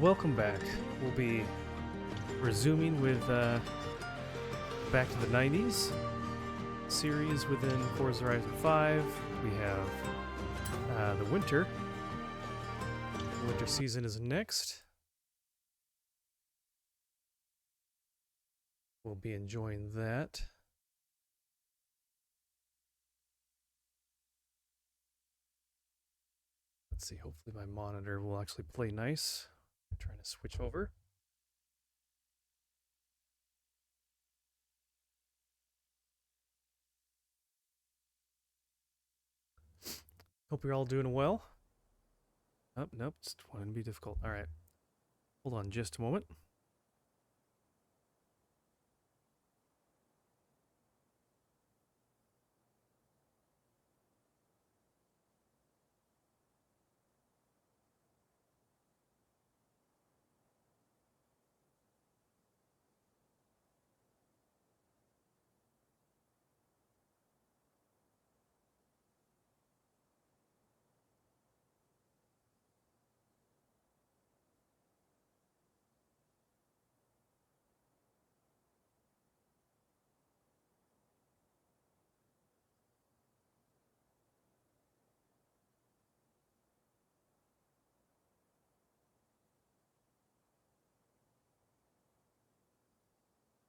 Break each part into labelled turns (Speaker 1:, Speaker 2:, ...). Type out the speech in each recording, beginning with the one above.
Speaker 1: Welcome back. We'll be resuming with back to the 90s series within Forza Horizon 5. We have the winter. The winter season is next. We'll be enjoying that. Let's see, hopefully my monitor will actually play nice. I'm trying to switch over. Hope you're all doing well. Oh, nope, it's wanting to be difficult. All right. Hold on just a moment.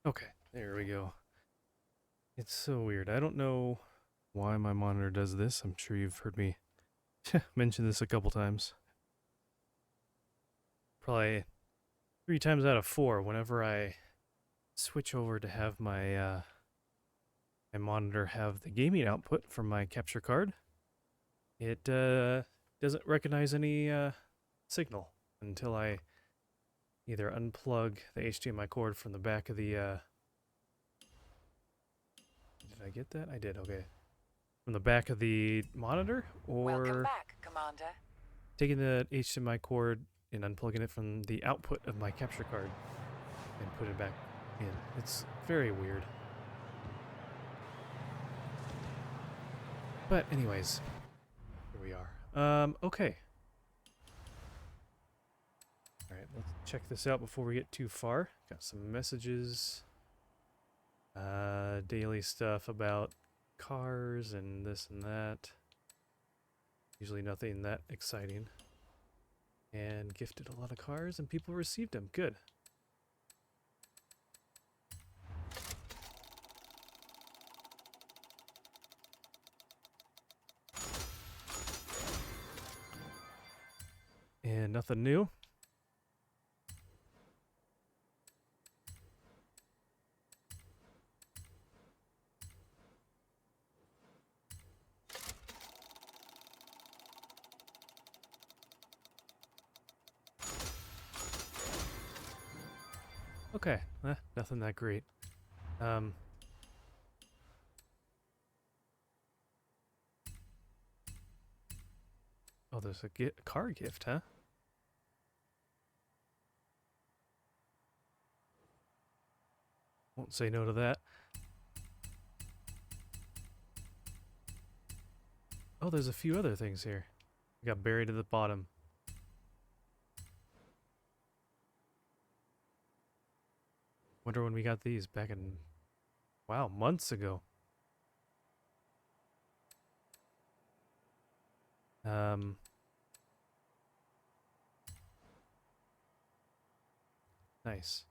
Speaker 1: Okay, there we go. It's so weird. I don't know why my monitor does this. I'm sure you've heard me mention this a couple times. Probably 3 times out of 4 whenever I switch over to have my my monitor have the gaming output from my capture card. It doesn't recognize any signal until I either unplug the HDMI cord from the back of the did I get that? I did, okay. From the back of the monitor,
Speaker 2: Welcome
Speaker 1: or
Speaker 2: back, Commander.
Speaker 1: taking the HDMI cord and unplugging it from the output of my capture card and put it back in. It's very weird. But anyways, here we are. Okay. Alright, let's check this out before we get too far. Got some messages. Daily stuff about cars and this and that. Usually nothing that exciting. And gifted a lot of cars and people received them. Good. And nothing new. Okay, nothing that great. Oh, there's a car gift, huh? Won't say no to that. Oh, there's a few other things here. We got buried at the bottom. Wonder when we got these back in, wow, months ago. Nice.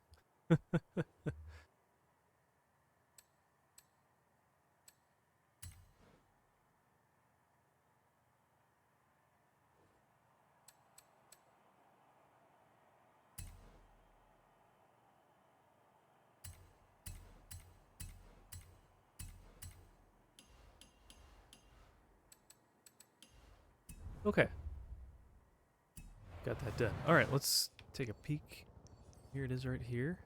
Speaker 1: Okay. Got that done. Alright, let's take a peek. Here it is right here.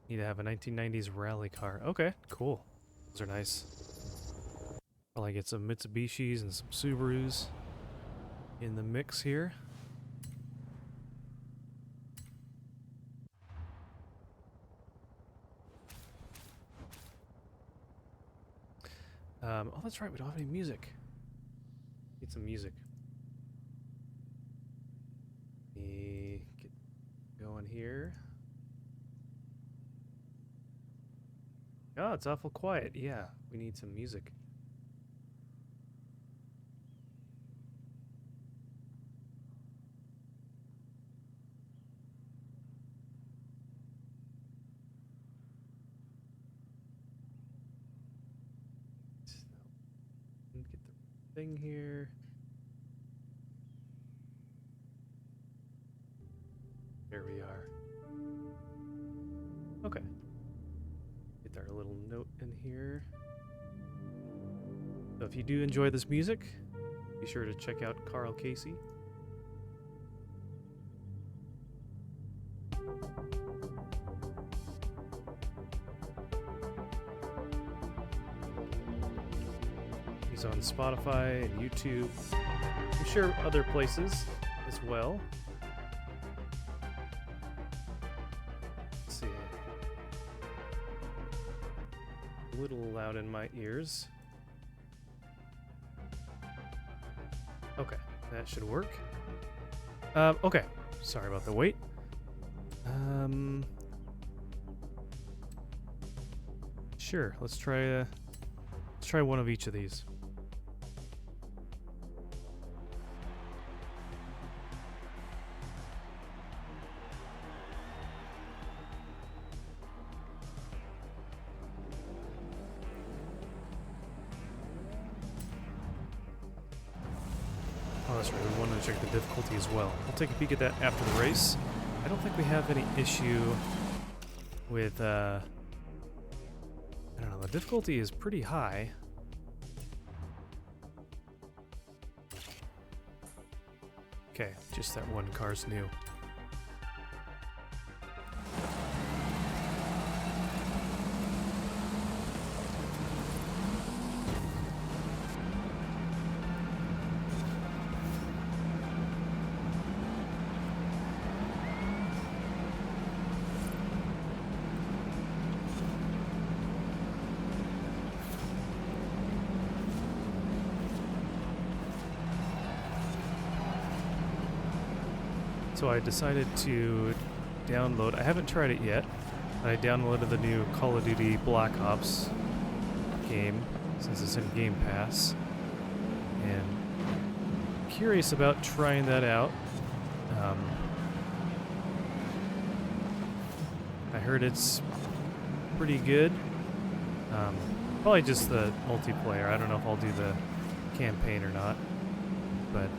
Speaker 1: Need to have a 1990s rally car. Okay, cool. Those are nice. Probably get some Mitsubishis and some Subarus in the mix here. Oh, that's right. We don't have any music. Need some music. Get going here? Oh, it's awful quiet. Yeah, we need some music. Get the thing here. There we are. Okay. Get our little note in here. So if you do enjoy this music, be sure to check out Carl Casey. He's on Spotify and YouTube. I'm sure other places as well. Let's see. A little loud in my ears. Okay, that should work. Okay, sorry about the wait. Sure, let's try one of each of these. Oh, that's right, we wanted to check the difficulty as well. We'll take a peek at that after the race. I don't think we have any issue with, I don't know, the difficulty is pretty high. Okay, just that one car's new. So I decided to download, I haven't tried it yet, but I downloaded the new Call of Duty Black Ops game, since it's in Game Pass, and I'm curious about trying that out. I heard it's pretty good. Probably just the multiplayer. I don't know if I'll do the campaign or not, but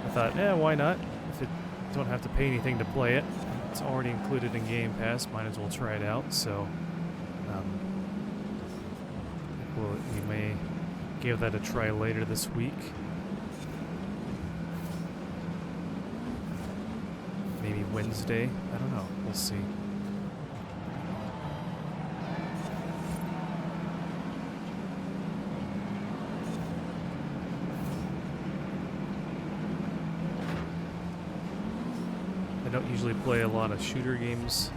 Speaker 1: I thought, why not? If you don't have to pay anything to play it, it's already included in Game Pass, might as well try it out. So, we may give that a try later this week. Maybe Wednesday, I don't know, we'll see. I don't usually play a lot of shooter games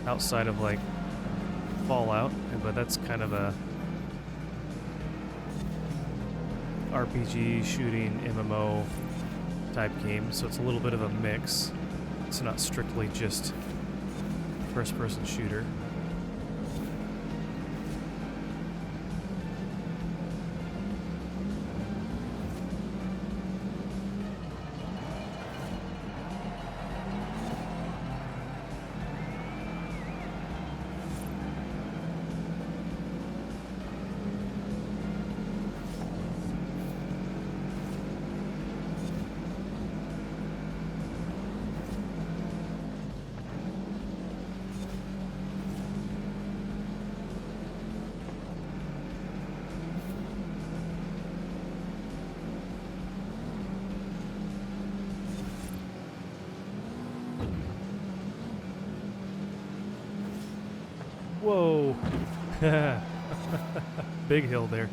Speaker 1: outside of like Fallout, but that's kind of a RPG shooting MMO type game, so it's a little bit of a mix. It's not strictly just first-person shooter. Whoa! Big hill there.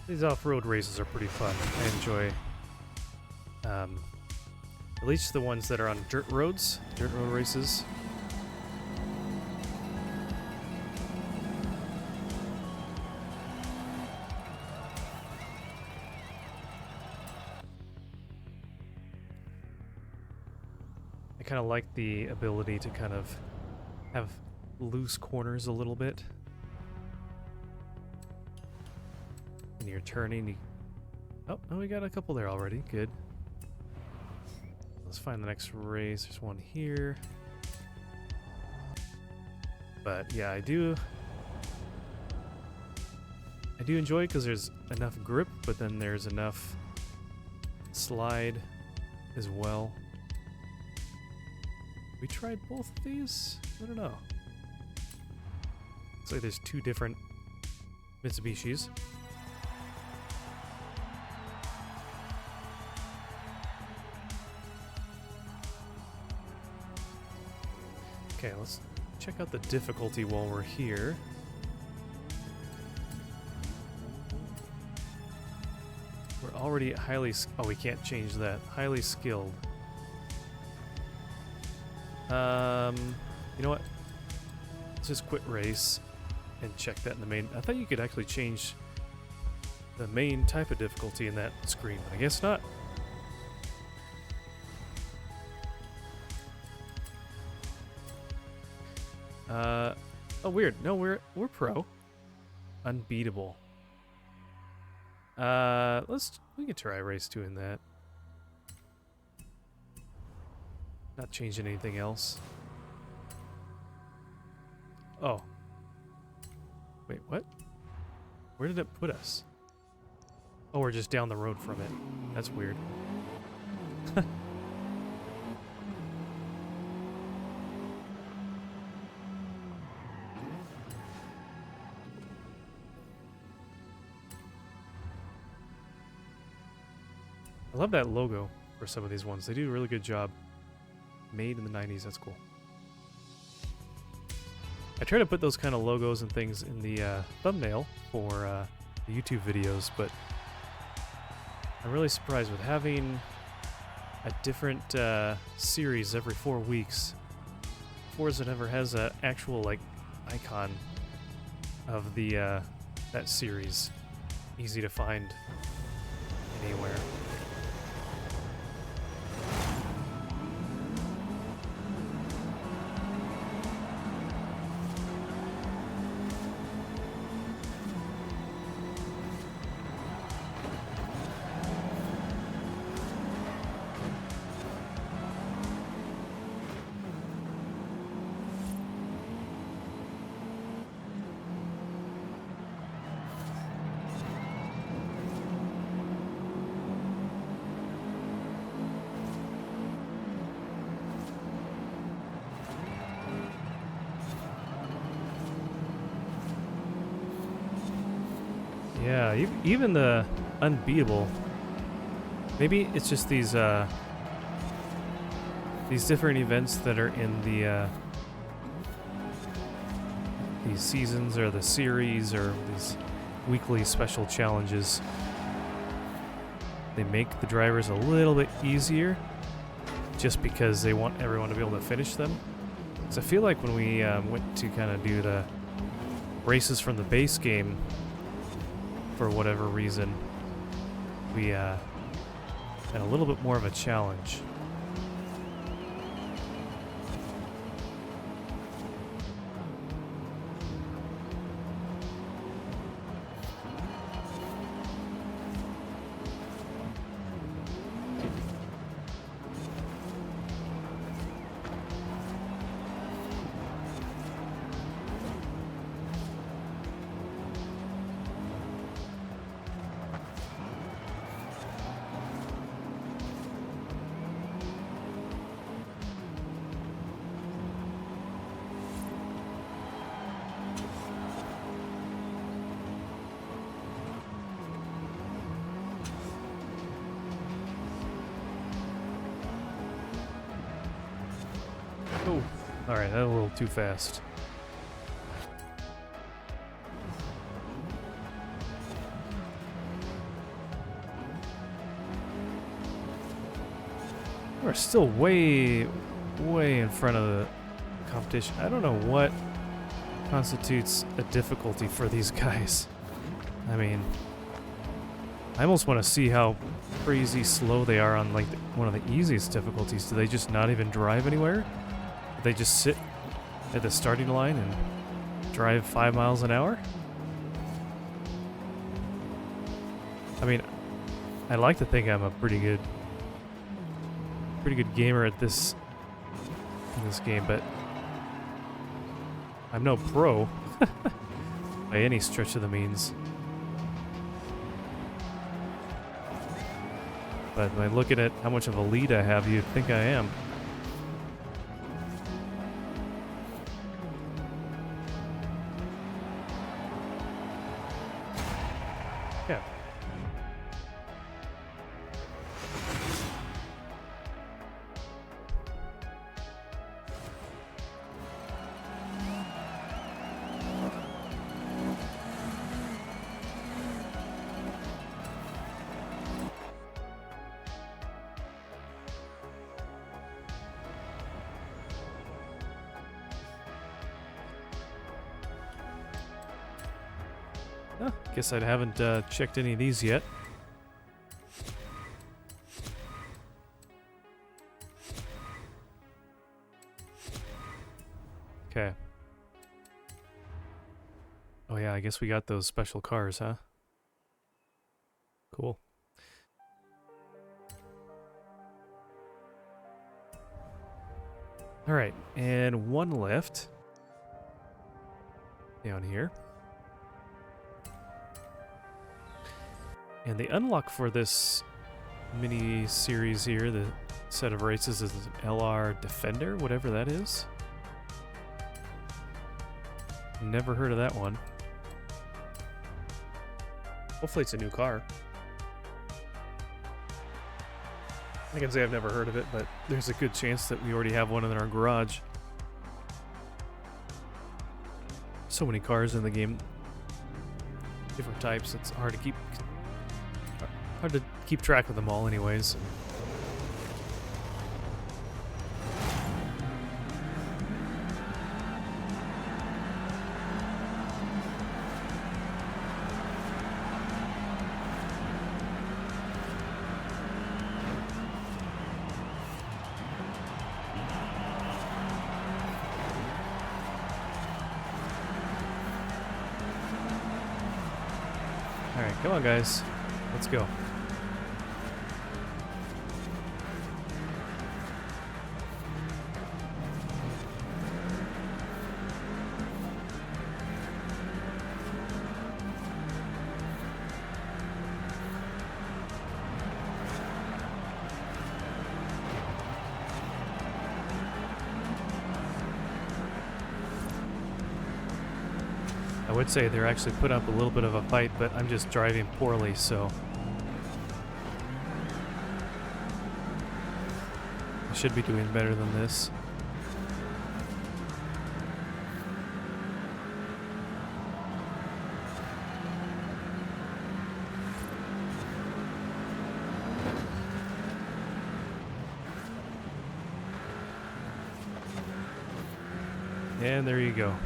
Speaker 1: These off-road races are pretty fun. I enjoy at least the ones that are on dirt road races. I kind of like the ability to kind of have loose corners a little bit. When you're turning, oh, we got a couple there already. Good. Let's find the next race. There's one here. But yeah, I do enjoy it because there's enough grip, but then there's enough slide as well. We tried both of these? I don't know. Looks like there's two different Mitsubishis. Okay, let's check out the difficulty while we're here. We're already highly... Oh, we can't change that. Highly skilled. You know what? Let's just quit race and check that in the main. I thought you could actually change the main type of difficulty in that screen, but I guess not. Oh, weird. No, we're pro. Unbeatable. We can try race 2 in that. Not changing anything else. Oh. Wait, what? Where did it put us? Oh, we're just down the road from it. That's weird. I love that logo for some of these ones. They do a really good job. Made in the 90s, that's cool. I try to put those kind of logos and things in the thumbnail for the YouTube videos, but I'm really surprised with having a different series every 4 weeks. Forza never has an actual like icon of the that series. Easy to find anywhere. Yeah, even the unbeatable. Maybe it's just these different events that are in the these seasons or the series or these weekly special challenges. They make the drivers a little bit easier just because they want everyone to be able to finish them. Because I feel like when we went to kind of do the races from the base game, for whatever reason, we had a little bit more of a challenge. Oh, alright, that was a little too fast. We're still way, way in front of the competition. I don't know what constitutes a difficulty for these guys. I mean, I almost want to see how crazy slow they are on like one of the easiest difficulties. Do they just not even drive anywhere? Do they just sit at the starting line and drive 5 miles an hour? I mean, I like to think I'm a pretty good gamer at this in this game, but I'm no pro by any stretch of the means. But by looking at how much of a lead I have, you'd think I am. Yeah. Oh, guess I haven't checked any of these yet. Okay. Oh yeah, I guess we got those special cars, huh? Cool. Alright, and one left. Down here. And the unlock for this mini series here, the set of races, is an LR Defender, whatever that is. Never heard of that one. Hopefully it's a new car. I can say I've never heard of it, but there's a good chance that we already have one in our garage. So many cars in the game. Different types, it's hard to keep track of them all anyways. Alright, come on guys. Let's go. I would say they're actually put up a little bit of a fight, but I'm just driving poorly, so I should be doing better than this. And there you go.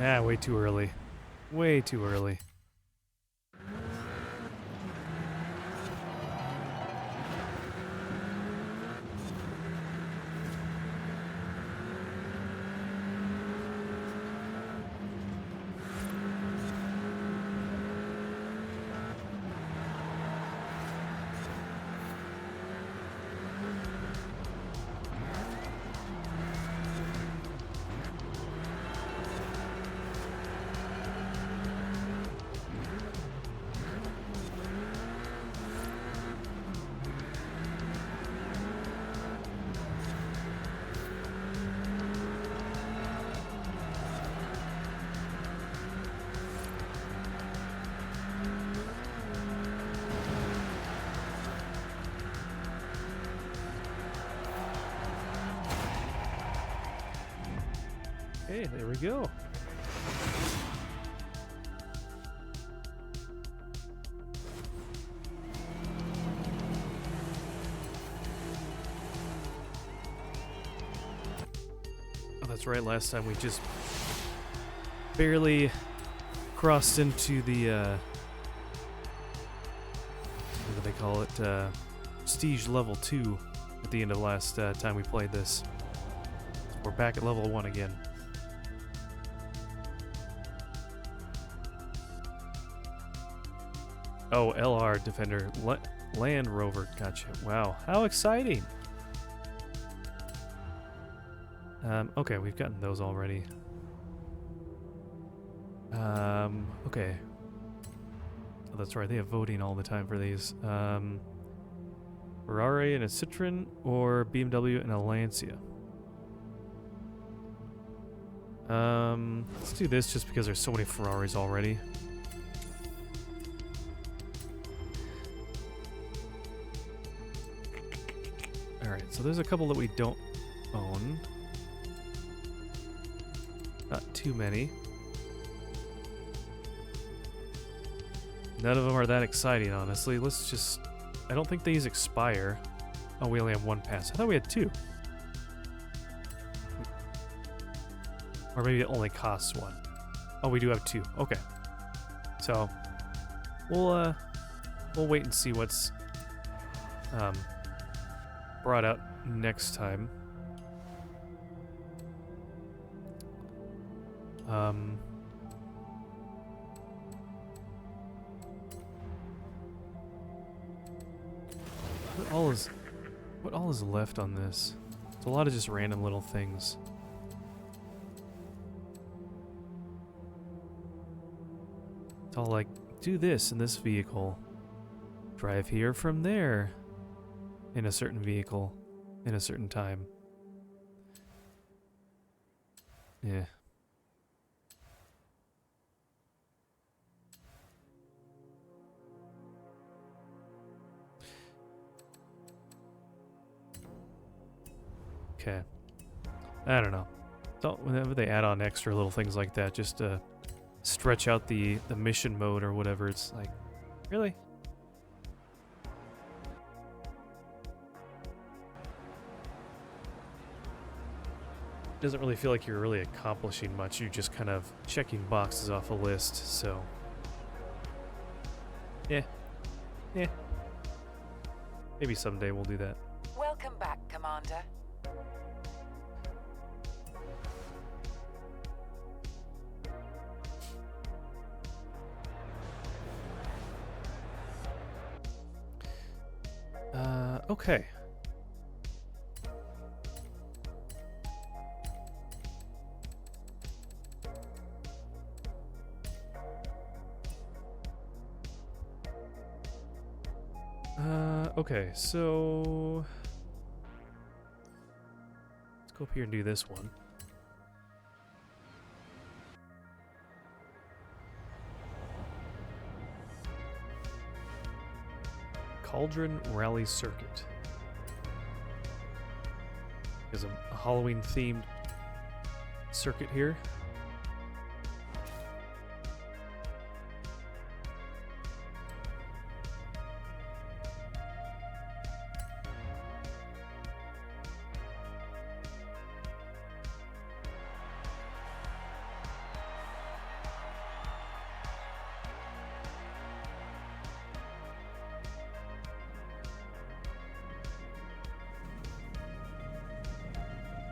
Speaker 1: Ah, way too early. Way too early. Okay, there we go. Oh, that's right. Last time we just barely crossed into the, what do they call it? Prestige level 2 at the end of last time we played this. We're back at level 1 again. Oh, LR Defender. Land Rover. Gotcha. Wow. How exciting. Okay, we've gotten those already. Okay. Oh, that's right. They have voting all the time for these. Ferrari and a Citroen or BMW and a Lancia. Let's do this just because there's so many Ferraris already. Alright, so there's a couple that we don't own. Not too many. None of them are that exciting, honestly. Let's just... I don't think these expire. Oh, we only have one pass. I thought we had two. Or maybe it only costs one. Oh, we do have two. Okay. So, we'll wait and see what's brought out next time. What all is left on this? It's a lot of just random little things. It's all like, do this in this vehicle. Drive here from there in a certain vehicle in a certain time. Yeah. Okay. I don't know. So whenever they add on extra little things like that, just to stretch out the mission mode or whatever, it's like, really? Doesn't really feel like you're really accomplishing much. You're just kind of checking boxes off a list, so... Yeah. Yeah. Maybe someday we'll do that.
Speaker 2: Welcome back, Commander.
Speaker 1: Okay. Okay, so... let's go up here and do this one. Cauldron Rally Circuit. There's a Halloween-themed circuit here.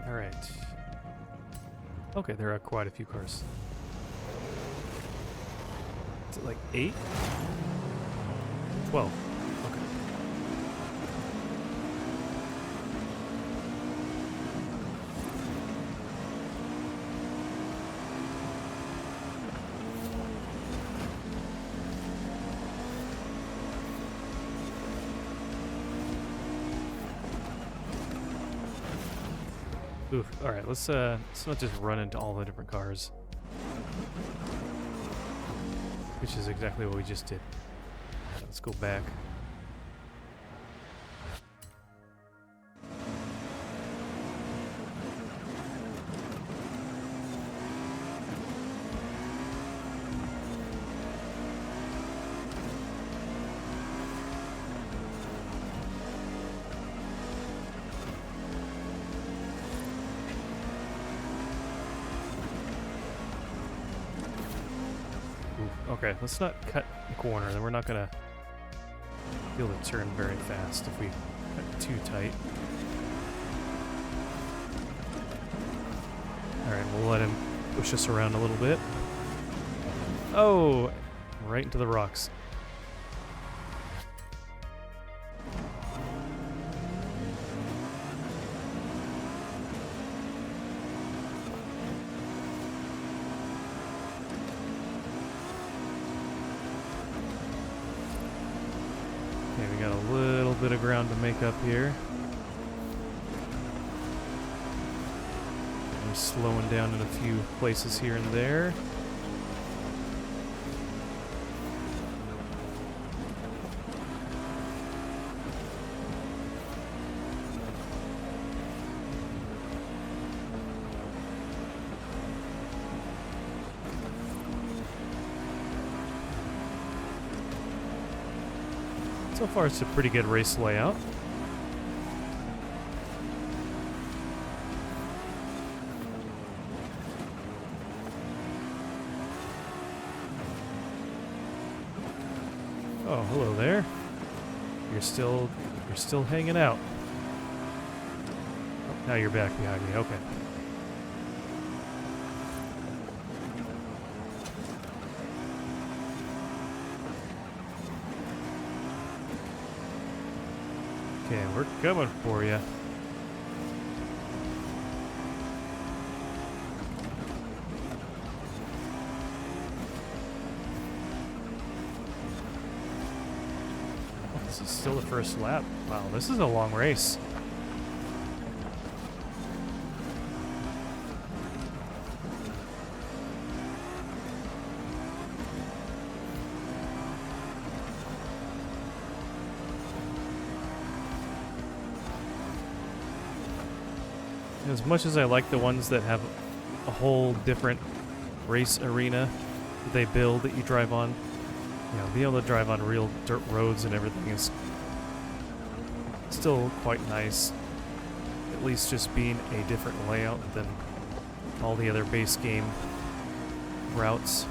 Speaker 1: Alright. Okay, there are quite a few cars. Is it like 8? 12. Okay. Oof. Alright, let's not just run into all the different cars. Which is exactly what we just did. Let's go back. Okay, let's not cut the corner, then we're not gonna be able to turn very fast if we cut too tight. Alright, we'll let him push us around a little bit. Oh! Right into the rocks. Okay, we got a little bit of ground to make up here. I'm slowing down in a few places here and there. So far, it's a pretty good race layout. Oh, hello there. You're still hanging out. Oh, now you're back behind me. Okay. Okay, we're coming for you. This is still the first lap. Wow, this is a long race. As much as I like the ones that have a whole different race arena that they build that you drive on, you know, being able to drive on real dirt roads and everything is still quite nice. At least just being a different layout than all the other base game routes.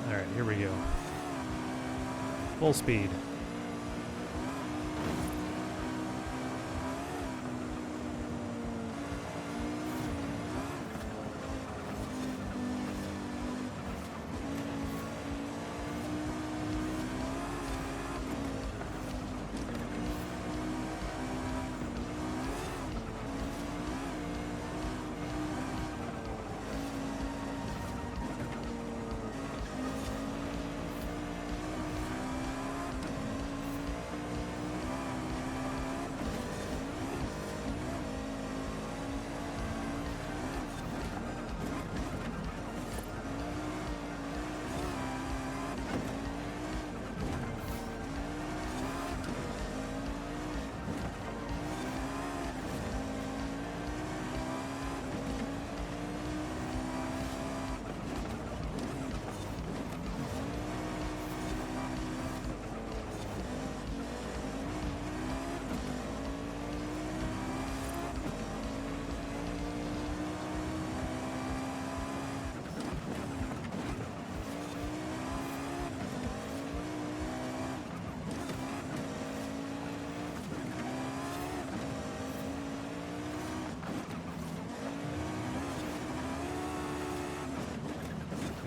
Speaker 1: Alright, here we go. Full speed.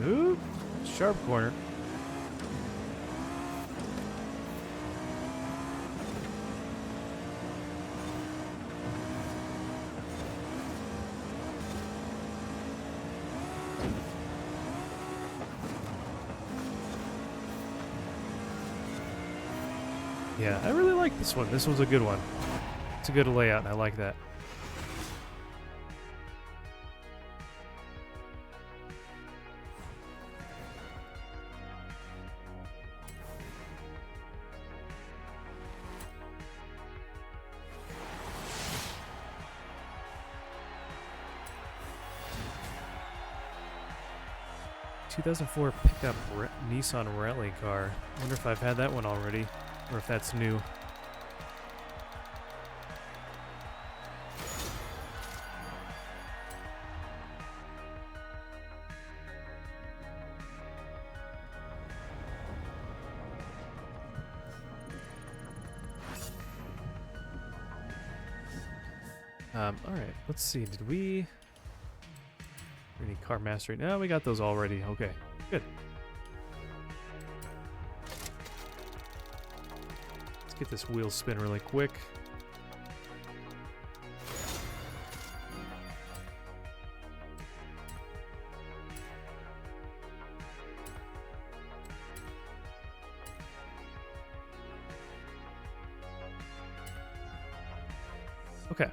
Speaker 1: Ooh, sharp corner. Yeah, I really like this one. This was a good one. It's a good layout, and I like that. ...2004 pickup Nissan rally car. Wonder if I've had that one already, or if that's new. Alright, let's see, did we... Any car mastery? No, we got those already. Okay, good. Let's get this wheel spin really quick. Okay.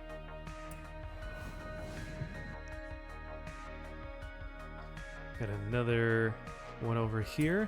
Speaker 1: Got another one over here.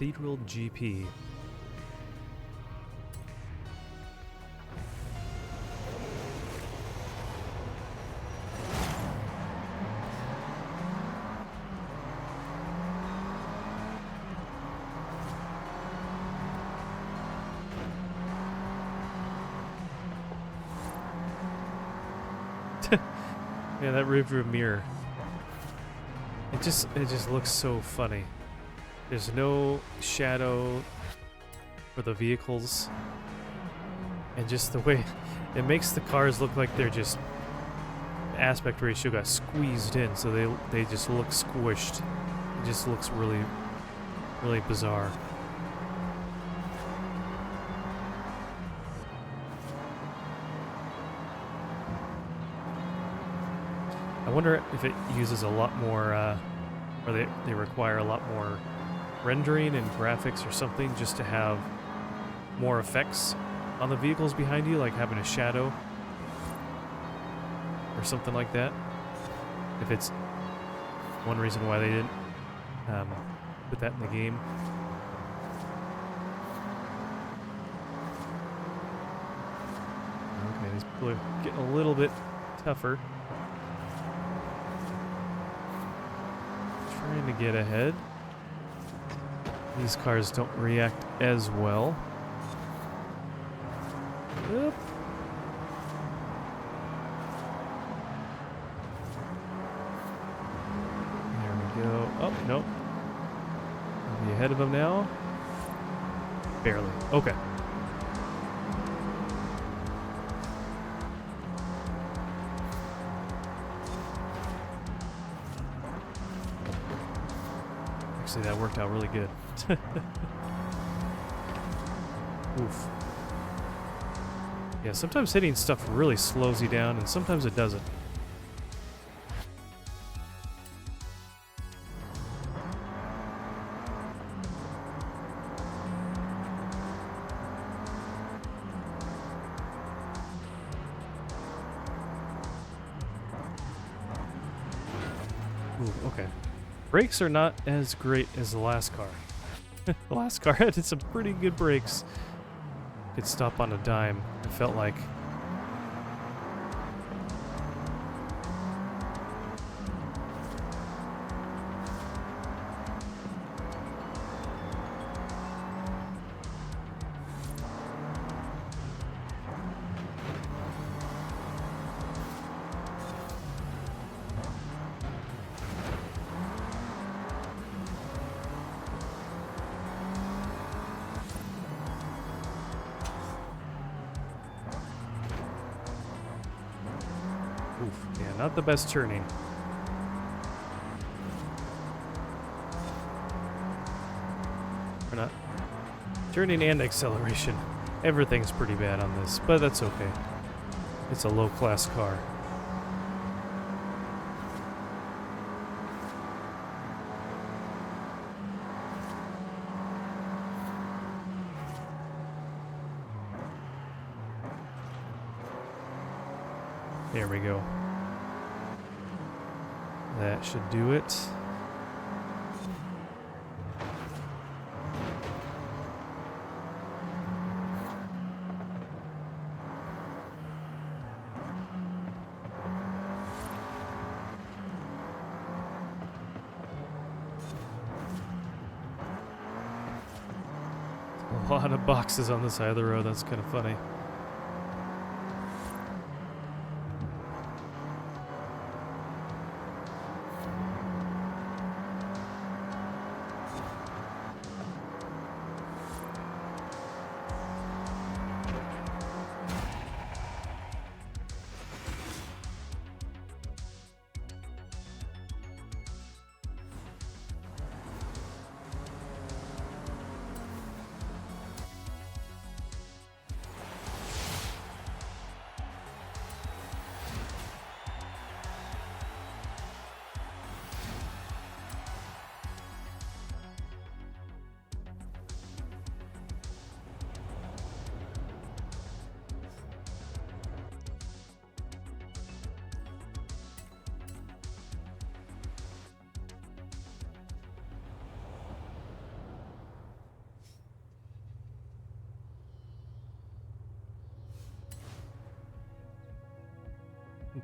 Speaker 1: Cathedral GP. Yeah, that rearview mirror. It just looks so funny. There's no shadow for the vehicles, and just the way it makes the cars look like they're just aspect ratio got squeezed in, so they just look squished. It just looks really, really bizarre. I wonder if it uses a lot more, or they require a lot more rendering and graphics or something just to have more effects on the vehicles behind you, like having a shadow or something like that. If it's one reason why they didn't put that in the game. Okay, these people are getting a little bit tougher. Trying to get ahead. These cars don't react as well. Oop. There we go. Oh, nope. Are we ahead of them now? Barely. Okay. Actually, that worked out really good. Oof. Yeah, sometimes hitting stuff really slows you down, and sometimes it doesn't. Ooh, okay. Brakes are not as great as the last car. The last car had some pretty good brakes. Could stop on a dime, it felt like. not the best turning. Or not. Turning and acceleration. Everything's pretty bad on this, but that's okay. It's a low-class car. There we go. That should do it. A lot of boxes on the side of the road. That's kind of funny.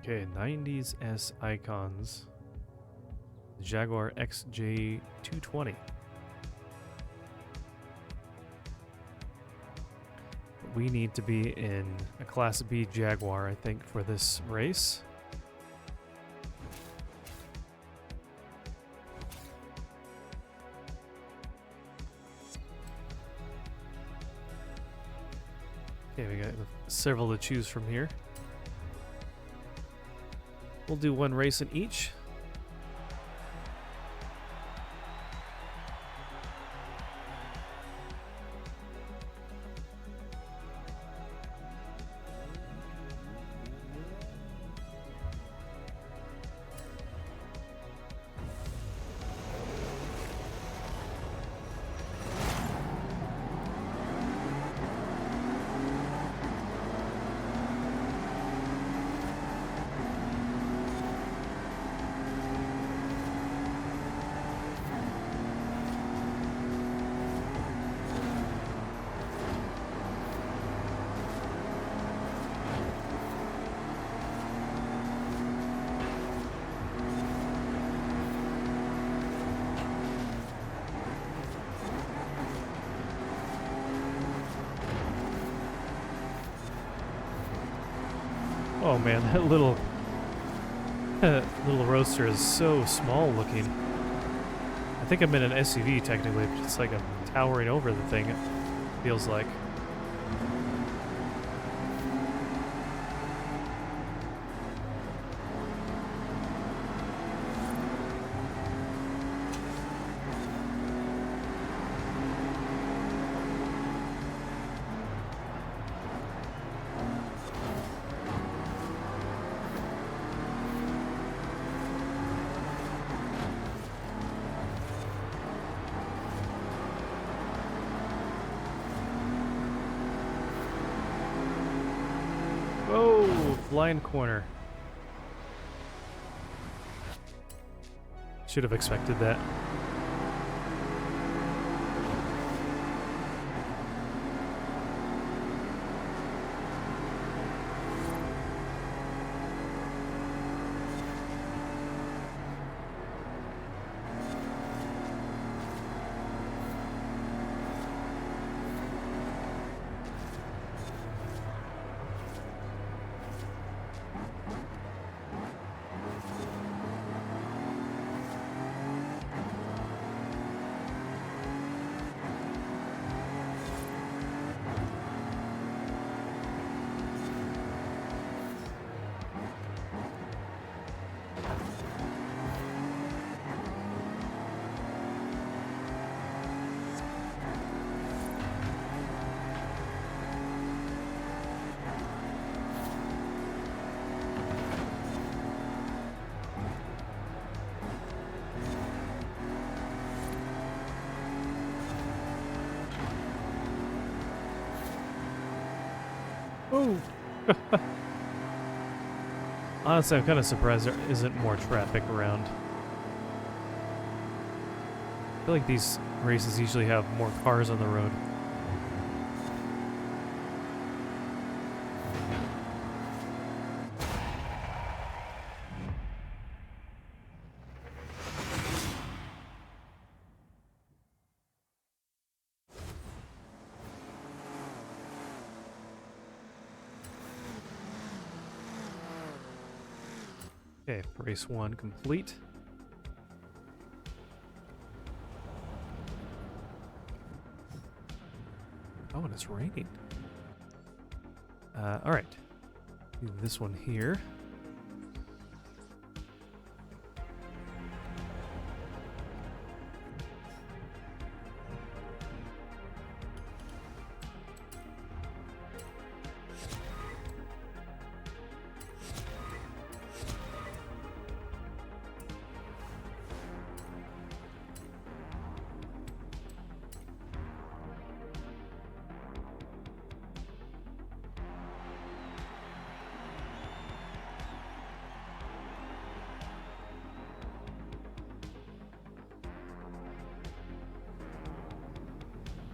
Speaker 1: Okay, 90s S icons. Jaguar XJ220. We need to be in a Class B Jaguar, I think, for this race. Okay, we got several to choose from here. We'll do one race in each. Oh man, that little little roadster is so small looking. I think I'm in an SUV technically, but it's like I'm towering over the thing, it feels like. Oh, blind corner. Should have expected that. Oh! Honestly, I'm kind of surprised there isn't more traffic around. I feel like these races usually have more cars on the road. Okay, race 1 complete. Oh, and it's raining. Alright. Do this one here.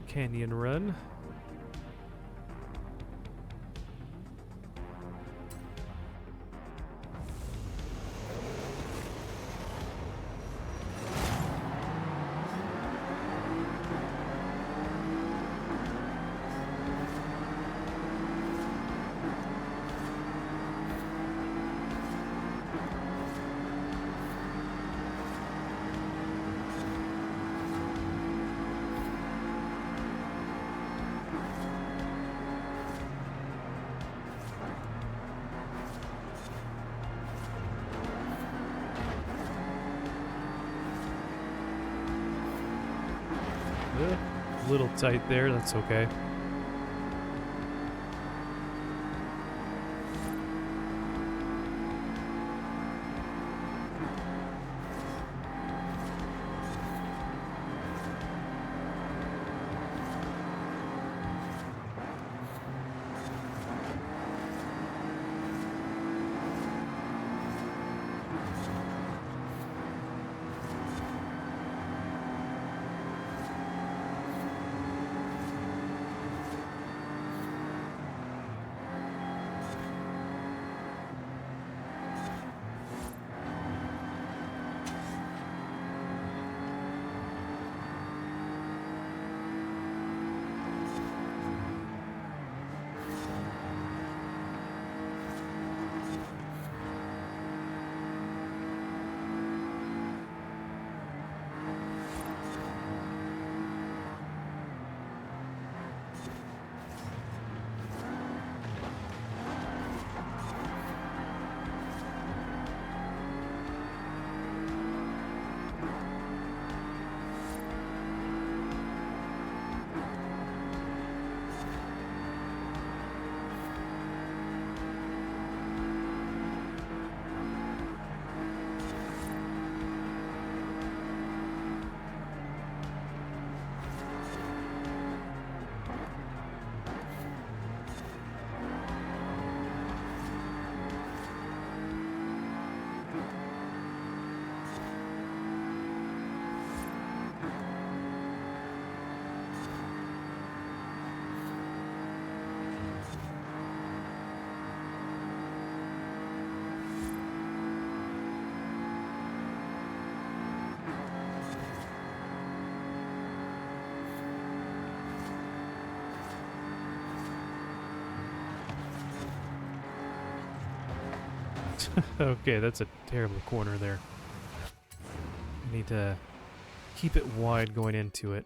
Speaker 1: Canyon Run. A little tight there, that's okay. Okay, that's a terrible corner there. I need to keep it wide going into it.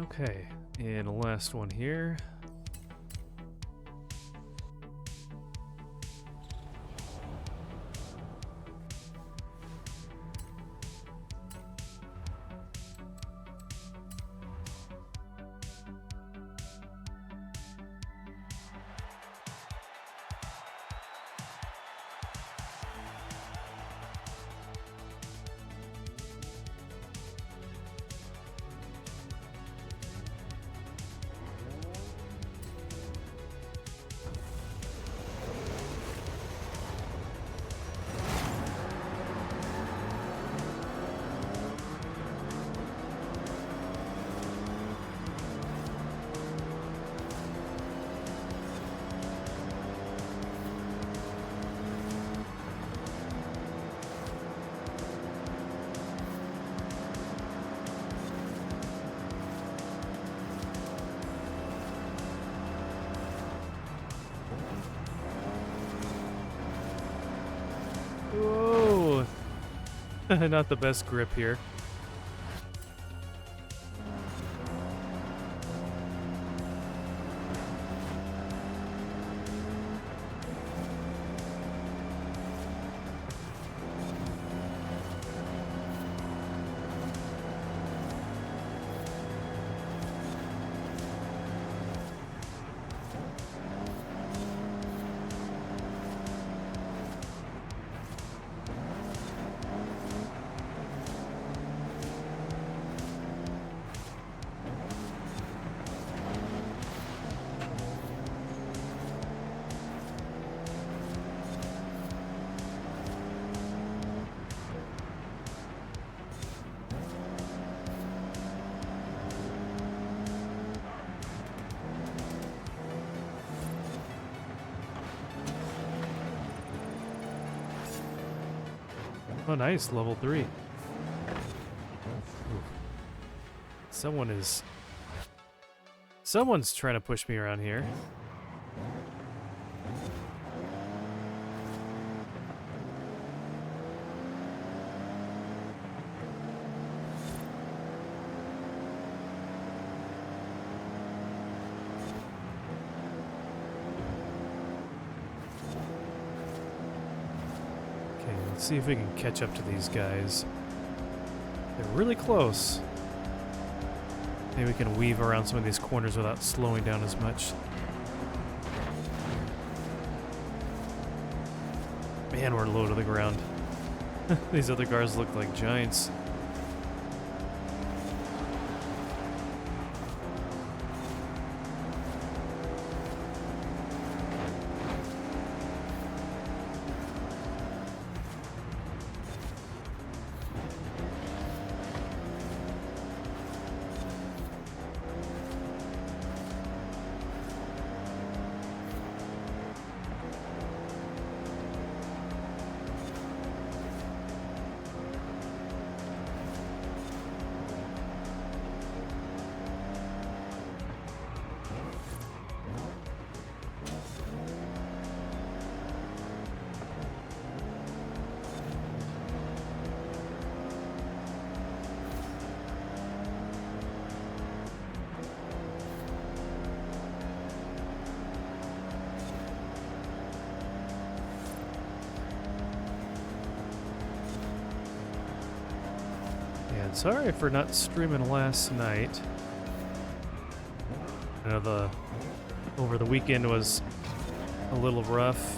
Speaker 1: Okay, and the last one here. Whoa! Not the best grip here. Oh, nice, level 3. Ooh. Someone's trying to push me around here. Okay, let's see if we can catch up to these guys. They're really close. Maybe we can weave around some of these corners without slowing down as much. Man, we're low to the ground. These other cars look like giants. And sorry for not streaming last night. I know over the weekend was a little rough.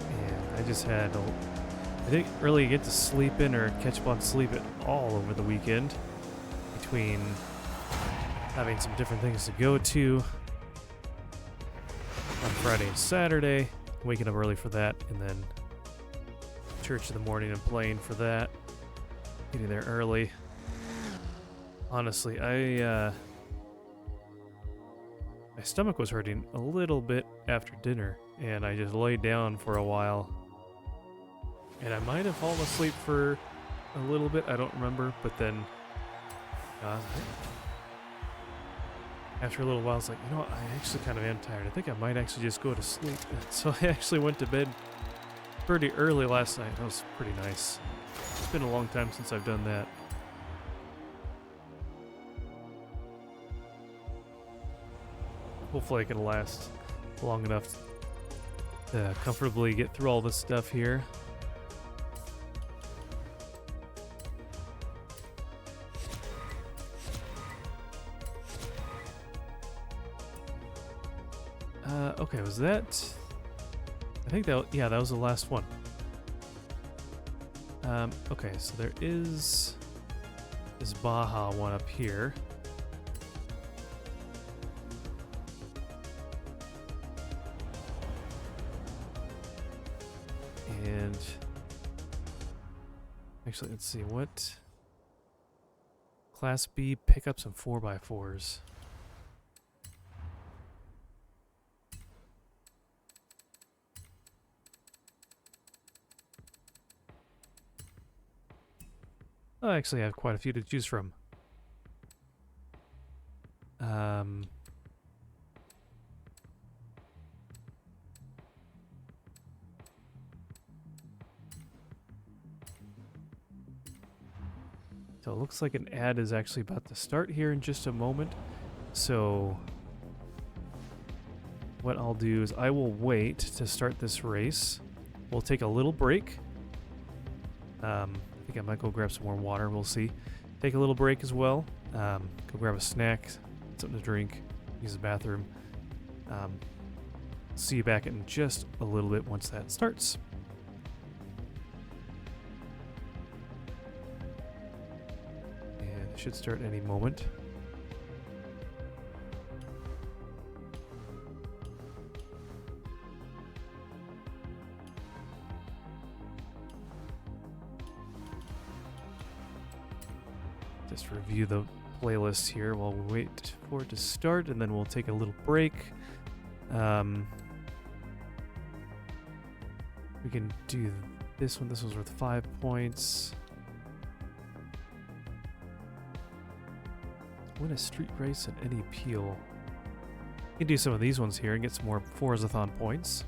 Speaker 1: And I just had I didn't really get to sleep in or catch up on sleep at all over the weekend, between having some different things to go to on Friday and Saturday, waking up early for that, and then church in the morning and playing for that, getting there early. Honestly, my stomach was hurting a little bit after dinner, and I just laid down for a while. And I might have fallen asleep for a little bit, I don't remember, but then after a little while, I was like, you know what, I actually kind of am tired. I think I might actually just go to sleep. So I actually went to bed pretty early last night. That was pretty nice. It's been a long time since I've done that. hopefully I can last long enough to comfortably get through all this stuff here. Okay, was that... I think that, yeah, that was the last one. Okay, so there is this Baja one up here. And actually, let's see, what Class B pickups and 4x4s. Oh, actually, I have quite a few to choose from. So it looks like an ad is actually about to start here in just a moment. So what I'll do is I will wait to start this race. We'll take a little break. I think I might go grab some more water. We'll see. Take a little break as well. Go grab a snack, something to drink, use the bathroom. See you back in just a little bit once that starts. And it should start any moment. Just review the playlist here while we wait for it to start, and then we'll take a little break. We can do this one. This was worth 5 points. Win a street race at any peel. You can do some of these ones here and get some more Forzathon points.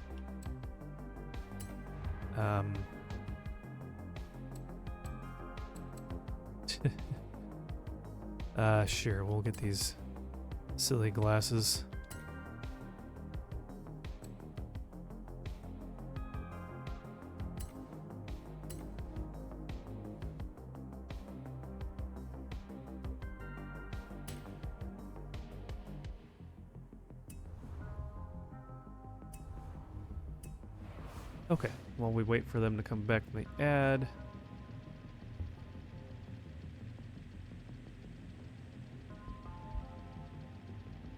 Speaker 1: Sure, we'll get these silly glasses. Okay, while we wait for them to come back from the ad.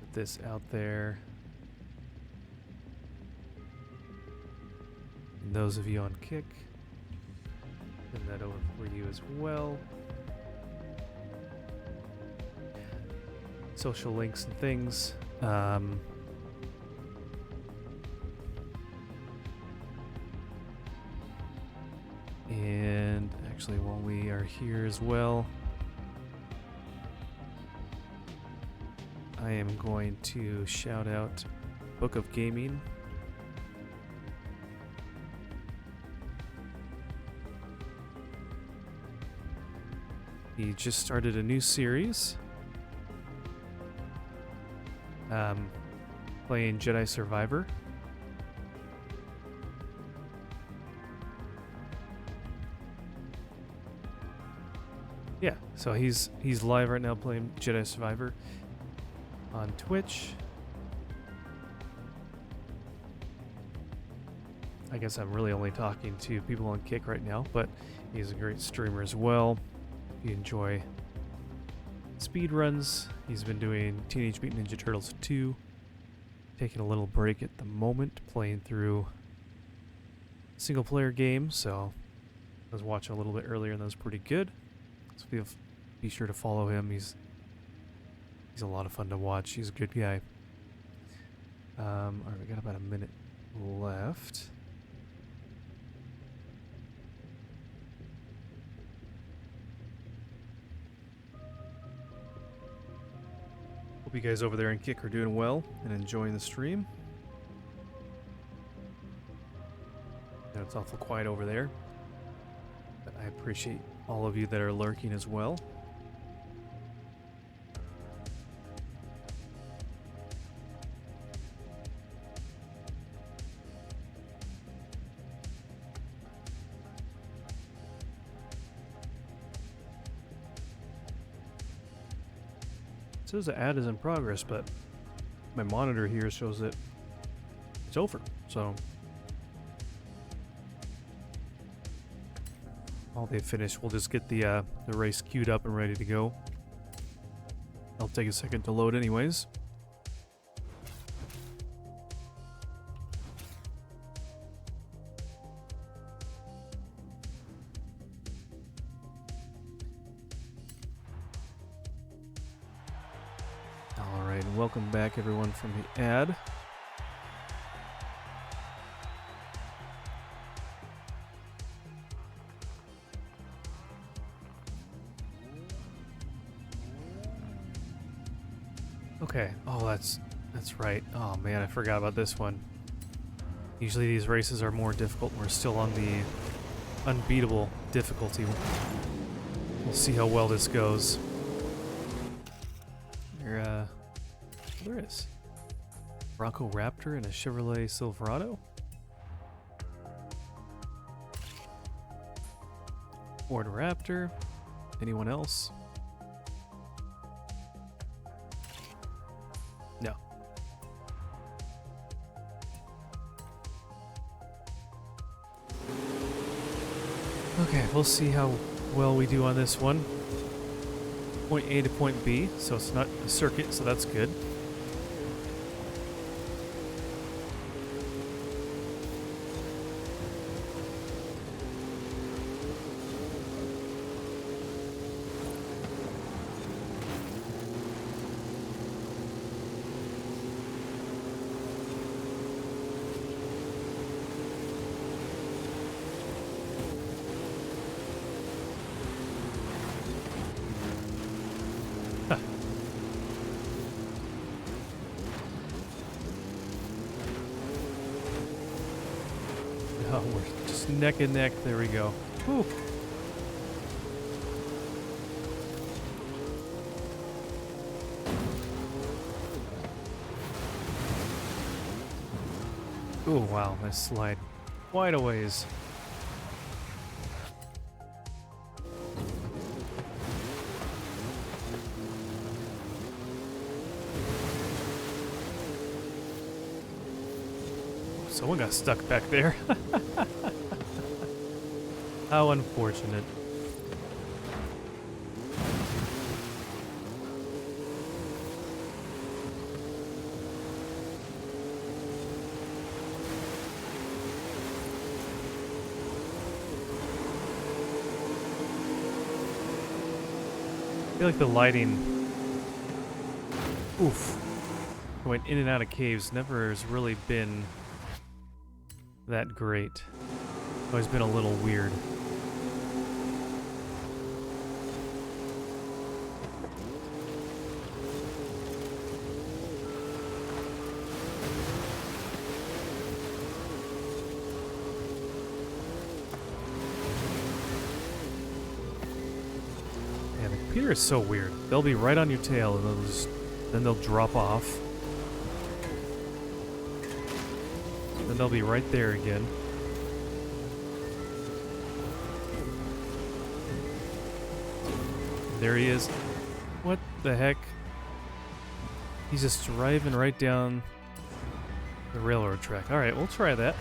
Speaker 1: Put this out there. And those of you on Kick, send that over for you as well. Social links and things. And actually, while we are here as well, I am going to shout out Book of Gaming. He just started a new series, playing Jedi Survivor. Yeah, so he's live right now playing Jedi Survivor on Twitch. I guess I'm really only talking to people on Kick right now, but he's a great streamer as well. If you enjoy speed runs, he's been doing Teenage Mutant Ninja Turtles 2. Taking a little break at the moment, playing through single player game, so I was watching a little bit earlier and that was pretty good. So be sure to follow him. He's a lot of fun to watch. He's a good guy. Alright, we got about a minute left. Hope you guys over there in Kick are doing well and enjoying the stream. I know it's awful quiet over there, but I appreciate all of you that are lurking as well. It says the ad is in progress, but my monitor here shows that it's over. So while they finish, we'll just get the race queued up and ready to go. It'll take a second to load anyways. Alright, welcome back everyone from the ad. Okay. Oh, that's right. Oh man, I forgot about this one. Usually these races are more difficult. We're still on the unbeatable difficulty. We'll see how well this goes. There is Bronco Raptor and a Chevrolet Silverado. Ford Raptor. Anyone else? No. Okay, we'll see how well we do on this one. Point A to point B, so it's not a circuit, so that's good. Oh, we're just neck and neck. There we go. Whew. Oh, wow. Nice slide. Quite a ways. Someone got stuck back there. How unfortunate. I feel like the lighting, oof, going in and out of caves never has really been that great. Always been a little weird. Yeah, the computer is so weird. They'll be right on your tail and then they'll drop off. Then they'll be right there again. There he is. What the heck? He's just driving right down the railroad track. Alright, we'll try that.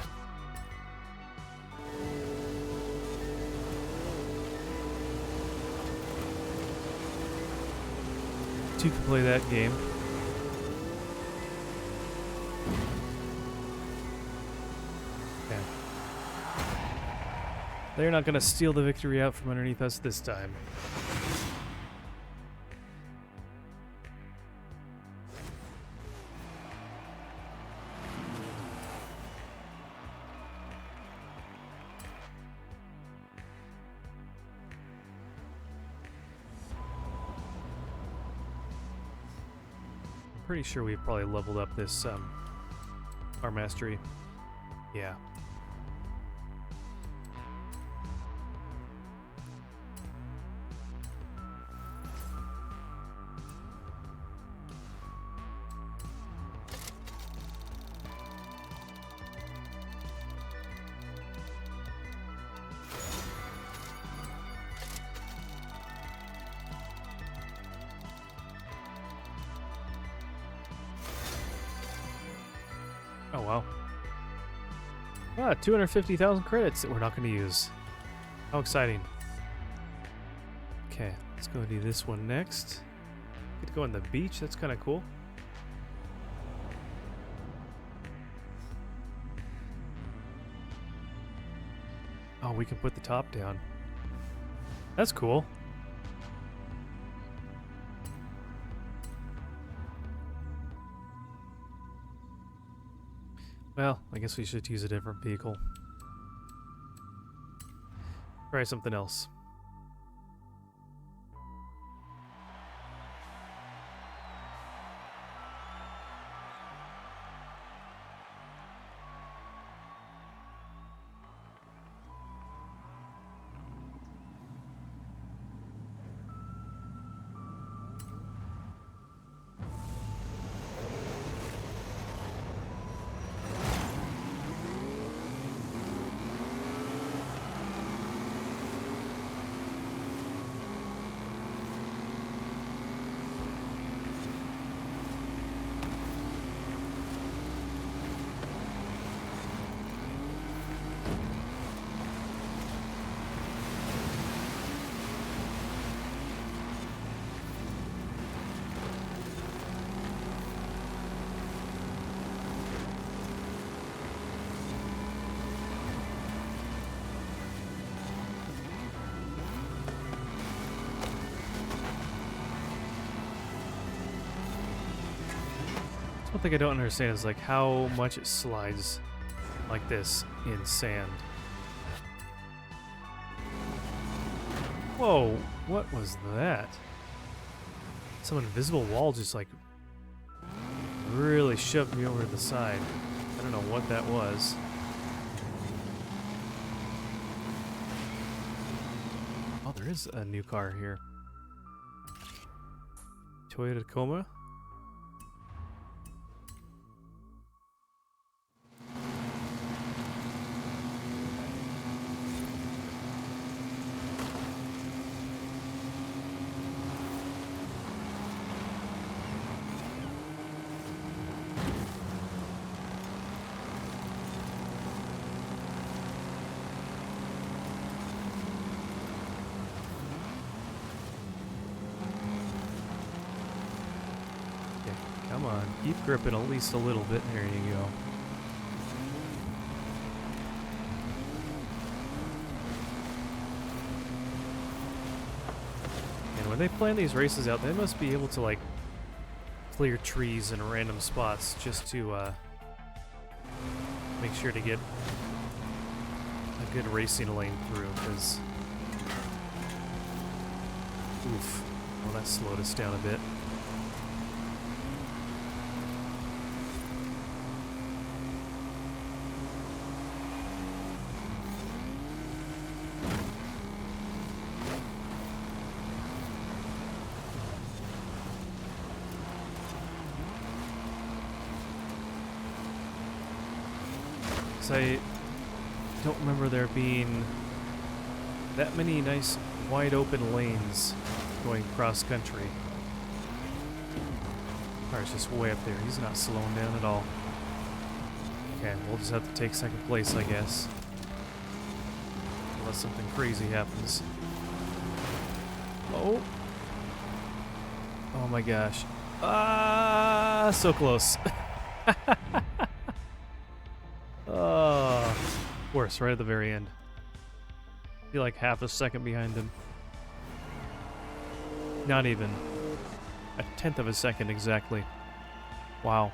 Speaker 1: Two can play that game. Okay. They're not gonna steal the victory out from underneath us this time. Pretty sure we've probably leveled up this our mastery. Yeah. wow. Ah, 250,000 credits that we're not going to use. How exciting. Okay, let's go do this one next. Get to go on the beach. That's kind of cool. Oh, we can put the top down. That's cool. Well, I guess we should use a different vehicle. Try something else. One thing I don't understand is like how much it slides like this in sand. Whoa, what was that? Some invisible wall just like really shoved me over to the side. I don't know what that was. Oh, there is a new car here. Toyota Tacoma. Come on, keep gripping at least a little bit. There you go. And when they plan these races out, they must be able to like clear trees in random spots just to make sure to get a good racing lane through, because oof, well that slowed us down a bit. I don't remember there being that many nice wide open lanes going cross country. Car's just way up there. He's not slowing down at all. Okay, we'll just have to take second place, I guess. Unless something crazy happens. Oh. Oh my gosh. Ah, so close. Of course, right at the very end. Be like half a second behind him. Not even. A tenth of a second exactly. Wow.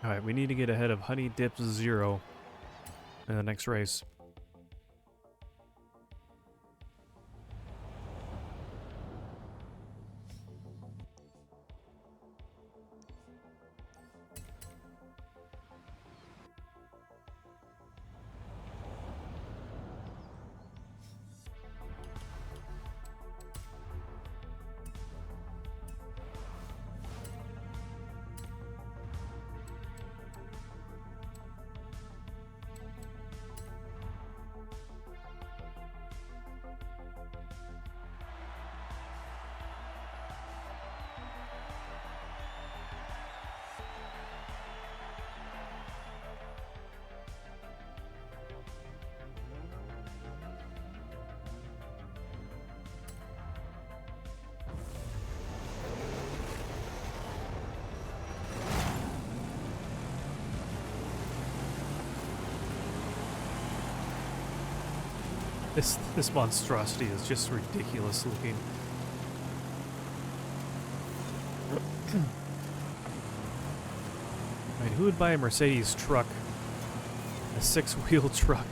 Speaker 1: Alright, we need to get ahead of Honey Dip Zero in the next race. This monstrosity is just ridiculous looking. I mean, who would buy a Mercedes truck? A six-wheel truck?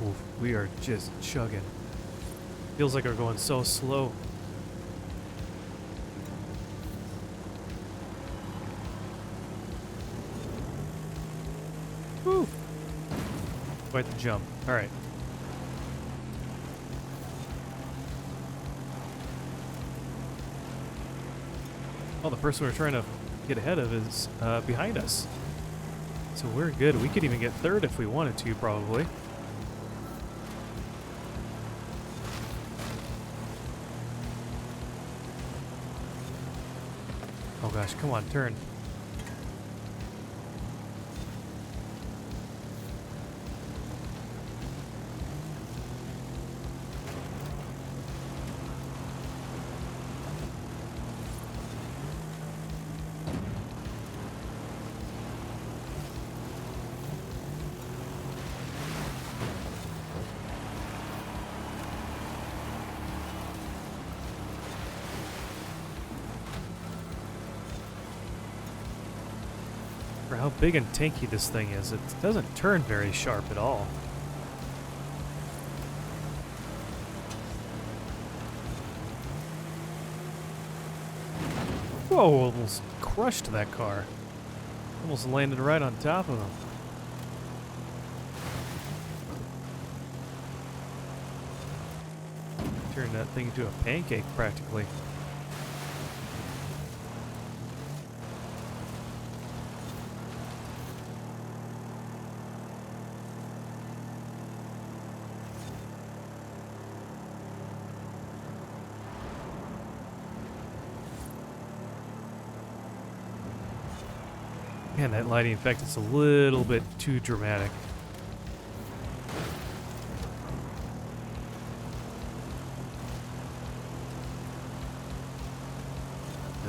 Speaker 1: Oof, we are just chugging. Feels like we're going so slow. Woo! Quite the jump. All right. Oh, the person we're trying to get ahead of is behind us. So we're good. We could even get third if we wanted to, probably. Oh gosh, come on, turn. For how big and tanky this thing is, it doesn't turn very sharp at all. Whoa, almost crushed that car. Almost landed right on top of him. Turned that thing into a pancake practically. Man, that lighting effect is a little bit too dramatic.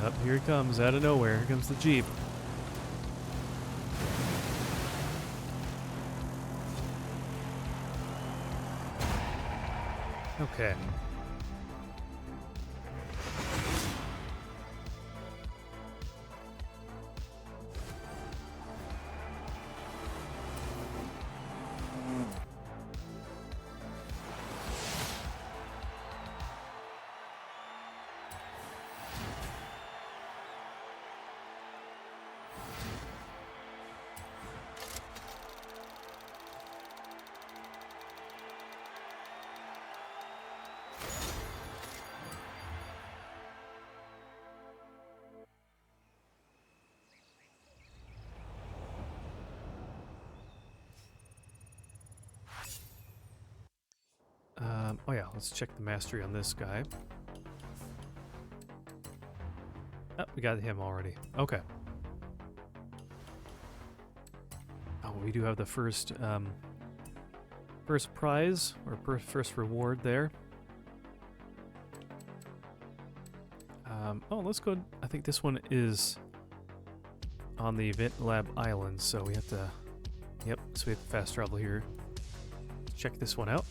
Speaker 1: Yep, here it comes out of nowhere. Here comes the Jeep. Okay. Oh yeah, let's check the mastery on this guy. Oh, we got him already. Okay. Oh, we do have the first prize, or first reward there. Oh, let's go. I think this one is on the Event Lab Island, so we have to... Yep, so we have to fast travel here. Check this one out.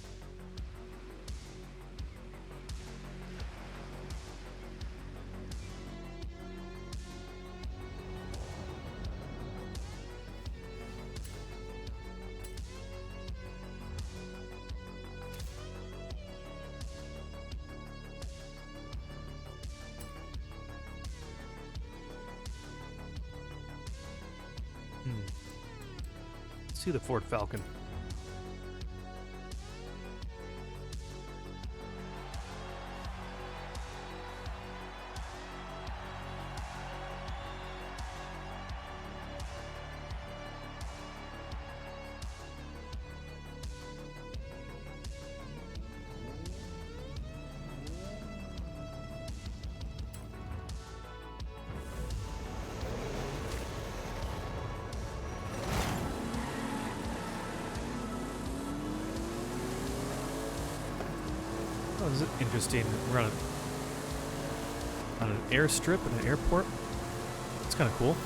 Speaker 1: Let's see the Ford Falcon. This is interesting. We're on an airstrip at an airport. It's kind of cool.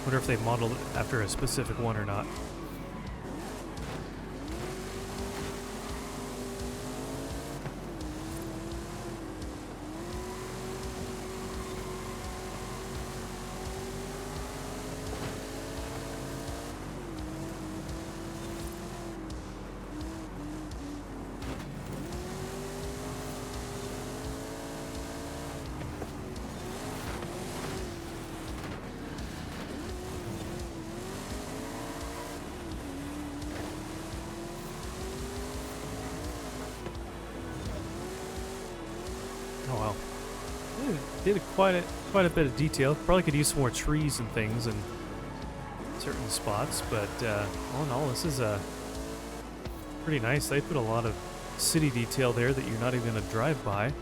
Speaker 1: Wonder if they modeled it after a specific one or not. Oh wow. Did quite a bit of detail. Probably could use some more trees and things in certain spots, but all in all, this is pretty nice. They put a lot of city detail there that you're not even going to drive by.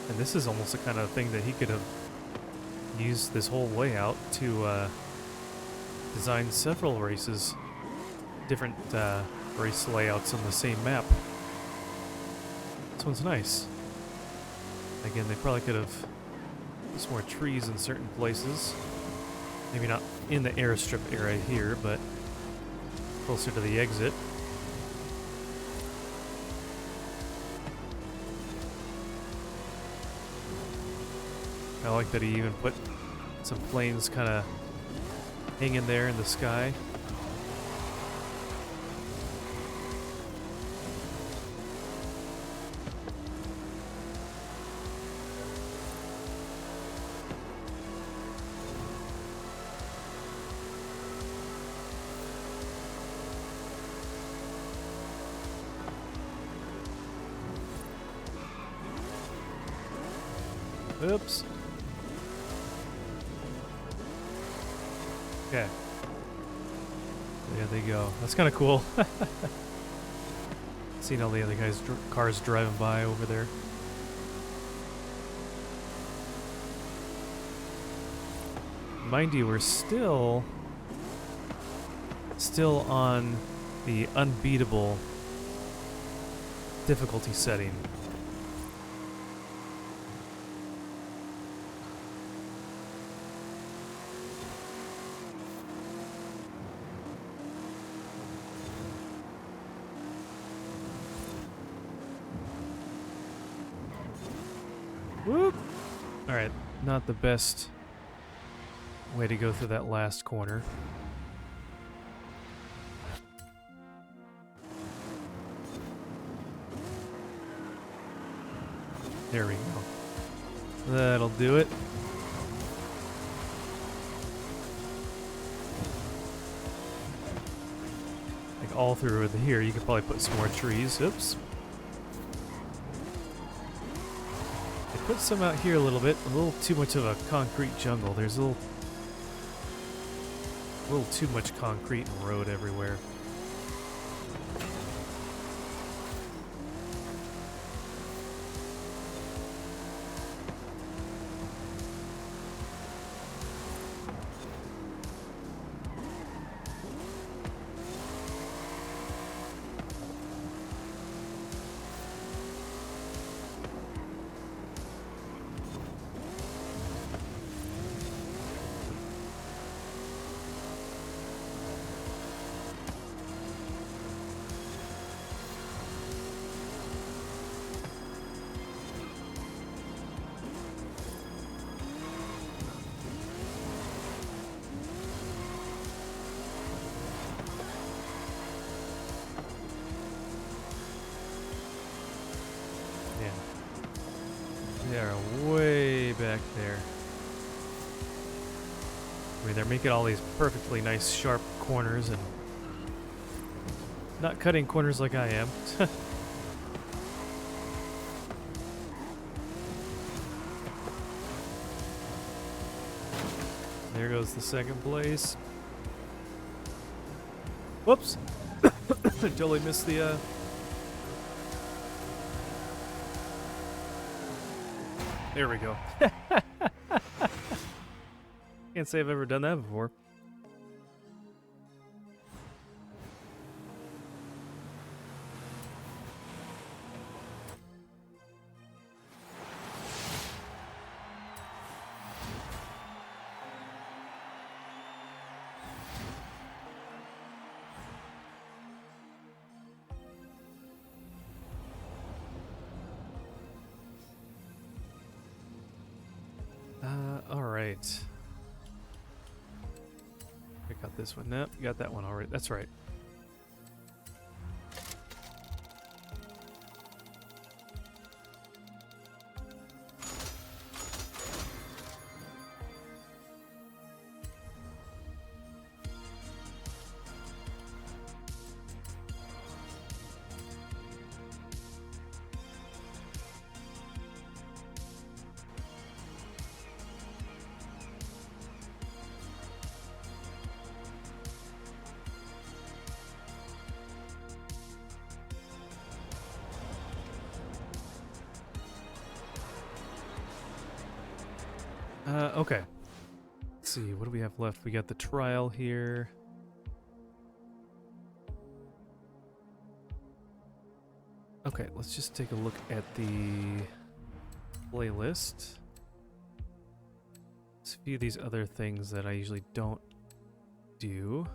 Speaker 1: And this is almost the kind of thing that he could have used this whole layout to design several races, different race layouts on the same map. This one's nice. Again, they probably could have put some more trees in certain places. Maybe not in the airstrip area here, but closer to the exit. I like that he even put some planes kind of hanging there in the sky. Oops. Okay. There they go. That's kind of cool. Seeing all the other guys' cars driving by over there. Mind you, we're still on the unbeatable difficulty setting. Whoop! Alright, not the best way to go through that last corner. There we go. That'll do it. Like all through here, you could probably put some more trees. Oops. Put some out here a little too much of a concrete jungle. There's a little too much concrete and road everywhere. They are way back there. I mean, they're making all these perfectly nice, sharp corners and not cutting corners like I am. There goes the second place. Whoops! Totally missed the, There we go. Can't say I've ever done that before. All right. I got this one. Nope, you got that one already. That's right. Okay. Let's see, what do we have left? We got the trial here. Okay, let's just take a look at the playlist. There's a few of these other things that I usually don't do.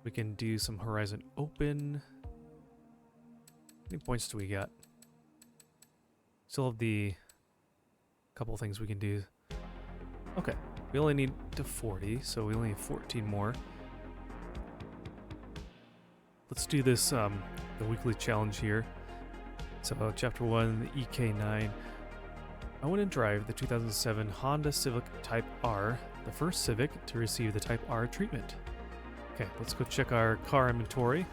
Speaker 1: We can do some Horizon Open. How many points do we got? Still have the couple things we can do. Okay, we only need to 40, so we only have 14 more. Let's do this, the weekly challenge here. So, Chapter 1, the EK9. Own and drive the 2007 Honda Civic Type R, the first Civic to receive the Type R treatment. Okay, let's go check our car inventory.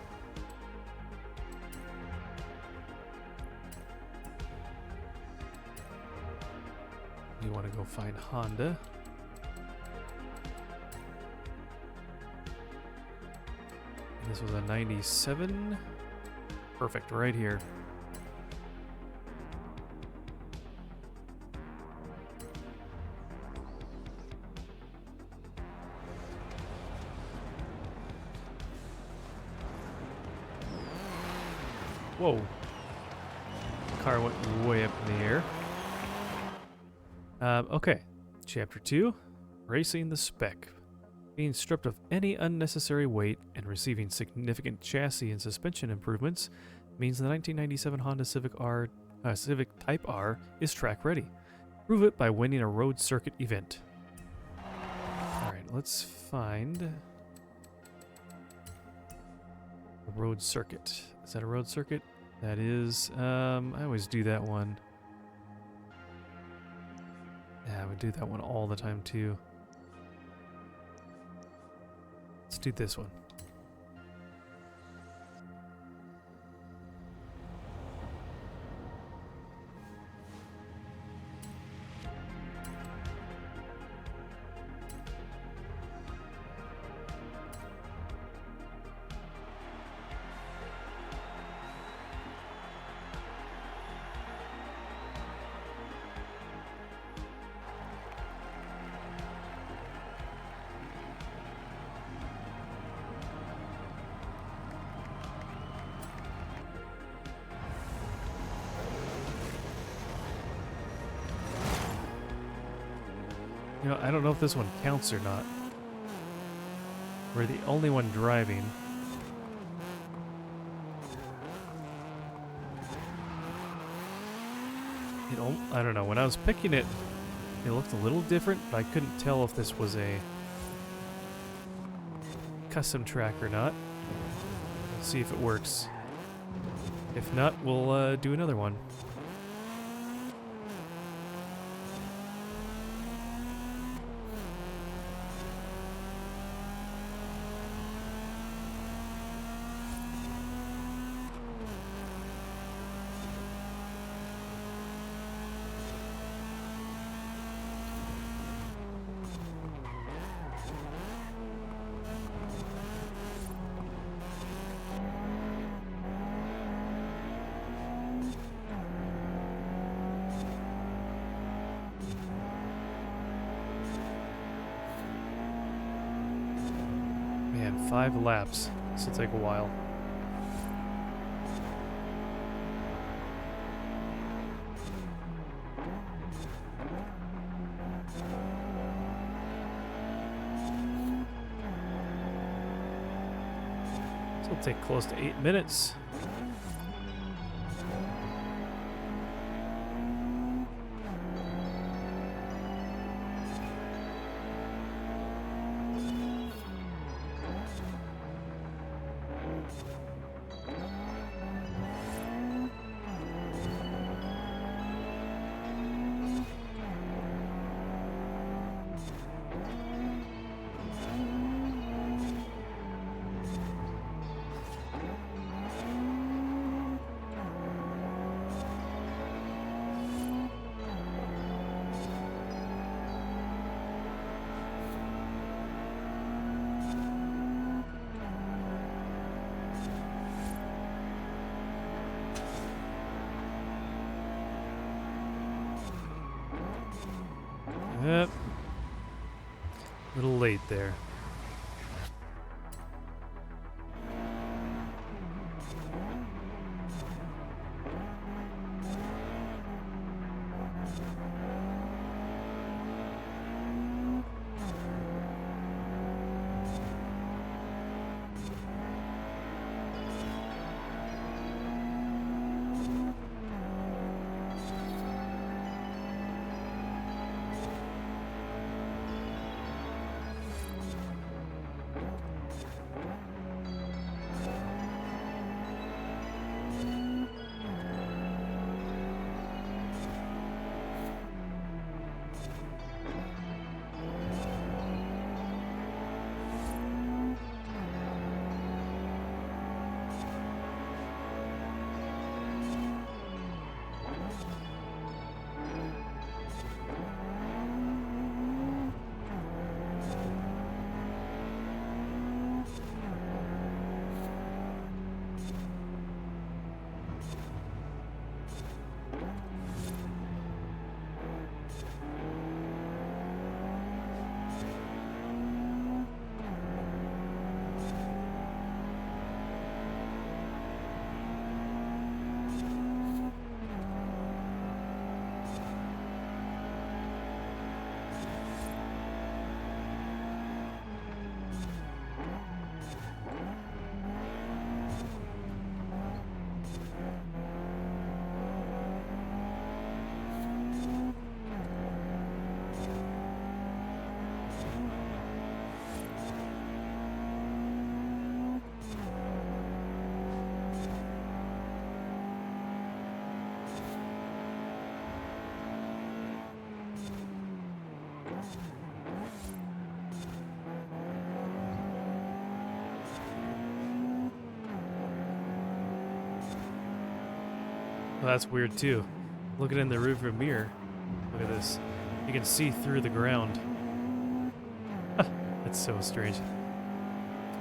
Speaker 1: You want to go find Honda. And this was a 97. Perfect, right here. Whoa. The car went way up in the air. Okay. Chapter 2. Racing the Spec. Being stripped of any unnecessary weight and receiving significant chassis and suspension improvements means the 1997 Honda Civic Type R is track ready. Prove it by winning a road circuit event. Alright, let's find a road circuit. Is that a road circuit? That is, I always do that one. Yeah, I would do that one all the time too. Let's do this one. You know, I don't know if this one counts or not. We're the only one driving. I don't know. When I was picking it, it looked a little different, but I couldn't tell if this was a custom track or not. Let's see if it works. If not, we'll do another one. Man, 5 laps. This will take a while. This will take close to 8 minutes. Yep. Little late there. Well, that's weird too. Looking in the rearview mirror. Look at this. You can see through the ground. That's so strange.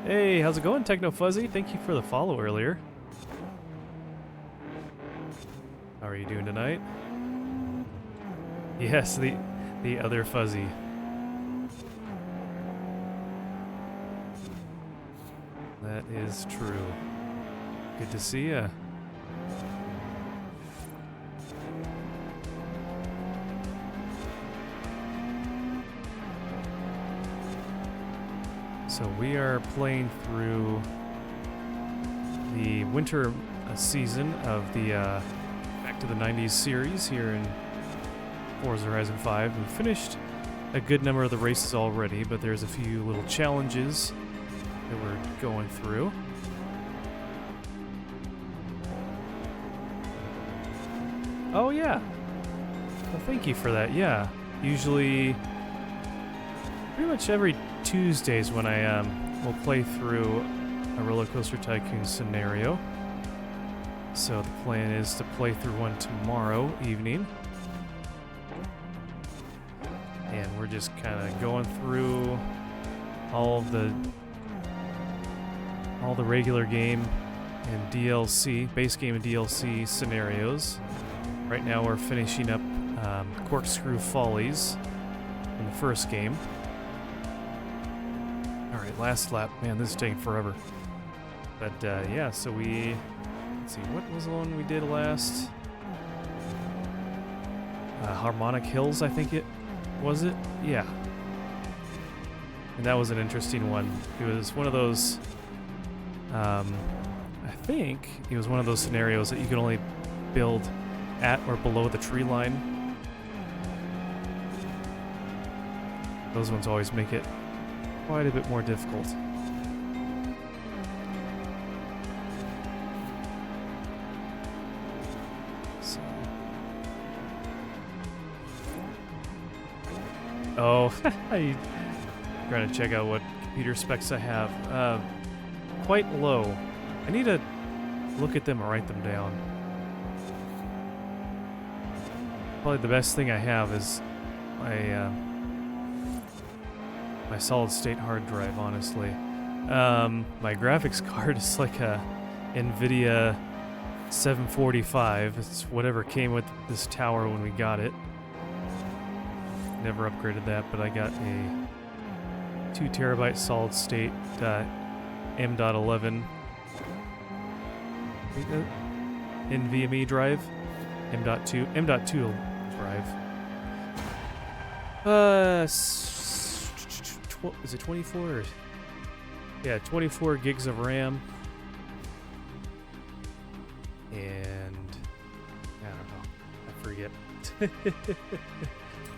Speaker 1: Hey, how's it going, Techno Fuzzy? Thank you for the follow earlier. How are you doing tonight? Yes, the other Fuzzy. That is true. Good to see ya. So we are playing through the winter season of the Back to the 90s series here in Forza Horizon 5. We've finished a good number of the races already, but there's a few little challenges that we're going through. Oh yeah. Well, thank you for that. Yeah. Usually pretty much every Tuesdays when I will play through a Roller Coaster Tycoon scenario. So the plan is to play through one tomorrow evening. And we're just kind of going through all the regular game and DLC, base game and DLC scenarios. Right now we're finishing up Corkscrew Follies in the first game. Alright, last lap. Man, this is taking forever. But yeah, so we... Let's see, what was the one we did last? Harmonic Hills, I think it... Was it? Yeah. And that was an interesting one. It was one of those... I think it was one of those scenarios that you can only build at or below the tree line. Those ones always make it quite a bit more difficult. So. Oh, I'm trying to check out what computer specs I have. Quite low. I need to look at them and write them down. Probably the best thing I have is my my solid state hard drive, honestly. My graphics card is like a NVIDIA 745. It's whatever came with this tower when we got it. never upgraded that, but I got a 2 terabyte solid state M.11 NVMe drive. M.2 drive. Is it 24 or? Yeah, 24 gigs of RAM. And I don't know. I forget.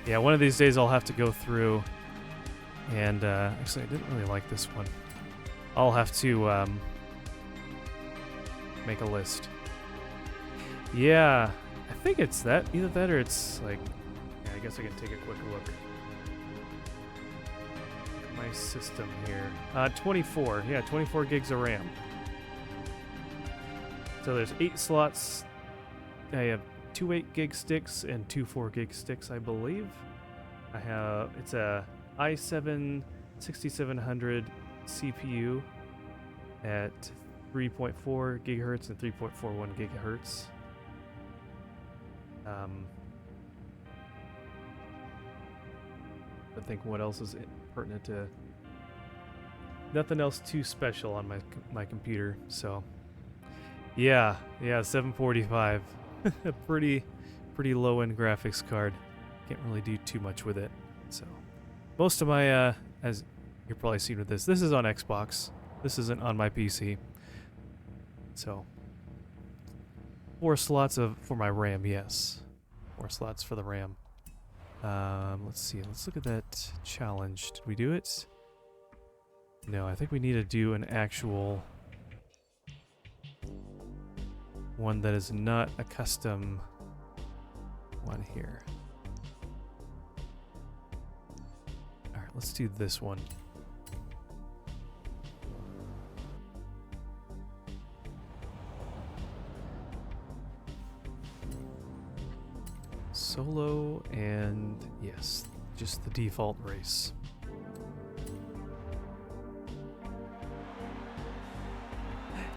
Speaker 1: Yeah, one of these days I'll have to go through and actually I didn't really like this one. I'll have to make a list. Yeah, I think it's that. Either that or it's like, yeah, I guess I can take a quick look at my system here. 24. Yeah, 24 gigs of RAM. So there's 8 slots. I have 2 8-gig sticks and 2 4-gig sticks, I believe. It's a i7 6700 CPU at 3.4 gigahertz and 3.41 gigahertz. I think what else is pertinent to. Nothing else too special on my computer, so yeah, 745. A pretty low-end graphics card. Can't really do too much with it. So most of my as you're probably seen with this is on Xbox. This isn't on my PC. So 4 slots for my RAM, yes. 4 slots for the RAM. Let's see. Let's look at that challenge. Did we do it? No, I think we need to do an actual one that is not a custom one here. Alright, let's do this one. Solo and yes, just the default race.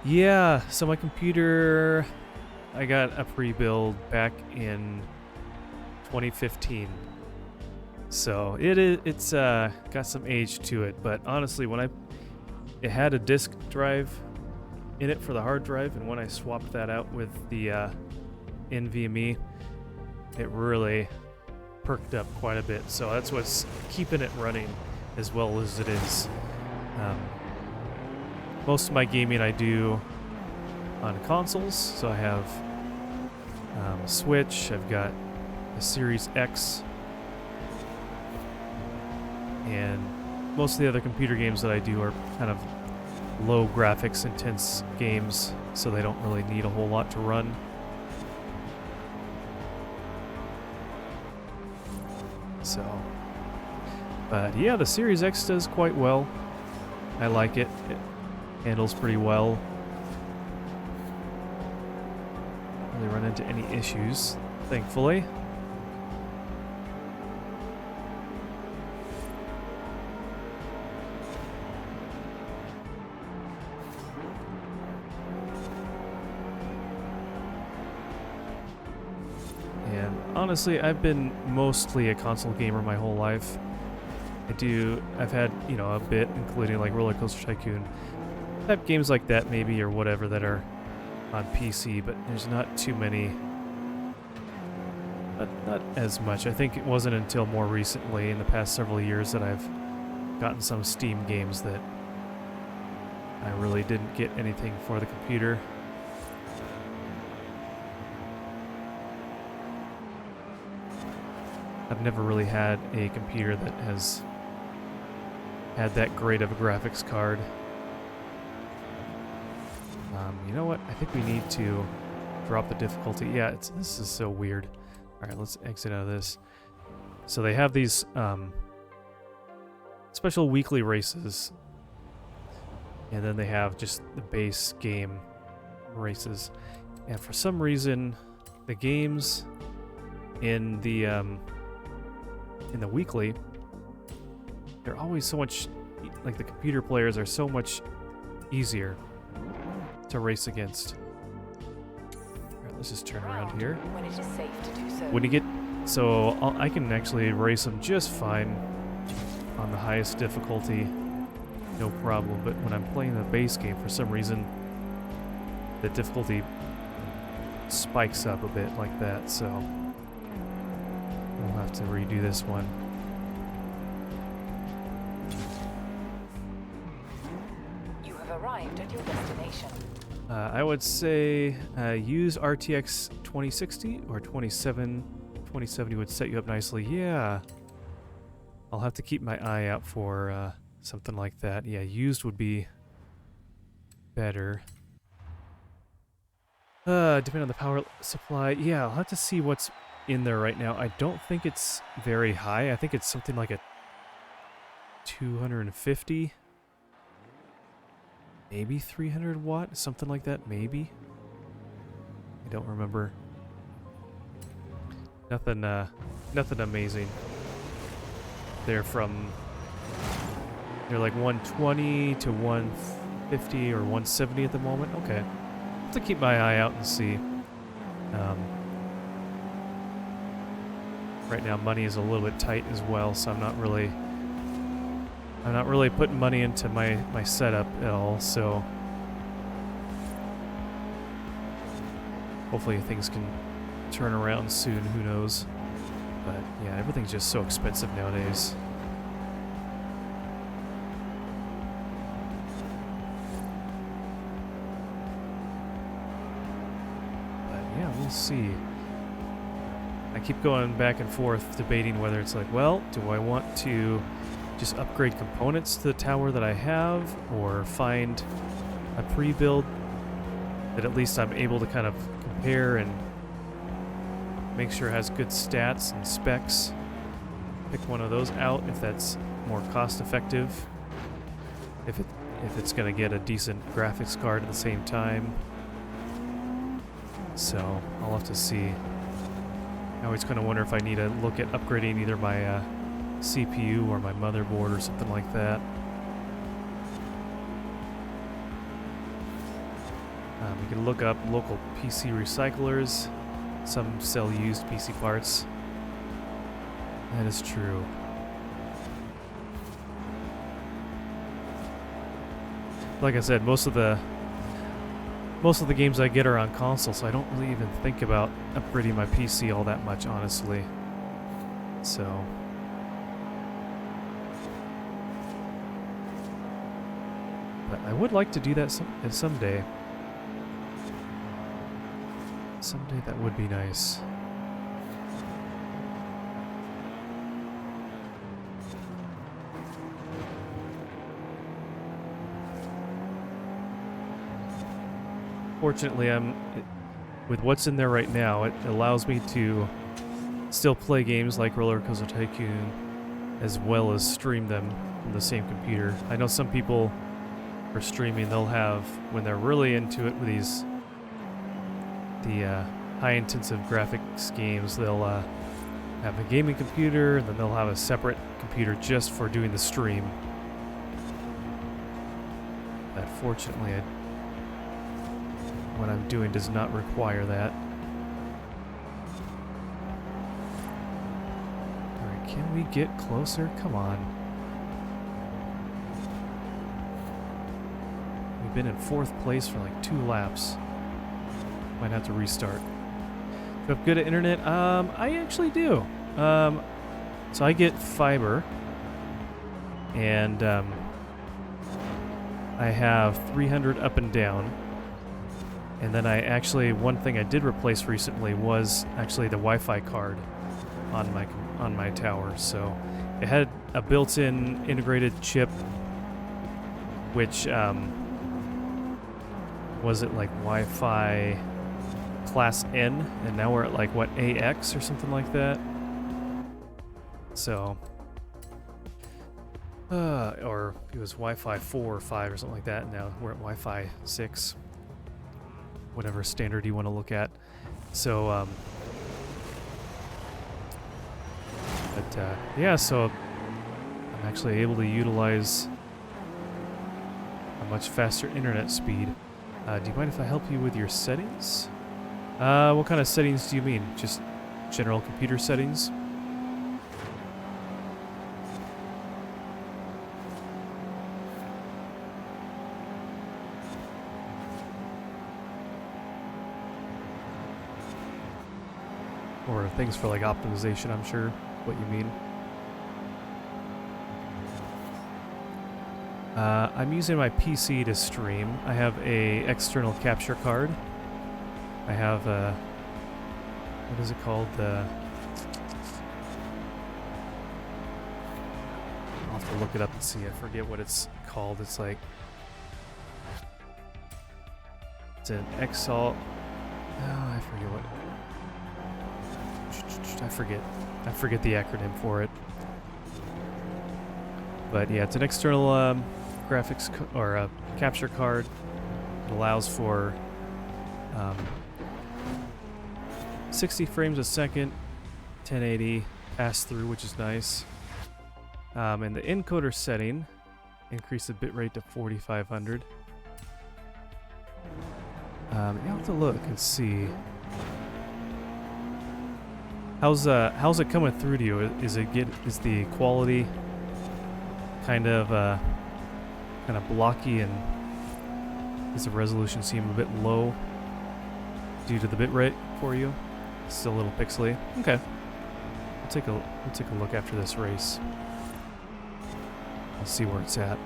Speaker 1: Yeah, so my computer, I got a pre-build back in 2015. So it's got some age to it, but honestly, it had a disk drive in it for the hard drive, and when I swapped that out with the NVMe, it really perked up quite a bit. So that's what's keeping it running as well as it is. Most of my gaming I do on consoles, so I have a Switch, I've got a Series X, and most of the other computer games that I do are kind of low graphics intense games, so they don't really need a whole lot to run. So, but yeah, the Series X does quite well. I like it. It handles pretty well. Don't really run into any issues, thankfully. And honestly, I've been mostly a console gamer my whole life. I've had, a bit, including like Roller Coaster Tycoon, type games like that maybe, or whatever that are on PC, but there's not too many, not as much. I think it wasn't until more recently, in the past several years, that I've gotten some Steam games that I really didn't get anything for the computer. I've never really had a computer that has had that great of a graphics card. You know what? I think we need to drop the difficulty. Yeah, this is so weird. Alright, let's exit out of this. So they have these special weekly races. And then they have just the base game races. And for some reason, the games in the weekly, they're always so much, like the computer players are so much easier to race against. Alright, let's just turn around here.
Speaker 2: When it is safe to do so.
Speaker 1: When you get So I can actually race them just fine on the highest difficulty, no problem. But when I'm playing the base game, for some reason, the difficulty spikes up a bit like that, so we'll have to redo this one.
Speaker 2: You have arrived at your destination.
Speaker 1: I would say use RTX 2060 or 2070 would set you up nicely. Yeah. I'll have to keep my eye out for something like that. Yeah, used would be better. Depending on the power supply. Yeah, I'll have to see what's in there right now. I don't think it's very high. I think it's something like a 250. Maybe 300 watt, something like that, maybe. I don't remember. Nothing amazing. They're like 120 to 150 or 170 at the moment. Okay. I'll have to keep my eye out and see. Right now money is a little bit tight as well, so I'm not really putting money into my setup at all, so hopefully things can turn around soon, who knows. But yeah, everything's just so expensive nowadays. But yeah, we'll see. I keep going back and forth debating whether it's like, well, do I want to just upgrade components to the tower that I have, or find a pre-build that at least I'm able to kind of compare and make sure it has good stats and specs. Pick one of those out if that's more cost effective. If it's gonna get a decent graphics card at the same time. So I'll have to see. I always kind of wonder if I need to look at upgrading either my CPU or my motherboard or something like that. You can look up local PC recyclers. Some sell used PC parts. That is true. Like I said, most of the games I get are on console, so I don't really even think about upgrading my PC all that much, honestly. So but I would like to do that someday. Someday that would be nice. Fortunately, with what's in there right now, it allows me to still play games like Roller Coaster Tycoon as well as stream them from the same computer. I know some people for streaming, they'll have, when they're really into it with the high intensive graphics games, they'll have a gaming computer, and then they'll have a separate computer just for doing the stream. But fortunately, what I'm doing does not require that. Alright, can we get closer? Come on. We've been in 4th place for like 2 laps. Might have to restart. Do you have good internet? I actually do. So I get fiber, and I have 300 up and down. And then one thing I did replace recently was actually the Wi-Fi card on my tower. So it had a built-in integrated chip, which was it like Wi-Fi Class N, and now we're at like what, AX or something like that. So or it was Wi-Fi 4 or 5 or something like that. Now we're at Wi-Fi 6. Whatever standard you want to look at. So, yeah, so I'm actually able to utilize a much faster internet speed. Do you mind if I help you with your settings? What kind of settings do you mean? Just general computer settings. Or things for like optimization, I'm sure what you mean. I'm using my PC to stream. I have a external capture card. I have a, what is it called? I'll have to look it up and see. I forget what it's called. It's like, it's an Exalt. Oh, I forget what. I forget the acronym for it. But yeah, it's an external graphics or a capture card. It allows for 60 frames a second, 1080 pass through, which is nice. And the encoder setting, increase the bitrate to 4500. You have to look and see. How's it coming through to you? Is the quality kind of blocky, and does the resolution seem a bit low due to the bitrate for you? Still a little pixely. Okay. We'll take a look after this race. I'll see where it's at.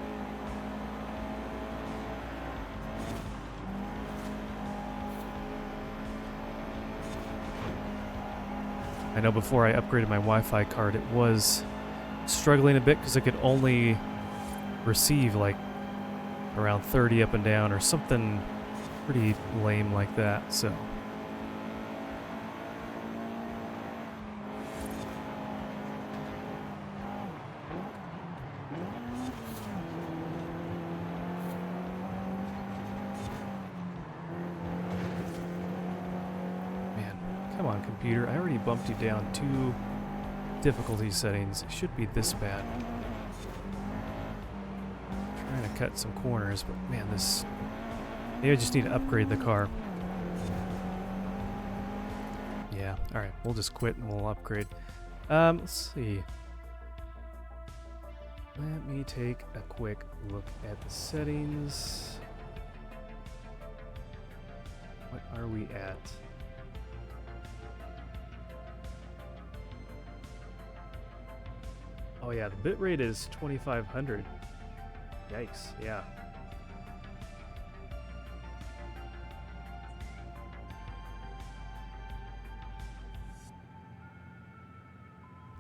Speaker 1: I know before I upgraded my Wi-Fi card, it was struggling a bit because it could only receive like around 30 up and down or something pretty lame like that, so. Come on, computer. I already bumped you down 2 difficulty settings. It should be this bad. Trying to cut some corners, but man, this... Maybe I just need to upgrade the car. Yeah, alright. We'll just quit and we'll upgrade. Let's see. Let me take a quick look at the settings. What are we at? Oh yeah, the bitrate is 2500. Yikes, yeah.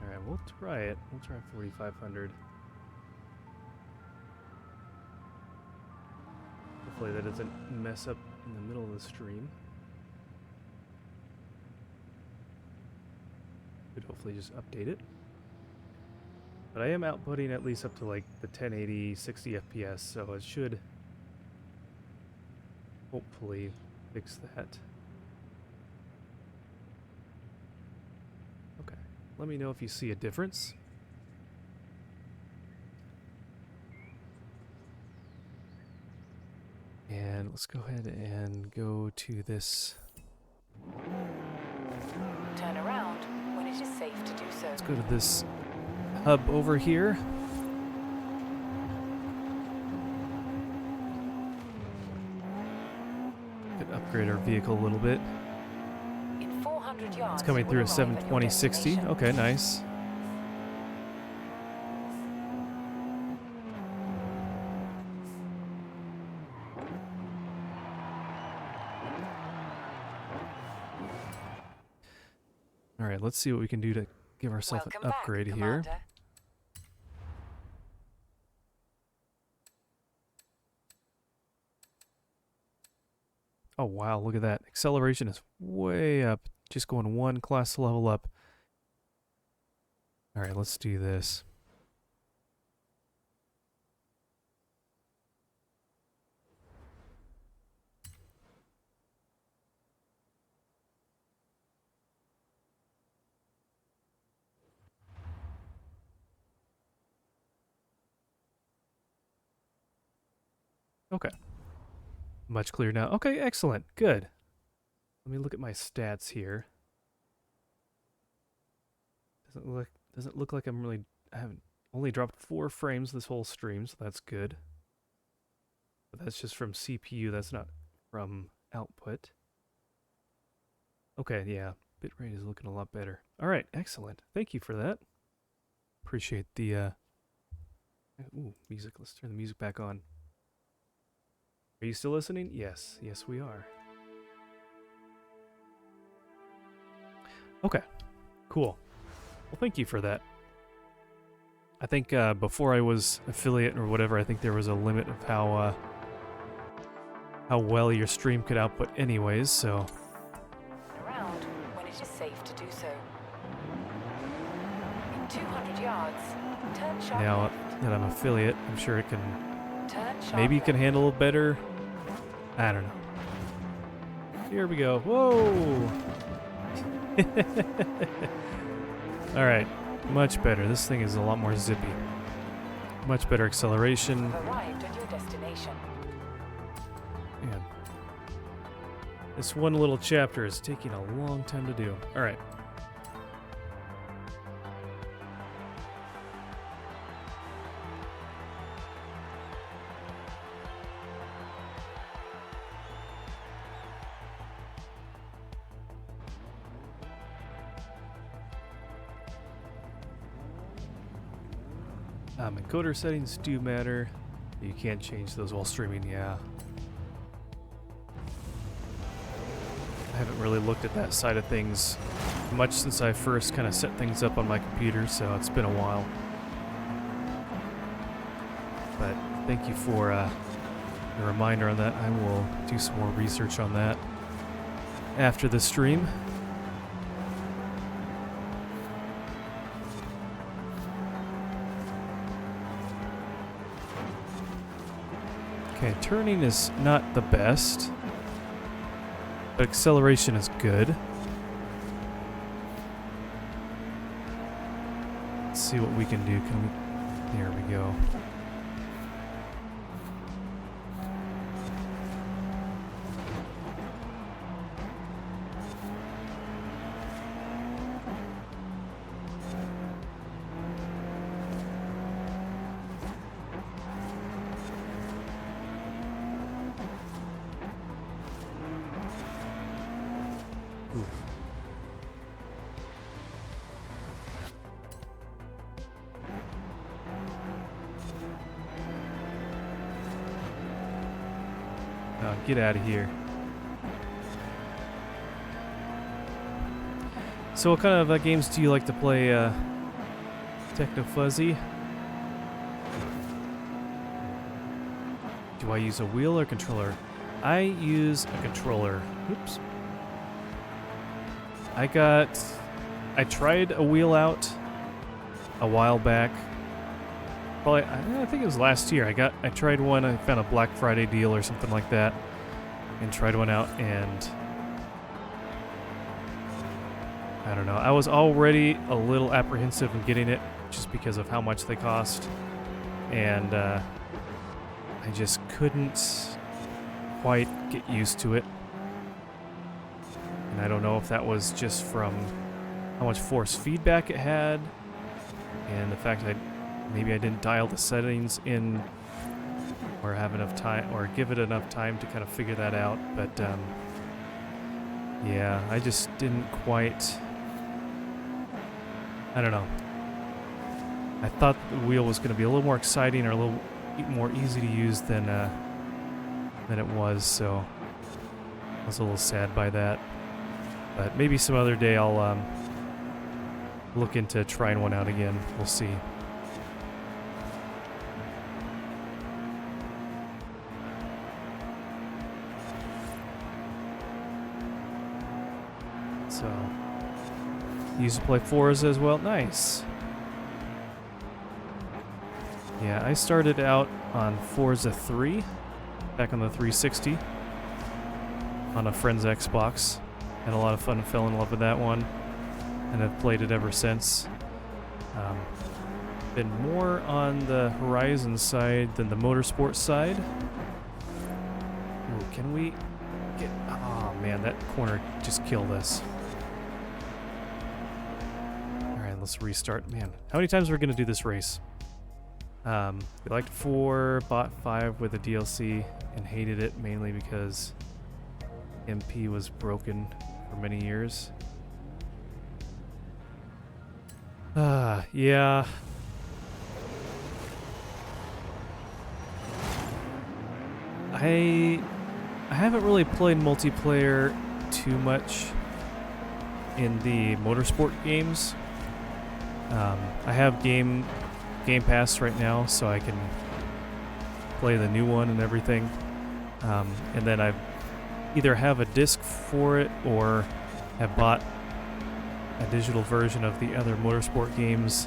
Speaker 1: Alright, we'll try it. We'll try 4500. Hopefully that doesn't mess up in the middle of the stream. Could hopefully just update it. But I am outputting at least up to like the 1080, 60 FPS, so it should hopefully fix that. Okay, let me know if you see a difference. And let's go ahead and go to this.
Speaker 2: Turn around when it is safe to do so.
Speaker 1: Let's go to this hub over here. Could upgrade our vehicle a little bit.
Speaker 2: In 400 yards,
Speaker 1: It's coming through at 720/60. Okay, nice. All right, let's see what we can do to give ourselves an upgrade here. Oh wow, look at that. Acceleration is way up. Just going 1 class level up. All right, let's do this. Okay. Much clearer now. Okay, excellent. Good. Let me look at my stats here. Doesn't look like I haven't only dropped 4 frames this whole stream, so that's good. But that's just from CPU, that's not from output. Okay, yeah, bitrate is looking a lot better. All right, excellent. Thank you for that. Appreciate the ooh, music. Let's turn the music back on. Are you still listening? Yes, yes we are. Okay, cool. Well, thank you for that. I think before I was affiliate or whatever, I think there was a limit of how well your stream could output anyways, so...
Speaker 2: Around when it is safe to do so. In 200 yards, turn sharp
Speaker 1: Now
Speaker 2: left.
Speaker 1: that I'm affiliate, I'm sure it can...
Speaker 2: Turn sharp
Speaker 1: Maybe it can
Speaker 2: left.
Speaker 1: handle it better. I don't know. Here we go. Whoa! Alright, much better. This thing is a lot more zippy. Much better acceleration.
Speaker 2: You've arrived at your destination.
Speaker 1: Man. This one little chapter is taking a long time to do. Alright. Encoder settings do matter. You can't change those while streaming, yeah. I haven't really looked at that side of things much since I first kind of set things up on my computer, so it's been a while. But thank you for the reminder on that. I will do some more research on that after the stream. Okay, turning is not the best, but acceleration is good. Let's see what we can do. Can we? There we go. Get out of here. So what kind of games do you like to play, Techno Fuzzy? Do I use a wheel or controller? I use a controller. Oops. I tried a wheel out a while back. Probably, I think it was last year. I tried one. I found a Black Friday deal or something like that, and tried one out. And I don't know. I was already a little apprehensive in getting it, just because of how much they cost, and I just couldn't quite get used to it. And I don't know if that was just from how much force feedback it had, and the fact that maybe I didn't dial the settings in or have enough time or give it enough time to kind of figure that out. But yeah, I just didn't quite, I don't know. I thought the wheel was going to be a little more exciting or a little more easy to use than it was, so I was a little sad by that. But maybe some other day I'll look into trying one out again. We'll see. So, you used to play Forza as well? Nice. Yeah, I started out on Forza 3, back on the 360, on a friend's Xbox. Had a lot of fun and fell in love with that one, and I've played it ever since. Been more on the Horizon side than the Motorsport side. Ooh, can we get... Oh man, that corner just killed us. Alright, let's restart. Man, how many times are we going to do this race? We liked 4, bought 5 with a DLC, and hated it mainly because MP was broken for many years. Yeah. I haven't really played multiplayer too much in the motorsport games. I have Game Pass right now, so I can play the new one and everything. And then I either have a disc for it or have bought a digital version of the other motorsport games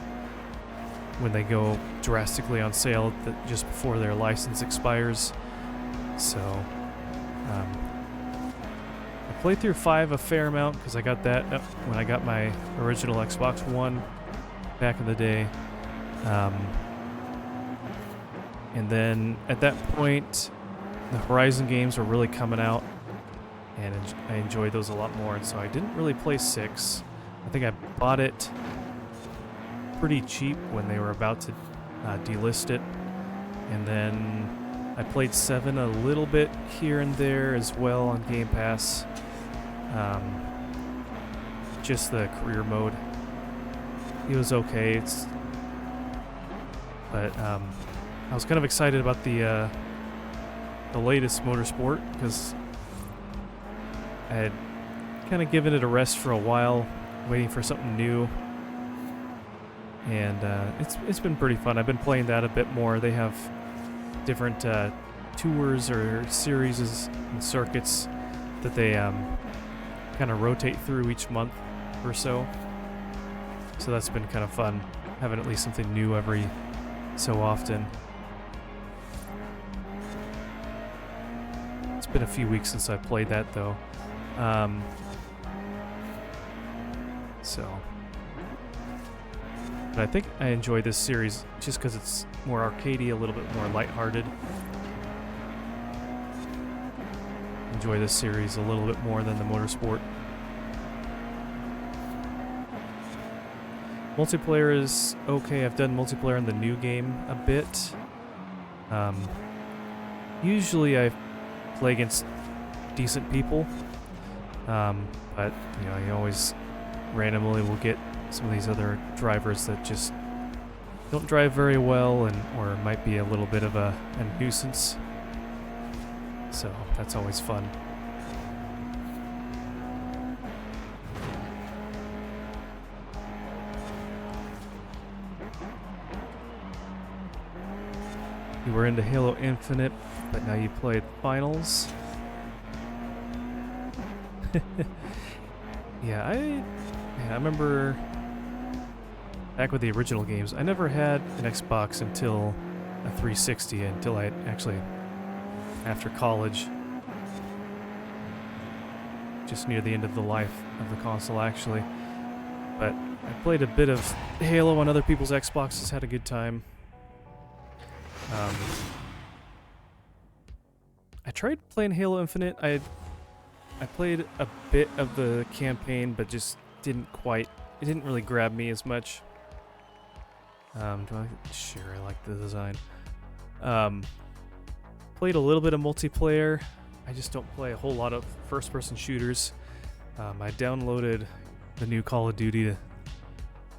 Speaker 1: when they go drastically on sale just before their license expires. So I played through 5 a fair amount because I got that when I got my original Xbox One back in the day. And then at that point, the Horizon games were really coming out, and I enjoyed those a lot more, and so I didn't really play 6. I think I bought it pretty cheap when they were about to delist it, and then I played 7 a little bit here and there as well on Game Pass. Just the career mode. It was okay. But I was kind of excited about the latest motorsport because I had kind of given it a rest for a while, waiting for something new, and it's been pretty fun. I've been playing that a bit more. They have different tours or series and circuits that they kind of rotate through each month or so. So that's been kind of fun, having at least something new every so often. It's been a few weeks since I played that though. But I think I enjoy this series just because it's more arcadey, a little bit more lighthearted. Enjoy this series a little bit more than the motorsport. Multiplayer is okay. I've done multiplayer in the new game a bit. Usually I play against decent people, but you know, you always randomly will get some of these other drivers that just don't drive very well or might be a little bit of a nuisance. So that's always fun. You were into Halo Infinite, but now you played Finals. Yeah, I remember back with the original games. I never had an Xbox until a 360, until I actually, after college, just near the end of the life of the console actually. But I played a bit of Halo on other people's Xboxes, had a good time. I tried playing Halo Infinite. I played a bit of the campaign, but just it didn't really grab me as much. Sure, I like the design. Played a little bit of multiplayer. I just don't play a whole lot of first-person shooters. I downloaded the new Call of Duty.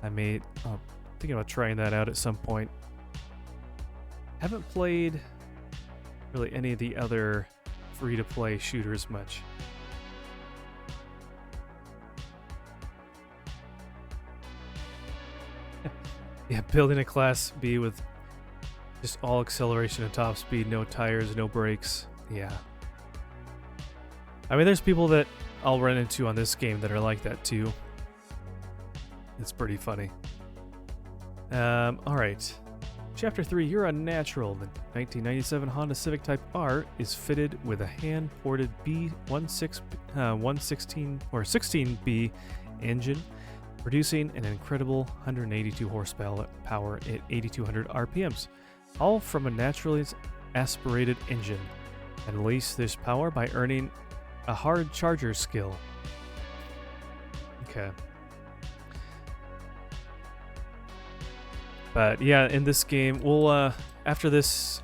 Speaker 1: I'm thinking about trying that out at some point. Haven't played really any of the other free-to-play shooters much. Yeah, building a Class B with just all acceleration and top speed, no tires, no brakes. Yeah. I mean, there's people that I'll run into on this game that are like that too. It's pretty funny. Alright. Chapter 3, You're Unnatural. The 1997 Honda Civic Type R is fitted with a hand-ported B16B engine, producing an incredible 182 horsepower at 8,200 RPMs, all from a naturally aspirated engine. And release this power by earning a hard charger skill. Okay. But yeah, in this game, we'll after this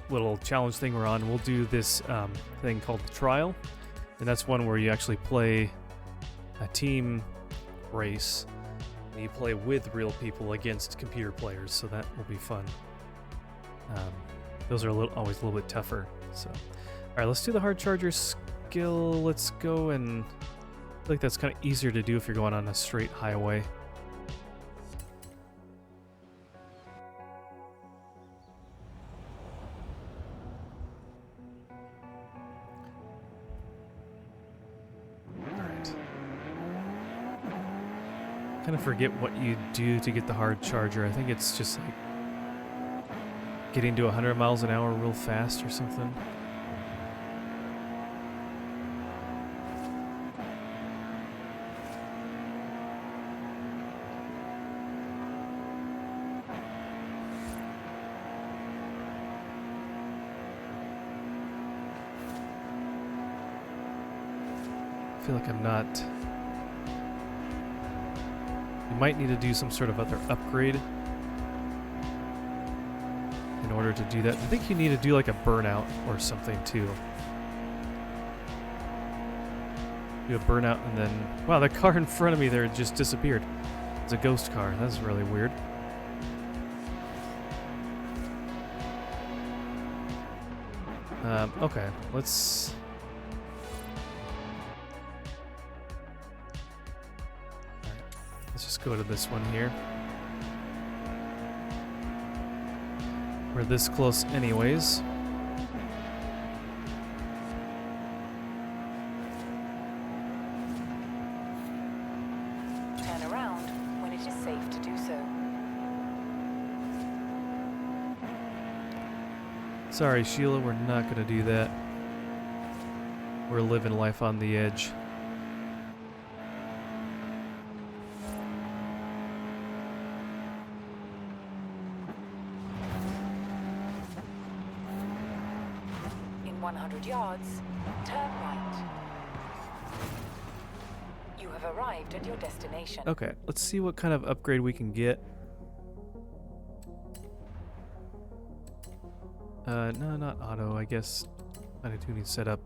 Speaker 1: little challenge thing we're on, we'll do this thing called the trial, and that's one where you actually play a team race. And you play with real people against computer players, so that will be fun. Those are always a little bit tougher. So, all right, let's do the hard charger skill. Let's go, and I feel like that's kind of easier to do if you're going on a straight highway. Kind of forget what you do to get the hard charger. I think it's just like getting to 100 miles an hour real fast or something. I feel like I'm not... You might need to do some sort of other upgrade in order to do that. I think you need to do like a burnout or something too. Do a burnout and then... Wow, that car in front of me there just disappeared. It's a ghost car. That's really weird. Okay, let's... Let's just go to this one here. We're this close anyways.
Speaker 2: Turn around when it is safe to do so.
Speaker 1: Sorry, Sheila, we're not gonna do that. We're living life on the edge.
Speaker 2: In 100 yards, turn right. You have arrived at your destination.
Speaker 1: Okay, let's see what kind of upgrade we can get. No, not auto, I guess. Fine tuning setup.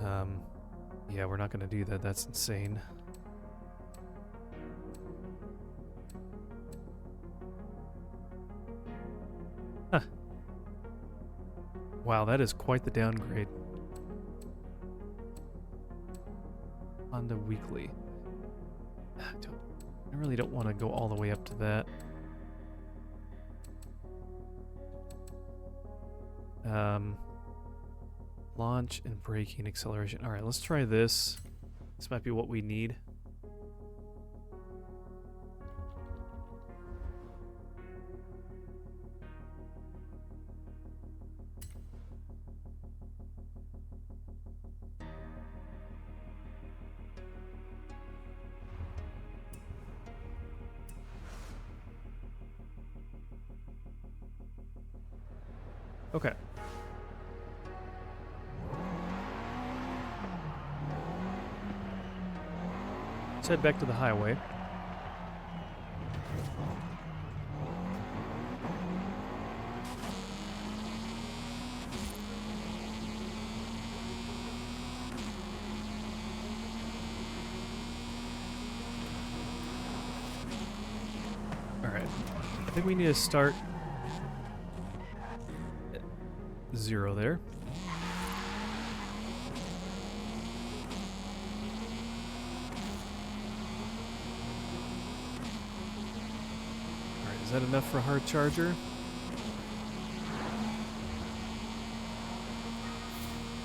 Speaker 1: Yeah, we're not gonna do that. That's insane. Huh. Wow, that is quite the downgrade. Honda Weekly. I really don't want to go all the way up to that. Launch and braking acceleration. All right, let's try this. This might be what we need. Okay. Let's head back to the highway. All right. I think we need to start at 0 there. Is that enough for a hard charger?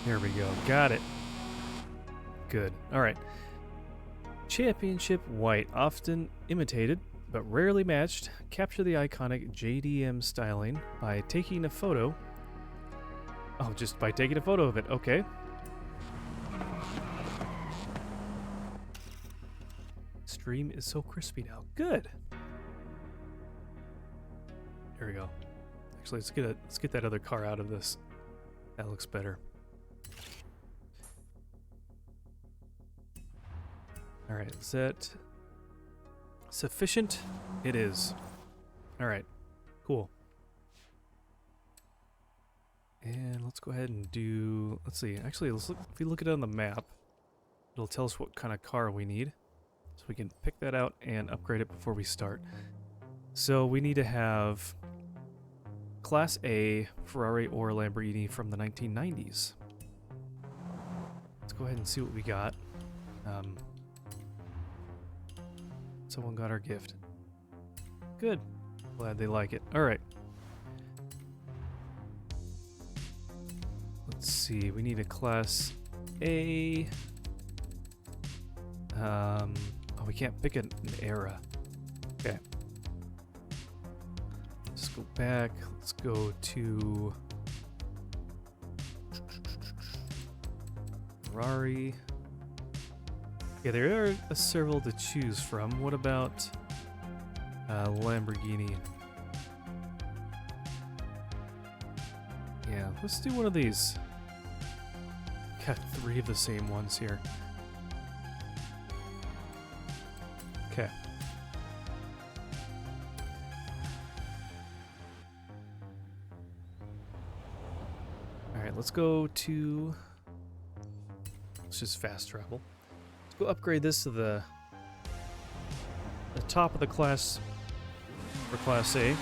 Speaker 1: There we go. Got it. Good. All right. Championship White. Often imitated, but rarely matched. Capture the iconic JDM styling by taking a photo. Oh, just by taking a photo of it. Okay. Stream is so crispy now. Good. Here we go. Actually, let's get that other car out of this. That looks better. All right, set. Sufficient it is. Alright, cool. And let's go ahead and do, let's see, actually let's look, if we look at it on the map, it'll tell us what kind of car we need. So we can pick that out and upgrade it before we start. So we need to have Class A Ferrari or Lamborghini from the 1990s. Let's go ahead and see what we got. Someone got our gift. Good. Glad they like it. Alright. Let's see. We need a Class A. Oh, we can't pick an era. Okay. Let's go back. Let's go to Ferrari. Yeah, there are several to choose from. What about Lamborghini? Yeah, let's do one of these. Got 3 of the same ones here. Okay. Alright, let's go to... Let's just fast travel. Let's go upgrade this to the top of the class for Class A.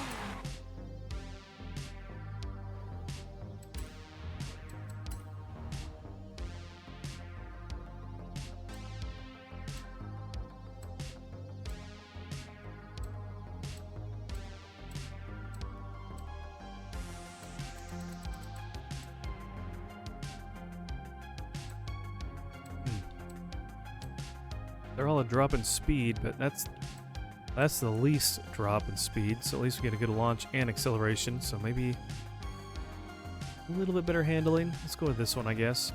Speaker 1: They're all a drop in speed, but that's the least drop in speed, so at least we get a good launch and acceleration, so maybe a little bit better handling. Let's go with this one, I guess.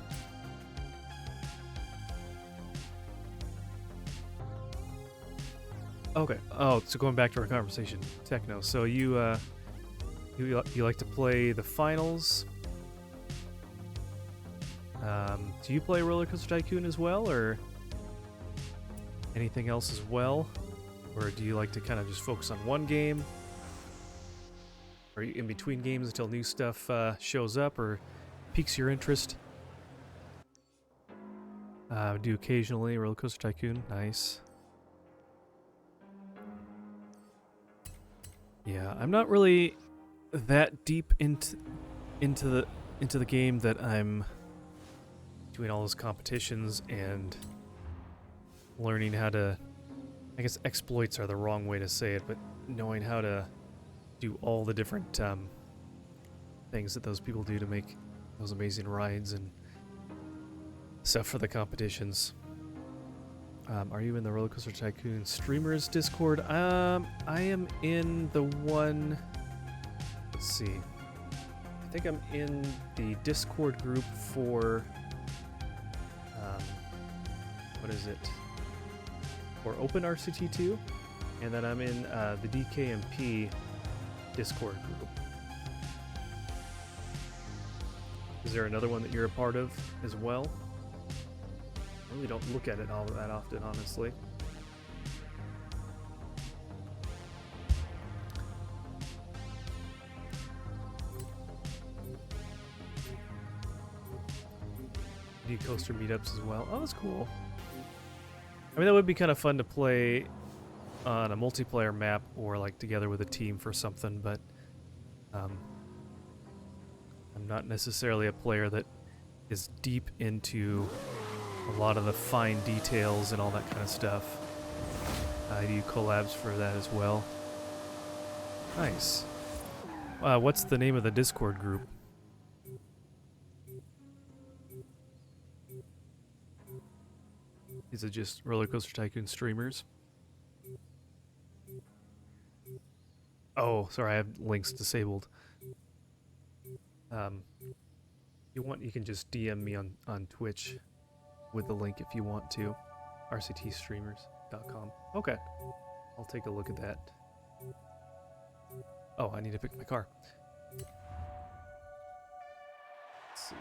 Speaker 1: Okay. Oh, so going back to our conversation, Techno. So you like to play the finals? Do you play Roller Coaster Tycoon as well, or anything else as well? Or do you like to kind of just focus on one game? Are you in between games until new stuff shows up or piques your interest? Do occasionally Roller Coaster Tycoon. Nice. Yeah, I'm not really that deep into the game that I'm doing all those competitions and learning how to, I guess exploits are the wrong way to say it, but knowing how to do all the different things that those people do to make those amazing rides and stuff for the competitions. Are you in the Roller Coaster Tycoon streamers Discord? I am in the one, let's see, I think I'm in the Discord group for, what is it? For Open RCT2, and then I'm in the DKMP Discord group. Is there another one that you're a part of as well? I really don't look at it all that often, honestly. Do coaster meetups as well? Oh, that's cool. I mean, that would be kind of fun to play on a multiplayer map or like together with a team for something, but I'm not necessarily a player that is deep into a lot of the fine details and all that kind of stuff. I do collabs for that as well. Nice. What's the name of the Discord group? Is it just Roller Coaster Tycoon streamers? Oh, sorry, I have links disabled. You can just DM me on Twitch with the link if you want to. rctstreamers.com. Okay. I'll take a look at that. Oh, I need to pick my car. Let's see.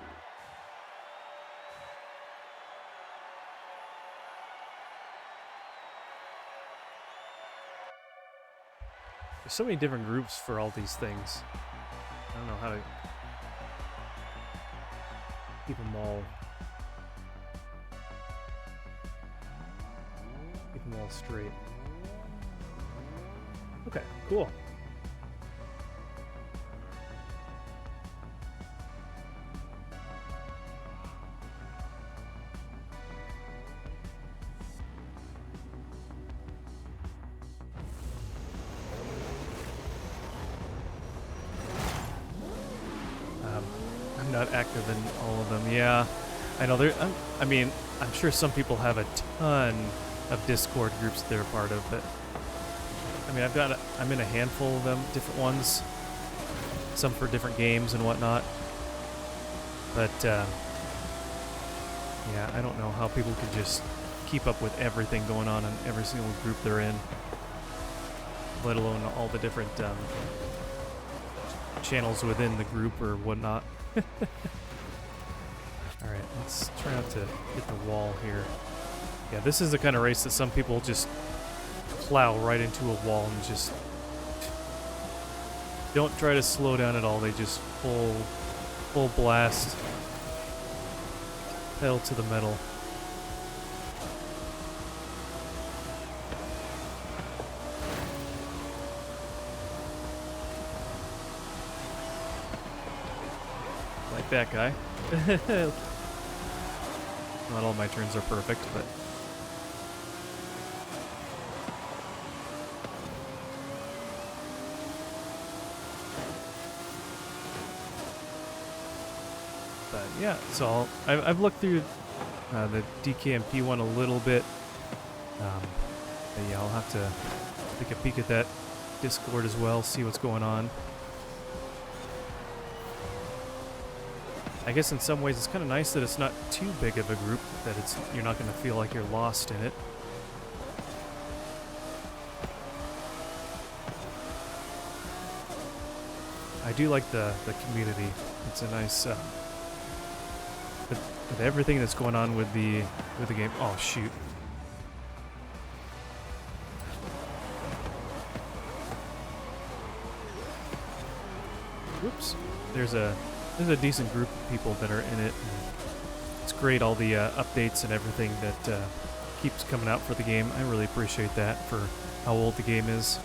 Speaker 1: There's so many different groups for all these things. I don't know how to keep them all straight. Okay, cool. I'm not active in all of them. Yeah, I know there. I mean, I'm sure some people have a ton of Discord groups they're part of, but I mean, I'm in a handful of them, different ones, some for different games and whatnot. But yeah, I don't know how people can just keep up with everything going on in every single group they're in, let alone all the different channels within the group or whatnot. Alright, let's try not to hit the wall here. Yeah, this is the kind of race that some people just plow right into a wall and just don't try to slow down at all. They just full blast, pedal to the metal. Like that guy. Not all my turns are perfect, but yeah, so I've looked through the DKMP one a little bit. But yeah, I'll have to take a peek at that Discord as well, see what's going on. I guess in some ways it's kind of nice that it's not too big of a group, that you're not going to feel like you're lost in it. I do like the community. It's a nice with everything that's going on with the game. Oh shoot. Whoops. There's a decent group of people that are in it. And it's great, all the updates and everything that keeps coming out for the game. I really appreciate that for how old the game is.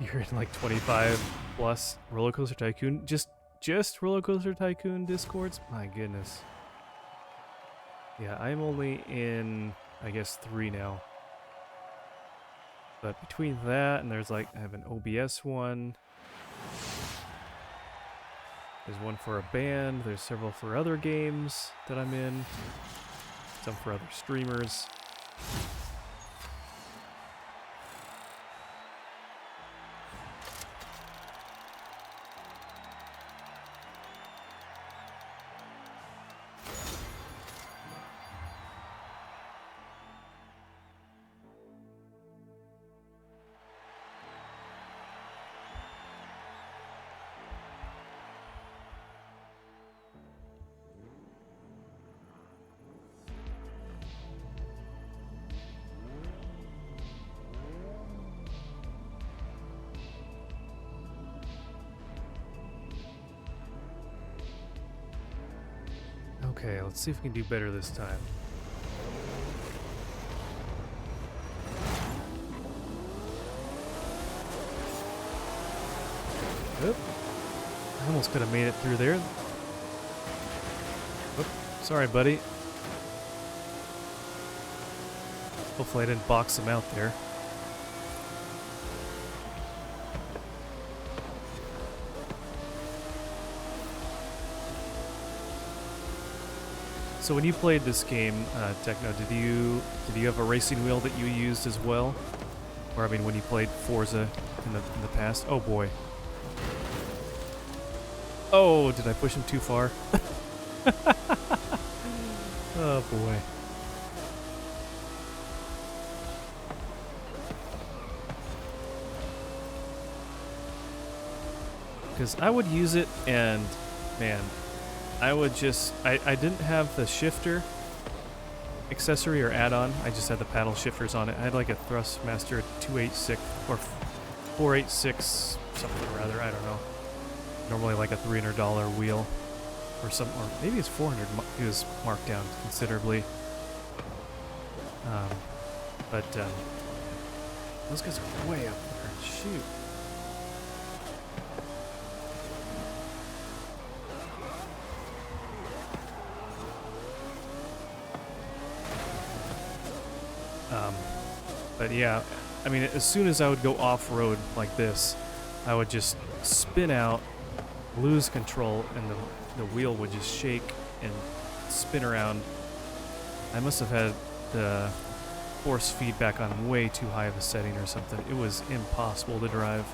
Speaker 1: You're in like 25 plus Roller Coaster Tycoon. Just Roller Coaster Tycoon Discords? My goodness. Yeah, I'm only in, I guess, 3 now. But between that and there's like, I have an OBS one. There's one for a band. There's several for other games that I'm in. Some for other streamers. Okay, let's see if we can do better this time. Oop. I almost could have made it through there. Oop. Sorry, buddy. Hopefully I didn't box him out there. So when you played this game, Techno, did you have a racing wheel that you used as well? Or I mean, when you played Forza in the past? Oh boy. Oh, did I push him too far? Oh boy. Because I would use it and, man, I would just... I didn't have the shifter accessory or add-on. I just had the paddle shifters on it. I had like a Thrustmaster 286 or 486 something or other. I don't know. Normally like a $300 wheel or something, or maybe it's 400. It was marked down considerably. But those guys are way up there. Shoot. But yeah, I mean, as soon as I would go off-road like this, I would just spin out, lose control, and the wheel would just shake and spin around. I must have had the force feedback on way too high of a setting or something. It was impossible to drive.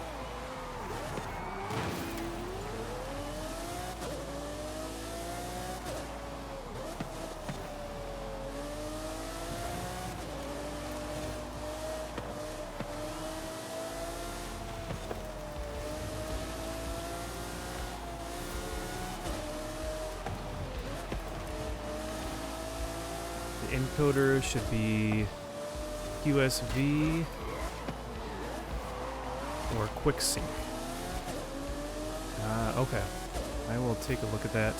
Speaker 1: The encoder should be QSV or QuickSync. Okay. I will take a look at that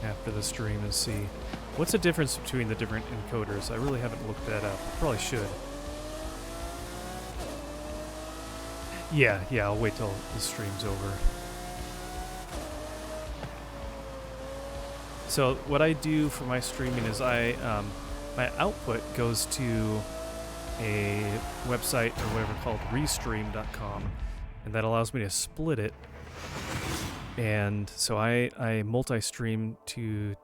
Speaker 1: after the stream and see. What's the difference between the different encoders? I really haven't looked that up. Probably should. Yeah, I'll wait till the stream's over. So what I do for my streaming is my output goes to a website or whatever called restream.com, and that allows me to split it. And so I multi-stream to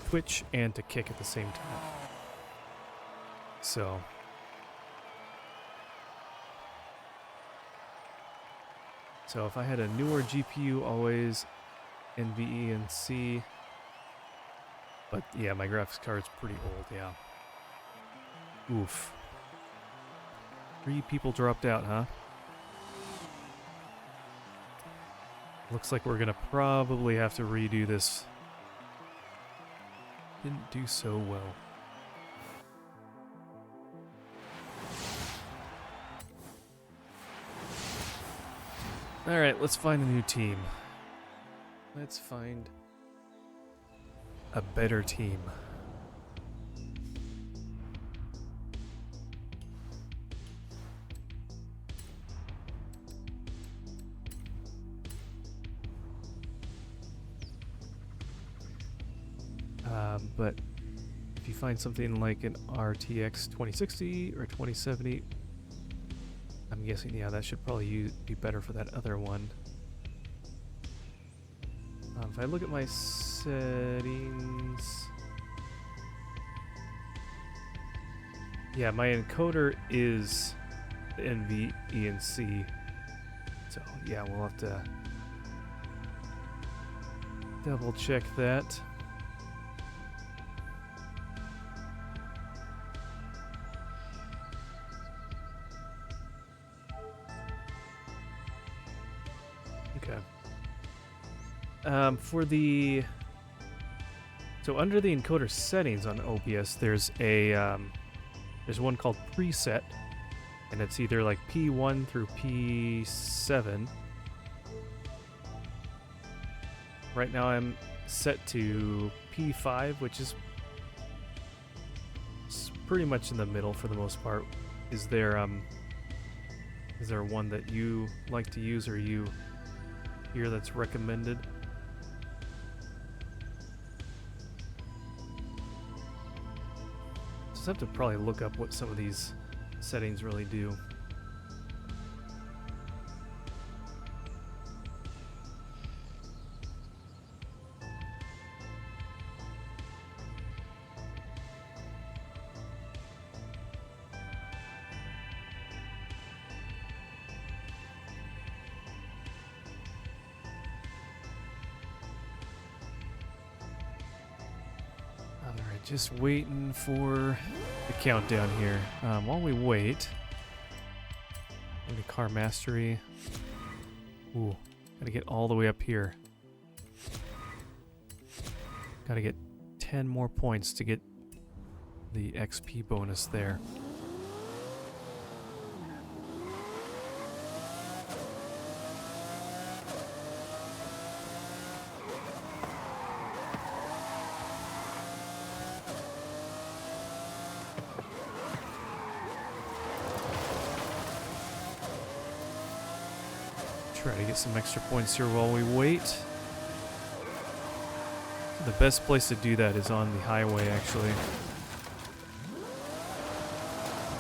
Speaker 1: Twitch and to Kick at the same time. So if I had a newer GPU, always NVE and C. But yeah, my graphics card's pretty old, yeah. Oof. 3 people dropped out, huh? Looks like we're gonna probably have to redo this. Didn't do so well. Alright, let's find a new team. Let's find a better team. But if you find something like an RTX 2060 or 2070, I'm guessing, yeah, that should probably be better for that other one. If I look at my settings, yeah, my encoder is the NVENC, so yeah, we'll have to double check that. So under the encoder settings on OBS, there's one called preset, and it's either like P1 through P7. Right now I'm set to P5, which is pretty much in the middle for the most part. Is there one that you like to use or you hear that's recommended? Just have to probably look up what some of these settings really do. Just waiting for the countdown here. While we wait, Any car mastery. Ooh, gotta get all the way up here. Gotta get 10 more points to get the XP bonus there. Try to get some extra points here while we wait. The best place to do that is on the highway, actually.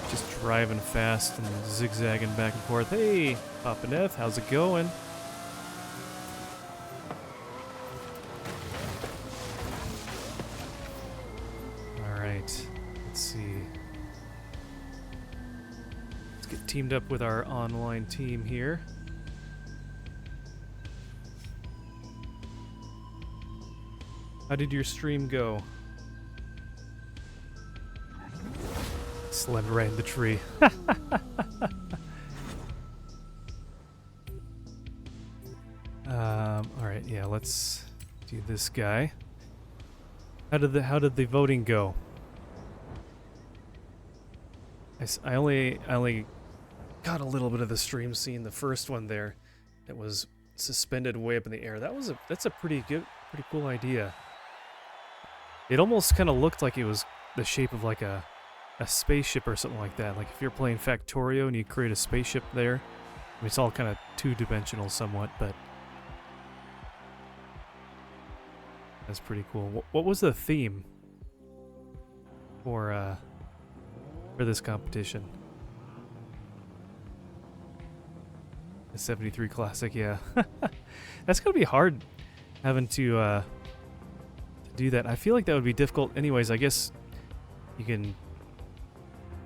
Speaker 1: Just driving fast and zigzagging back and forth. Hey, Papa Neff, how's it going? Alright, let's see. Let's get teamed up with our online team here. How did your stream go? Slammed right in the tree. Alright, yeah, let's do this guy. How did the voting go? I only got a little bit of the stream scene, the first one there that was suspended way up in the air. That's a pretty cool idea. It almost kind of looked like it was the shape of like a spaceship or something like that. Like if you're playing Factorio and you create a spaceship there. I mean, it's all kind of two-dimensional somewhat, but that's pretty cool. What was the theme for this competition? The 73 Classic, yeah. That's gonna be hard having to do that. I feel like that would be difficult anyways. I guess you can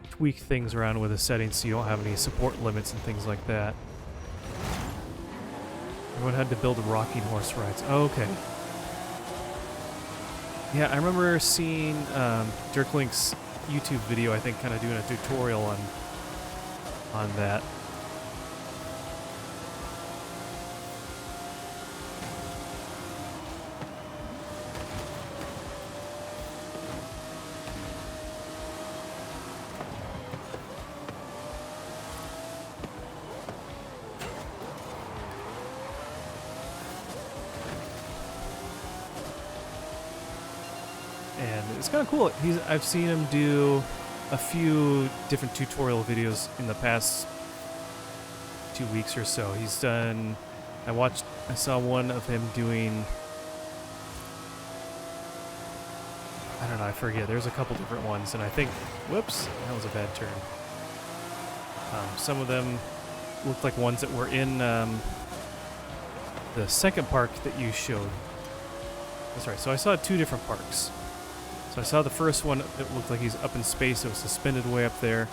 Speaker 1: tweak things around with the settings so you don't have any support limits and things like that. Everyone had to build rocking horse rides. Oh, okay. Yeah, I remember seeing Dirklink's YouTube video, I think, kind of doing a tutorial on that. It's kind of cool. I've seen him do a few different tutorial videos in the past 2 weeks or so. He's done... I saw one of him doing... I don't know, I forget. There's a couple different ones, and I think... Whoops, that was a bad turn. Some of them looked like ones that were in the second park that you showed. That's right, so I saw 2 different parks. So I saw the first one that looked like he's up in space. It was suspended way up there.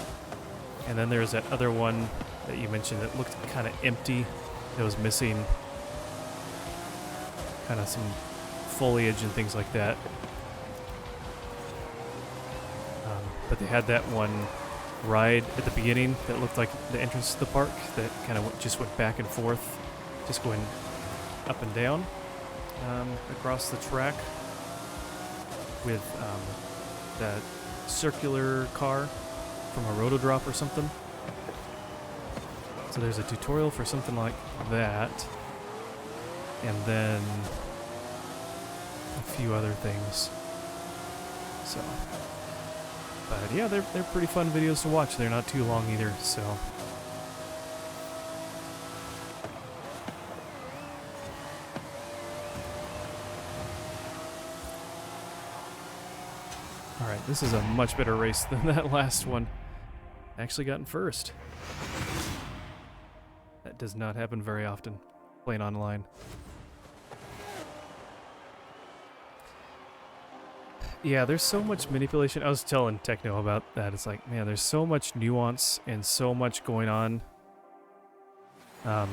Speaker 1: And then there's that other one that you mentioned that looked kind of empty. It was missing kind of some foliage and things like that. But they had that one ride at the beginning that looked like the entrance to the park that kind of just went back and forth, just going up and down across the track. With that circular car from a rotodrop or something. So there's a tutorial for something like that. And then a few other things. So, but yeah, they're pretty fun videos to watch. They're not too long either, so. Alright, this is a much better race than that last one. Actually gotten first. That does not happen very often, playing online. Yeah, there's so much manipulation. I was telling Techno about that. It's like, man, there's so much nuance and so much going on. That,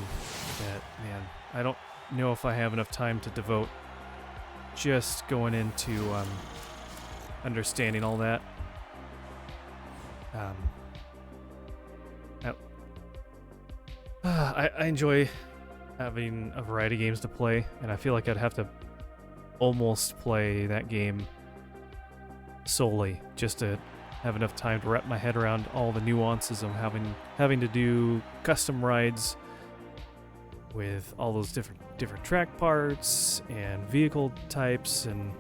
Speaker 1: man, I don't know if I have enough time to devote just going into, understanding all that. I enjoy having a variety of games to play, and I feel like I'd have to almost play that game solely just to have enough time to wrap my head around all the nuances of having to do custom rides with all those different track parts and vehicle types and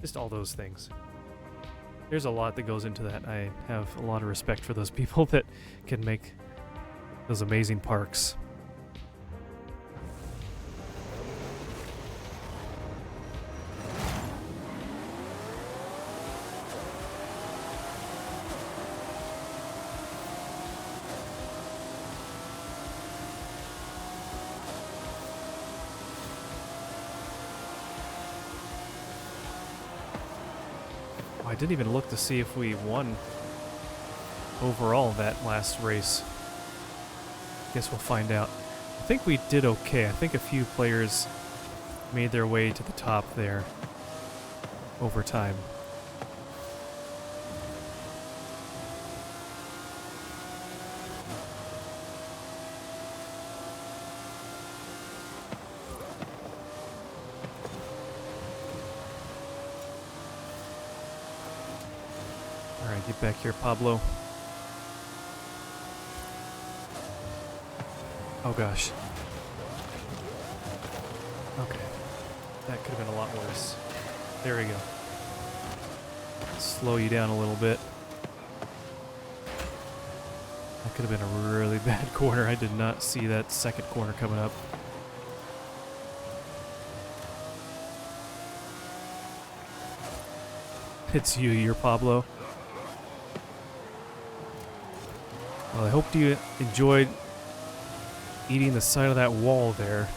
Speaker 1: just all those things. There's a lot that goes into that. I have a lot of respect for those people that can make those amazing parks. I didn't even look to see if we won overall that last race. Guess we'll find out. I think we did okay. I think a few players made their way to the top there over time. Alright, get back here, Pablo. Oh gosh. Okay. That could have been a lot worse. There we go. Slow you down a little bit. That could have been a really bad corner. I did not see that second corner coming up. It's you're Pablo. Well, I hope you enjoyed eating the side of that wall there.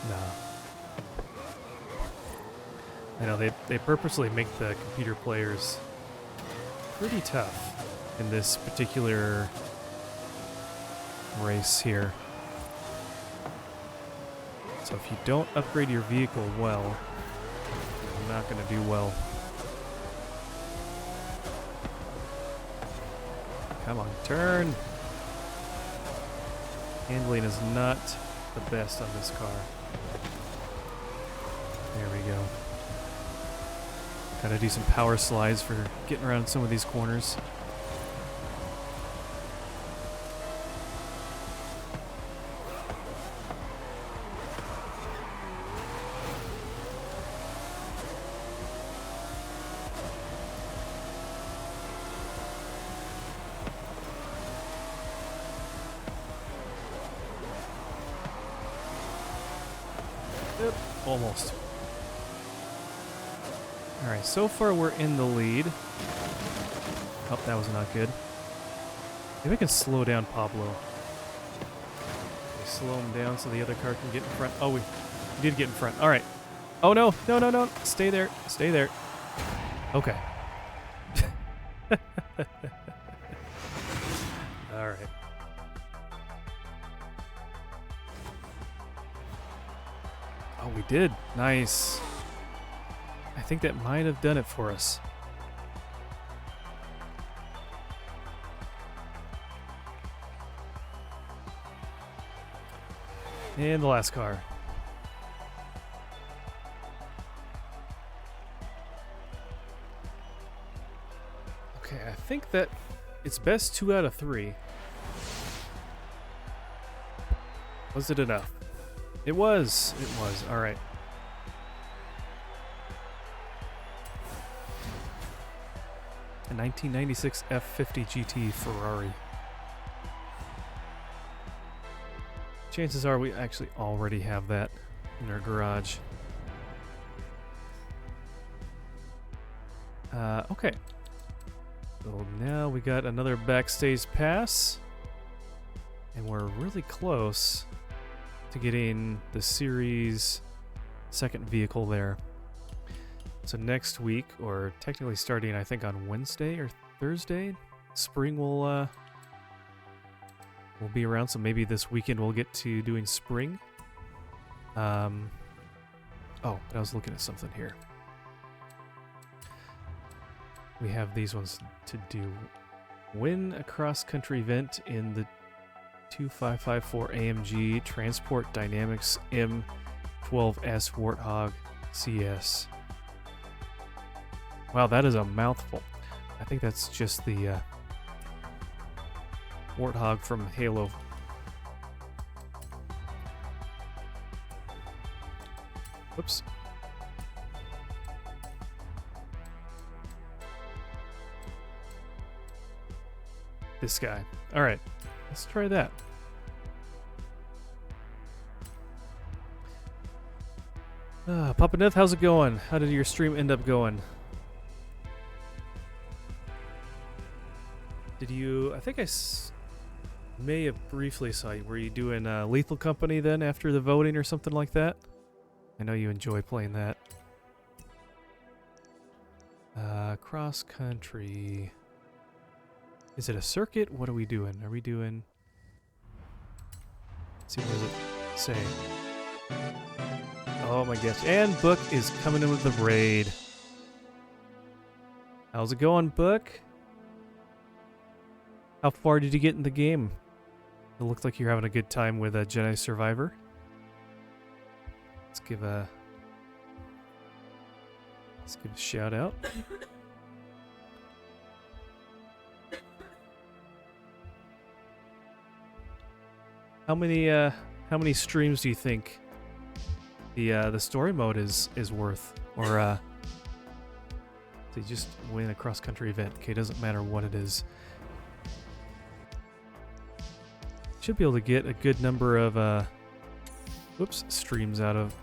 Speaker 1: Nah. I know they purposely make the computer players pretty tough in this particular race here. So if you don't upgrade your vehicle well, you're not going to do well. Come on, turn! Handling is not the best on this car. There we go. Gotta do some power slides for getting around some of these corners. Yep, almost. Alright, so far we're in the lead. Oh, that was not good. Maybe I can slow down Pablo. Okay, slow him down so the other car can get in front. Oh, we did get in front. Alright. Oh no, no, no, no. Stay there. Stay there. Okay. Alright. Oh, we did. Nice. I think that might have done it for us. And the last car. Okay, I think that it's best 2 out of 3. Was it enough? It was. It was. All right. A 1996 F50 GT Ferrari. Chances are we actually already have that in our garage. Okay. So now we got another backstage pass. And we're really close to getting the series second vehicle there. So next week, or technically starting I think on Wednesday or Thursday, spring will be around. So maybe this weekend we'll get to doing spring. Oh, but I was looking at something here. We have these ones to do. Win a cross-country event in the 2554 AMG Transport Dynamics M12S Warthog CS. Wow, that is a mouthful. I think that's just the Warthog from Halo. Whoops. This guy. All right, let's try that. Papa Neth, how's it going? How did your stream end up going? Did you... I think I may have briefly saw you. Were you doing Lethal Company then after the voting or something like that? I know you enjoy playing that. Cross country. Is it a circuit? What are we doing? Are we doing... Let's see, what does it say? Oh my gosh. And Book is coming in with the raid. How's it going, Book? How far did you get in the game? It looks like you're having a good time with a Jedi Survivor. Let's give a shout out. How many streams do you think the story mode is worth? Or to just win a cross country event? Okay, doesn't matter what it is. Should be able to get a good number of streams out of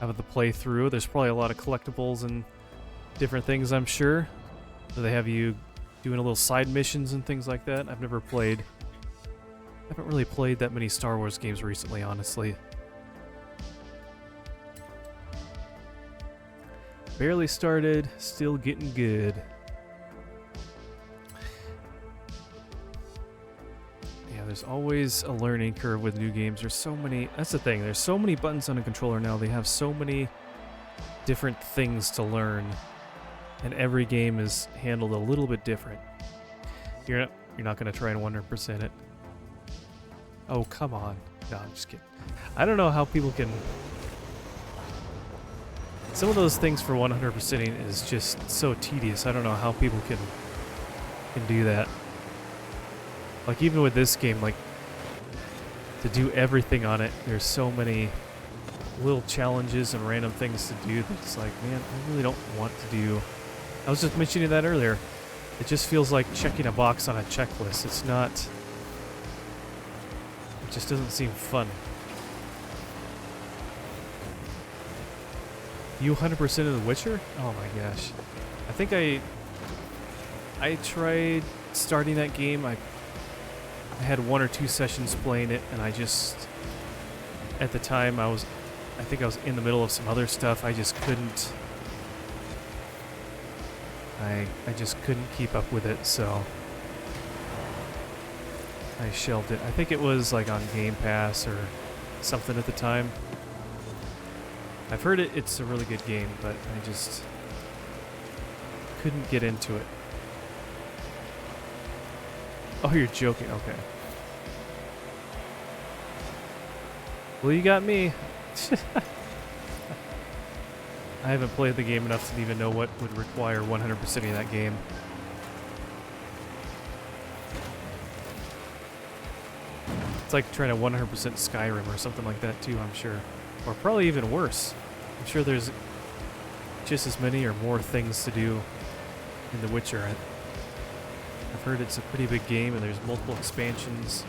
Speaker 1: the playthrough. There's probably a lot of collectibles and different things, I'm sure. So they have you doing a little side missions and things like that. I've never played. I haven't really played that many Star Wars games recently, honestly. Barely started, still getting good. Yeah, there's always a learning curve with new games. There's so many, that's the thing, there's so many buttons on a controller now. They have so many different things to learn, and every game is handled a little bit different. You're not going to try and 100% it. Oh, come on. No, I'm just kidding. I don't know how people can... Some of those things for 100%ing is just so tedious. I don't know how people can do that. Like, even with this game, like, to do everything on it, there's so many little challenges and random things to do that's like, man, I really don't want to do... I was just mentioning that earlier. It just feels like checking a box on a checklist. It's not... It just doesn't seem fun. You 100% of The Witcher? Oh my gosh. I think I tried starting that game. I had 1 or 2 sessions playing it, and I just... At the time, I think I was in the middle of some other stuff. I just couldn't... I just couldn't keep up with it, so... I shelved it. I think it was like on Game Pass or something at the time. I've heard it's a really good game, but I just couldn't get into it. Oh, you're joking. Okay. Well, you got me. I haven't played the game enough to even know what would require 100%ing that game. It's like trying to 100% Skyrim or something like that too, I'm sure. Or probably even worse. I'm sure there's just as many or more things to do in The Witcher. I've heard it's a pretty big game and there's multiple expansions.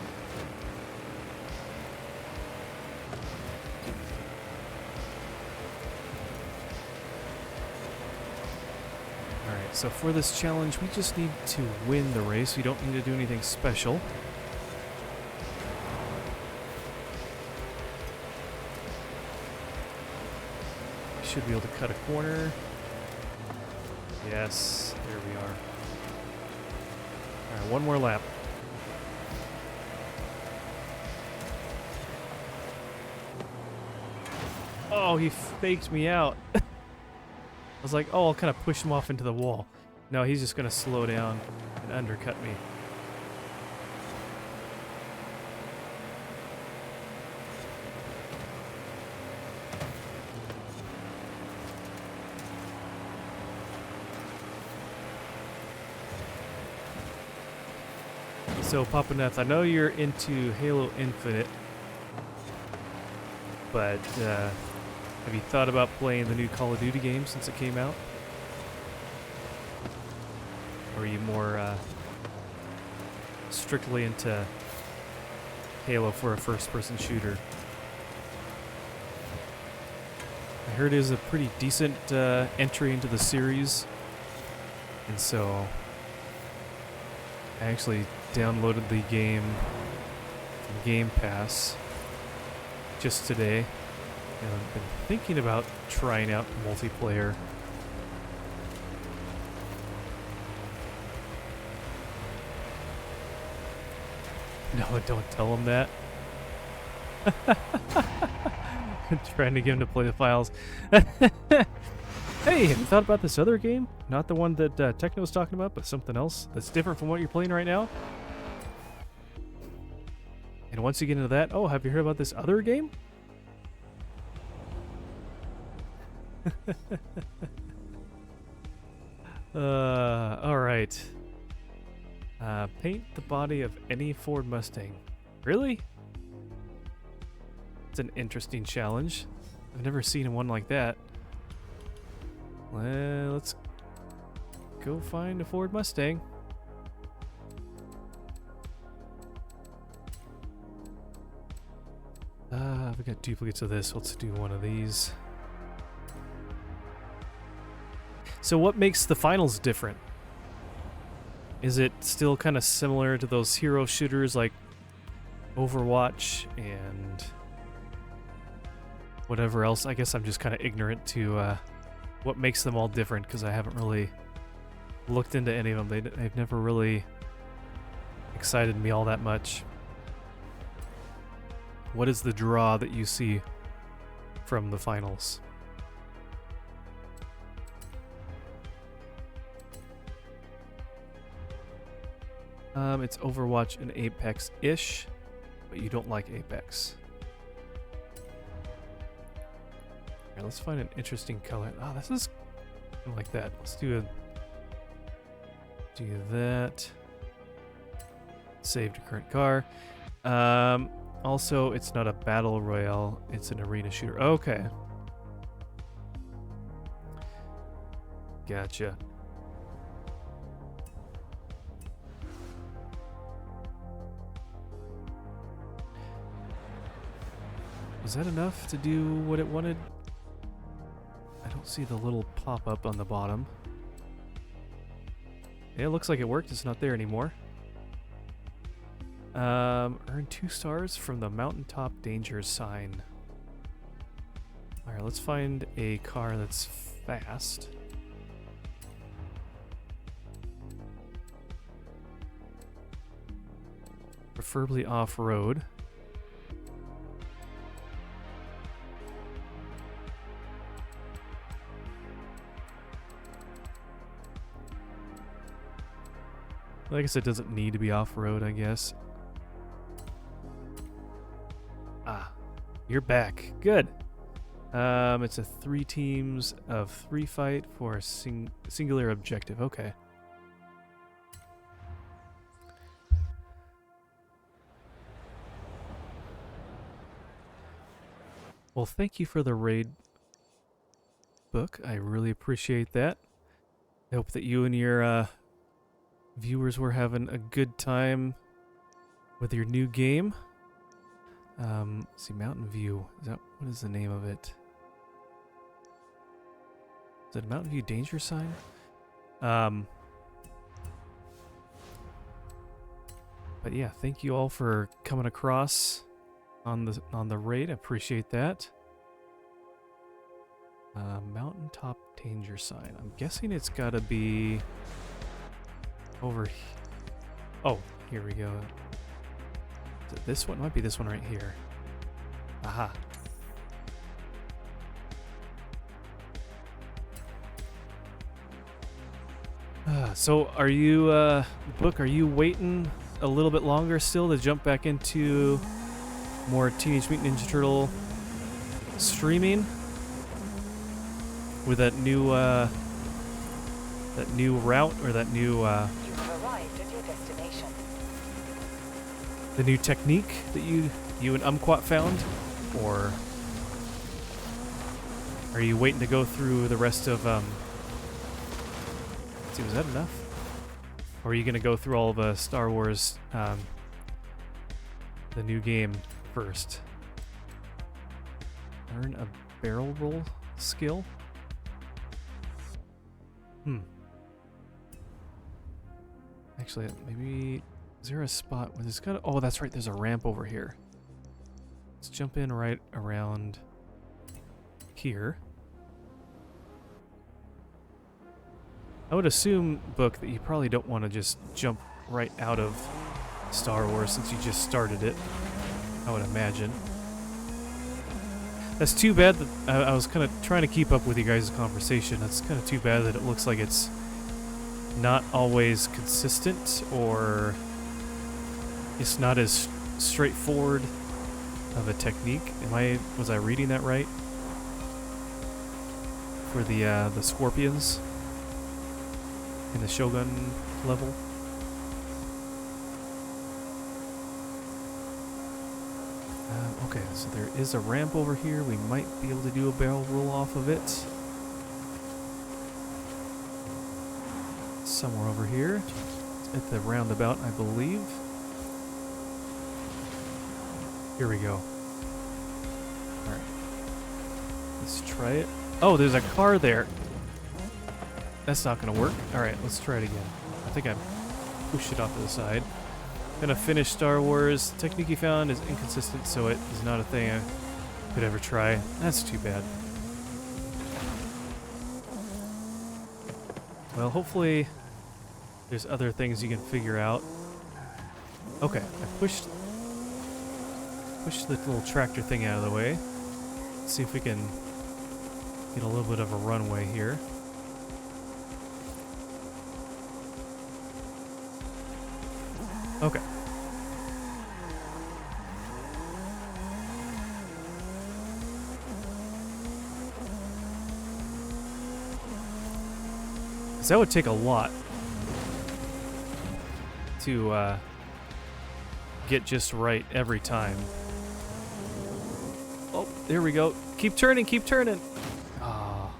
Speaker 1: Alright, so for this challenge, we just need to win the race. We don't need to do anything special. Should be able to cut a corner. Yes, there we are. Alright, one more lap. Oh, he faked me out. I was like, oh, I'll kind of push him off into the wall. No, he's just going to slow down and undercut me. So, Papa Neth, I know you're into Halo Infinite, but have you thought about playing the new Call of Duty game since it came out? Or are you more strictly into Halo for a first-person shooter? I heard it is a pretty decent entry into the series, and so I actually downloaded the game from Game Pass just today, and I've been thinking about trying out multiplayer. No, don't tell him that. Trying to get him to play the files. Hey, have you thought about this other game? Not the one that Techno was talking about, but something else that's different from what you're playing right now? And once you get into that, oh, have you heard about this other game? Alright. Paint the body of any Ford Mustang. Really? It's an interesting challenge. I've never seen one like that. Well, let's go find a Ford Mustang. We got duplicates of this. Let's do one of these. So what makes the finals different? Is it still kind of similar to those hero shooters like Overwatch and whatever else? I guess I'm just kind of ignorant to what makes them all different because I haven't really looked into any of them. They've never really excited me all that much. What is the draw that you see from the finals? It's Overwatch and Apex-ish, but you don't like Apex. Alright, let's find an interesting color. Oh, this is kind of like that. Let's do that. Save to current car. Also, it's not a battle royale, it's an arena shooter. Okay. Gotcha. Was that enough to do what it wanted? I don't see the little pop-up on the bottom. Yeah, it looks like it worked. It's not there anymore. Earn 2 stars from the mountaintop danger sign. Alright, let's find a car that's fast. Preferably off-road. I guess it doesn't need to be off-road, I guess. Ah, you're back. Good. It's a 3 teams of 3 fight for a singular objective. Okay. Well, thank you for the raid book. I really appreciate that. I hope that you and your viewers were having a good time with your new game. Let's see, Mountain View. What is the name of it? Is it a Mountain View danger sign? But yeah, thank you all for coming across on the raid. I appreciate that. Mountaintop danger sign. I'm guessing it's got to be over here. Oh, here we go. Is it this one? Might be this one right here. Aha. So are you, Book, are you waiting a little bit longer still to jump back into more Teenage Mutant Ninja Turtle streaming? With that new route, or that new,
Speaker 2: You have arrived at your destination.
Speaker 1: the new technique that you and Umquat found, or are you waiting to go through the rest of let's see, was that enough? Or are you gonna go through all of Star Wars the new game first? Learn a barrel roll skill? Actually, maybe... Is there a spot where there's got... Oh, that's right, there's a ramp over here. Let's jump in right around here. I would assume, Book, that you probably don't want to just jump right out of Star Wars since you just started it. I would imagine. That's too bad that I was kind of trying to keep up with you guys' conversation. That's kind of too bad that it looks like it's not always consistent, or it's not as straightforward of a technique. Was I reading that right? For the scorpions in the Shogun level. Okay, so there is a ramp over here. We might be able to do a barrel roll off of it. Somewhere over here. It's at the roundabout, I believe. Here we go. Alright. Let's try it. Oh, there's a car there. That's not going to work. Alright, let's try it again. I think I pushed it off to the side. Gonna finish Star Wars. Technique you found is inconsistent, so it is not a thing I could ever try. That's too bad. Well, hopefully there's other things you can figure out. Okay, I pushed the little tractor thing out of the way. Let's see if we can get a little bit of a runway here. Okay. That would take a lot to get just right every time. Oh, there we go. Keep turning, keep turning. Oh.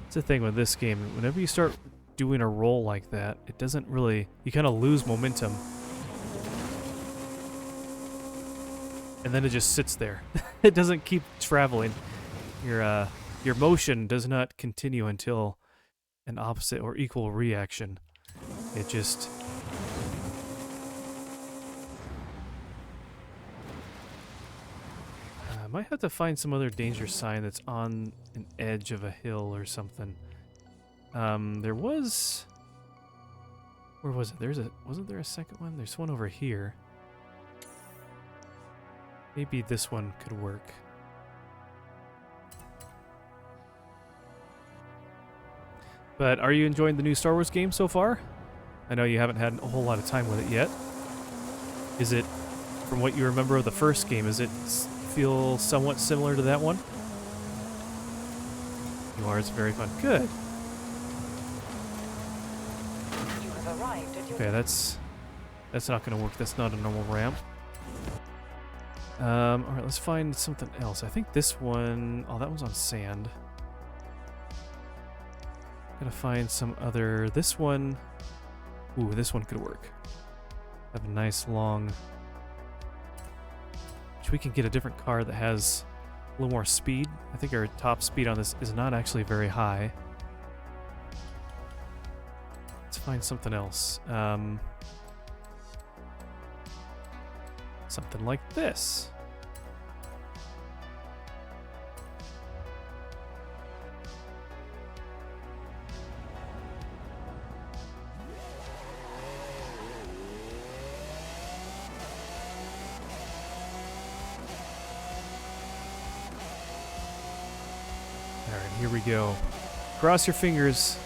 Speaker 1: It's the thing with this game. Whenever you start doing a roll like that, it doesn't really... You kind of lose momentum. And then it just sits there. It doesn't keep traveling. Your motion does not continue until an opposite or equal reaction. It just... I might have to find some other danger sign that's on an edge of a hill or something. There was... Where was it? Wasn't there a second one? There's one over here. Maybe this one could work. But are you enjoying the new Star Wars game so far? I know you haven't had a whole lot of time with it yet. Is it, from what you remember of the first game, does it feel somewhat similar to that one? You are, it's very fun. Good.
Speaker 2: You have arrived at your
Speaker 1: Okay, that's not going to work. That's not a normal ramp. Alright, let's find something else. I think this one... Oh, that one's on sand. Gotta find some other... This one... Ooh, this one could work. Have a nice long... Which we can get a different car that has a little more speed. I think our top speed on this is not actually very high. Let's find something else. Something like this. Alright, here we go. Cross your fingers.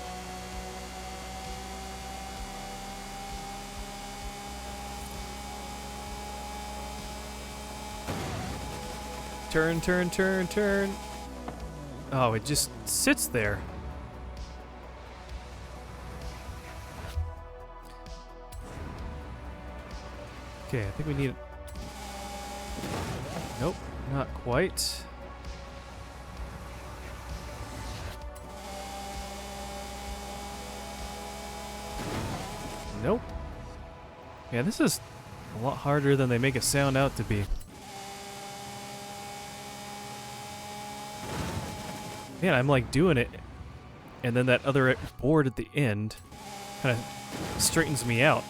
Speaker 1: Turn, turn, turn, turn. Oh, it just sits there. Okay, I think we need... Nope, not quite. Nope. Yeah, this is a lot harder than they make it sound out to be. Man, I'm like doing it, and then that other board at the end kind of straightens me out.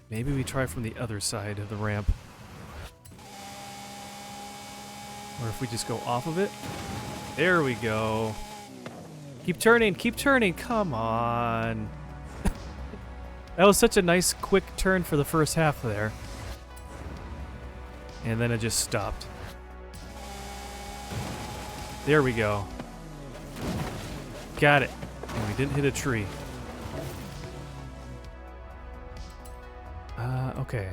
Speaker 1: Maybe we try from the other side of the ramp. Or if we just go off of it. There we go. Keep turning, come on. That was such a nice quick turn for the first half there. And then it just stopped. There we go. Got it. And we didn't hit a tree. Okay.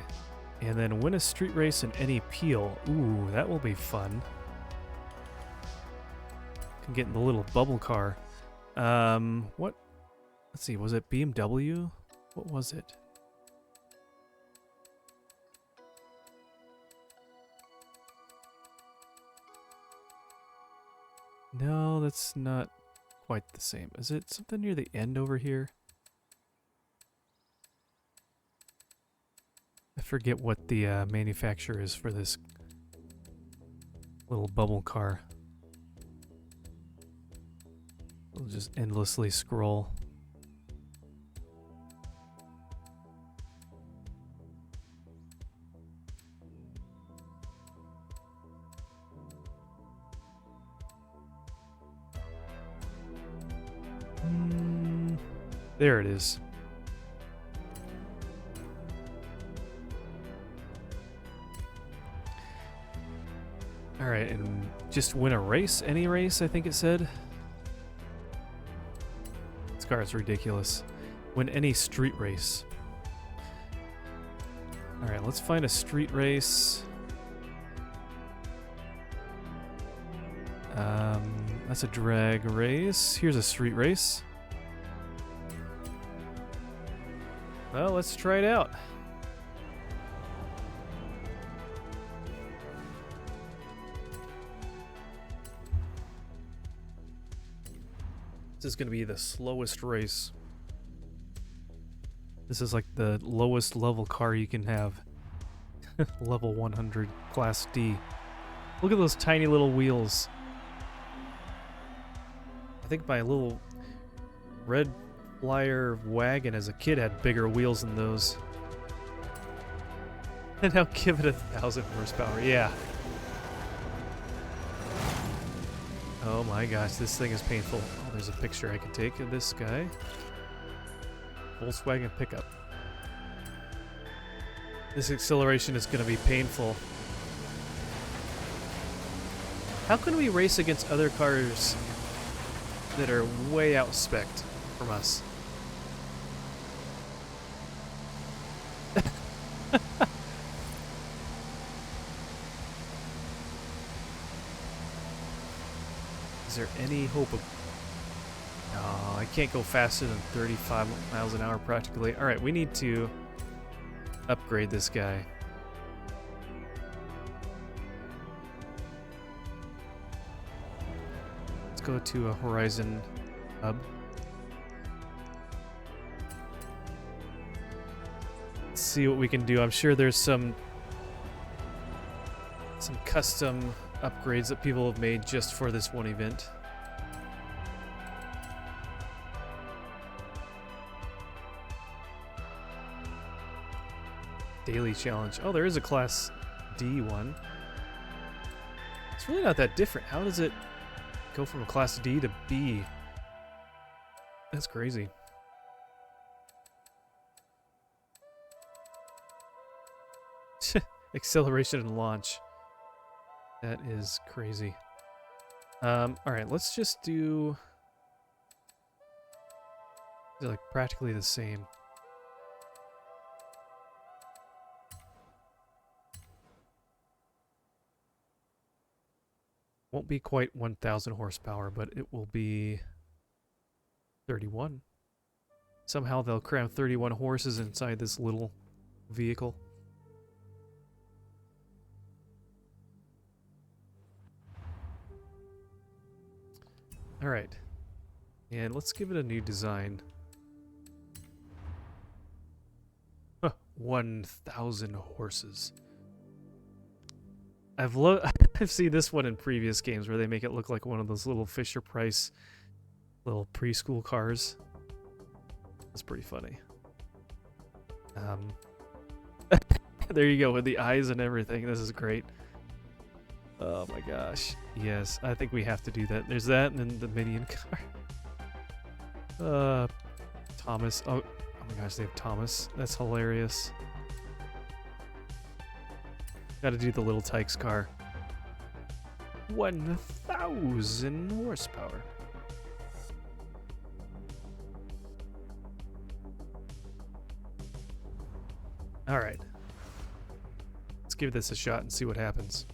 Speaker 1: And then win a street race in any peel. Ooh, that will be fun. Can get in the little bubble car. What? Let's see, was it BMW? What was it? No, that's not quite the same. Is it something near the end over here? I forget what the manufacturer is for this little bubble car. We'll just endlessly scroll. There it is. Alright, and just win a race? Any race, I think it said. This car is ridiculous. Win any street race. Alright, let's find a street race. That's a drag race. Here's a street race. Well, let's try it out. This is going to be the slowest race. This is like the lowest level car you can have. Level 100, Class D. Look at those tiny little wheels. I think my little red flyer wagon as a kid had bigger wheels than those. And now give it 1,000 horsepower. Yeah. Oh my gosh, this thing is painful. Oh, there's a picture I can take of this guy. Volkswagen pickup. This acceleration is going to be painful. How can we race against other cars that are way out-spec'd from us? Is there any hope of... No, I can't go faster than 35 miles an hour practically. Alright, we need to upgrade this guy. Let's go to a Horizon hub. Let's see what we can do. I'm sure there's some custom upgrades that people have made just for this one event. Daily challenge. Oh, there is a Class D one. It's really not that different. How does it go from a Class D to B? That's crazy. Acceleration and launch. That is crazy. Alright, let's just do... They're like practically the same. Won't be quite 1,000 horsepower, but it will be 31. Somehow they'll cram 31 horses inside this little vehicle. Alright. And let's give it a new design. 1,000 horses. I've seen this one in previous games where they make it look like one of those little Fisher-Price little preschool cars. That's pretty funny. There you go, with the eyes and everything. This is great. Oh my gosh. Yes, I think we have to do that. There's that, and then the minion car. Thomas. Oh my gosh, they have Thomas. That's hilarious. Gotta do the little Tykes car. 1,000 horsepower. Alright. Let's give this a shot and see what happens.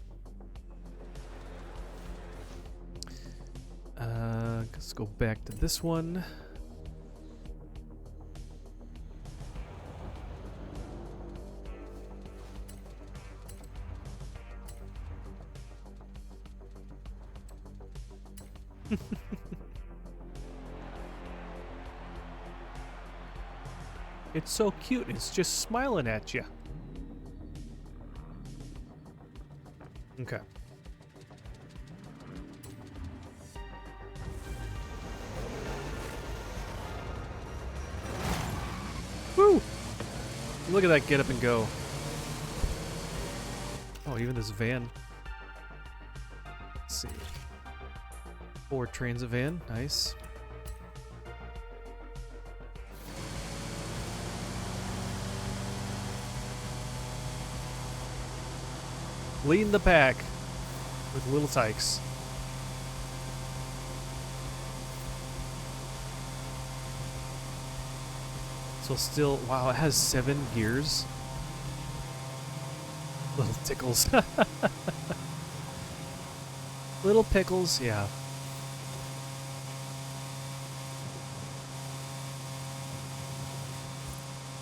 Speaker 1: Let's go back to this one. It's so cute. It's just smiling at you. Okay. Woo! Look at that get up and go. Oh, even this van. Let's see. 4 trains of van. Nice. Leading the pack with little Tykes. So still, wow, it has 7 gears. Little tickles. Little pickles, yeah.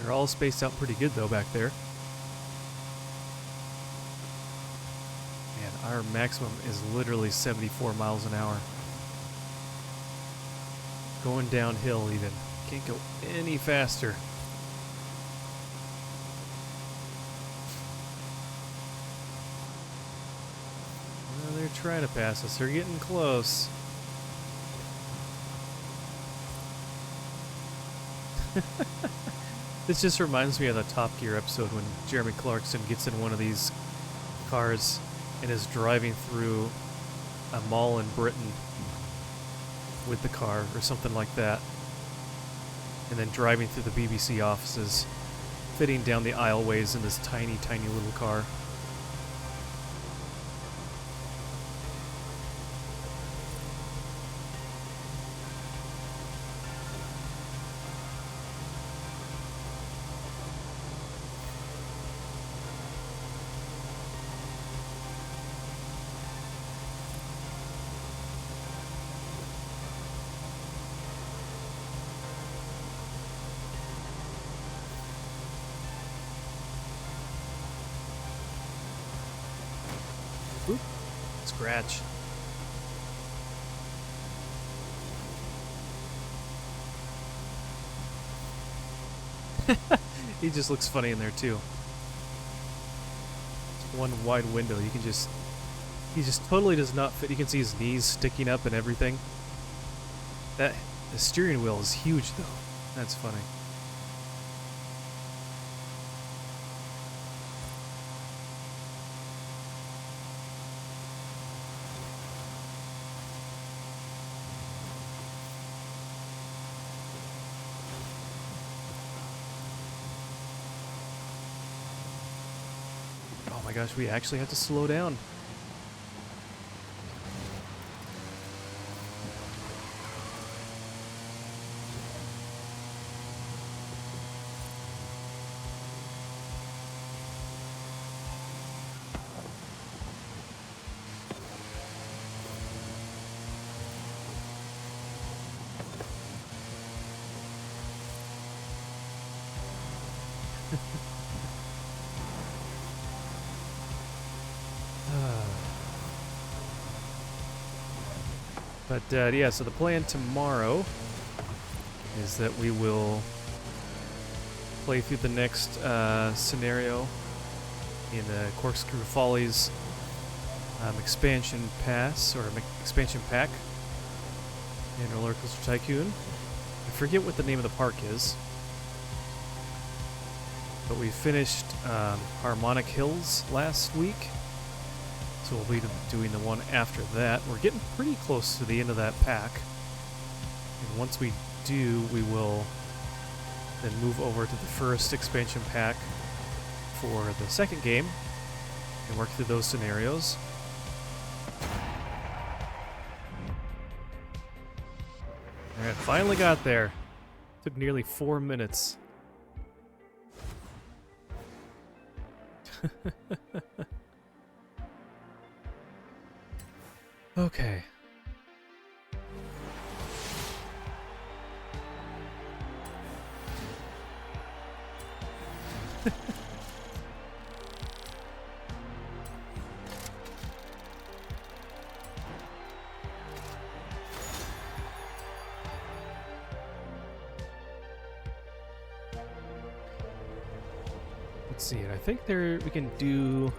Speaker 1: They're all spaced out pretty good though back there. Man, our maximum is literally 74 miles an hour. Going downhill even. Can't go any faster. Well, they're trying to pass us. They're getting close. This just reminds me of the Top Gear episode when Jeremy Clarkson gets in one of these cars and is driving through a mall in Britain with the car or something like that. And then driving through the BBC offices, fitting down the aisleways in this tiny, tiny little car. Oop, scratch. He just looks funny in there too. It's one wide window. You can just, he just totally does not fit. You can see his knees sticking up and everything. The steering wheel is huge though. That's funny. Oh my gosh, we actually have to slow down. But yeah, so the plan tomorrow is that we will play through the next scenario in Corkscrew Follies expansion pass, or expansion pack in Roller Coaster Tycoon. I forget what the name of the park is, but we finished Harmonic Hills last week, so we'll be doing the one after that. We're getting pretty close to the end of that pack, and once we do, we will then move over to the first expansion pack for the second game and work through those scenarios. Alright, finally got there. Took nearly 4 minutes. Okay. Let's see. I think we can do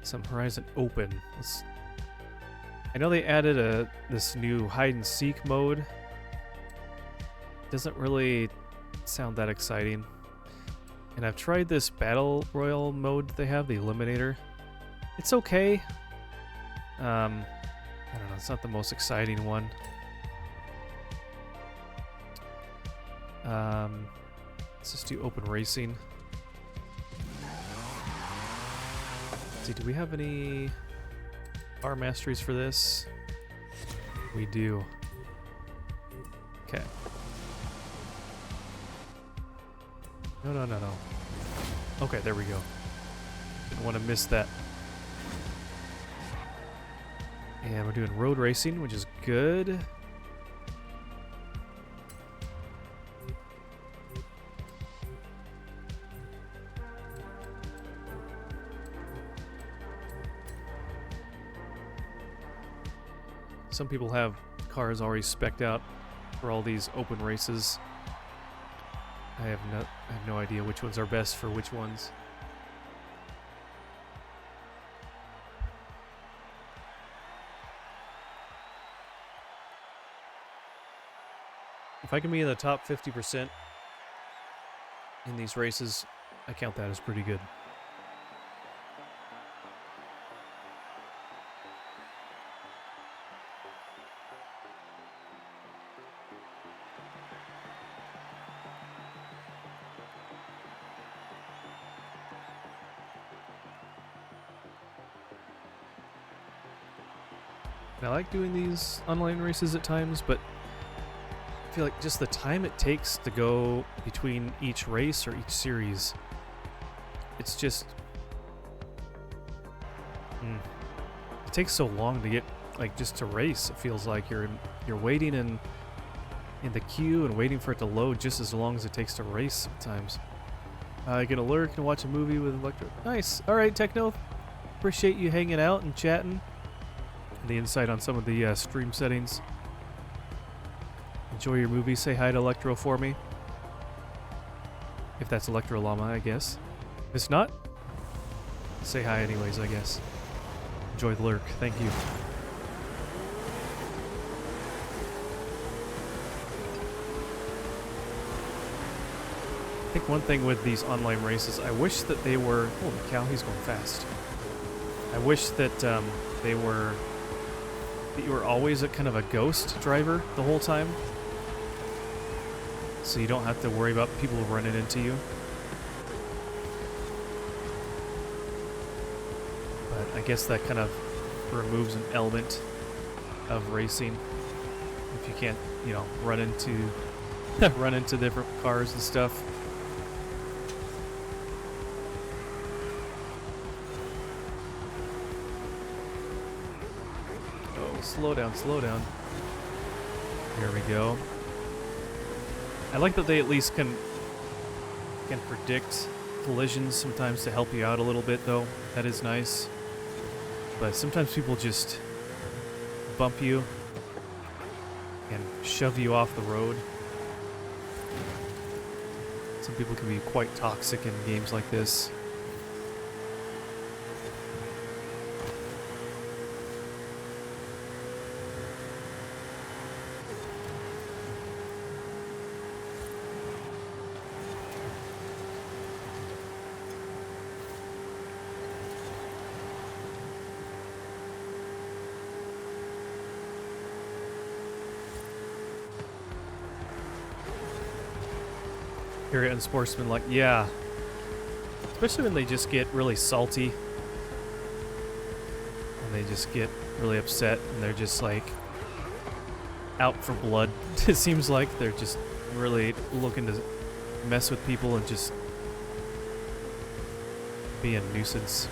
Speaker 1: some Horizon Open. I know they added this new hide and seek mode. Doesn't really sound that exciting. And I've tried this Battle Royale mode they have, the Eliminator. It's okay. I don't know, it's not the most exciting one. Let's just do open racing. Let's see, do we have any car masteries for this? We do. Okay. No. Okay, there we go. Didn't want to miss that. And we're doing road racing, which is good. Some people have cars already spec'd out for all these open races. I have no idea which ones are best for which ones. If I can be in the top 50% in these races, I count that as pretty good. I like doing these online races at times, but I feel like just the time it takes to go between each race or each series, it's just... it takes so long to get, like, just to race. It feels like you're waiting in the queue and waiting for it to load just as long as it takes to race sometimes. I get a lurk and watch a movie with Electro. Nice. All right, Techno. Appreciate you hanging out and chatting. The insight on some of the stream settings. Enjoy your movie. Say hi to Electro for me. If that's Electro Llama, I guess. If it's not, say hi anyways, I guess. Enjoy the lurk. Thank you. I think one thing with these online races, I wish that they were... Holy cow, he's going fast. I wish that they were... that you were always a kind of a ghost driver the whole time, so you don't have to worry about people running into you. But I guess that kind of removes an element of racing if you can't, you know, run into different cars and stuff. Slow down, slow down. Here we go. I like that they at least can predict collisions sometimes to help you out a little bit, though. That is nice. But sometimes people just bump you and shove you off the road. Some people can be quite toxic in games like this. Very unsportsmanlike, yeah. Especially when they just get really salty. And they just get really upset and they're just like out for blood. It seems like they're just really looking to mess with people and just be a nuisance.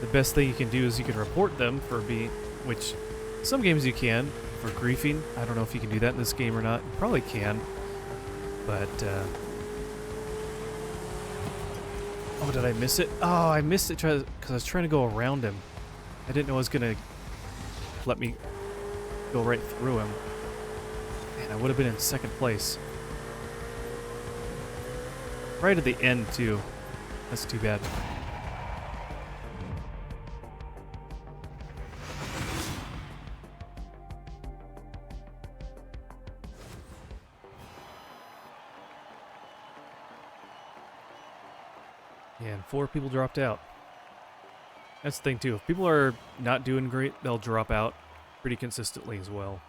Speaker 1: The best thing you can do is you can report them for which some games you can, for griefing. I don't know if you can do that in this game or not. You probably can. But, oh, did I miss it? Oh, I missed it because I was trying to go around him. I didn't know it was going to let me go right through him. Man, I would have been in second place. Right at the end, too. That's too bad. And 4 people dropped out. That's the thing, too. If people are not doing great, they'll drop out pretty consistently as well.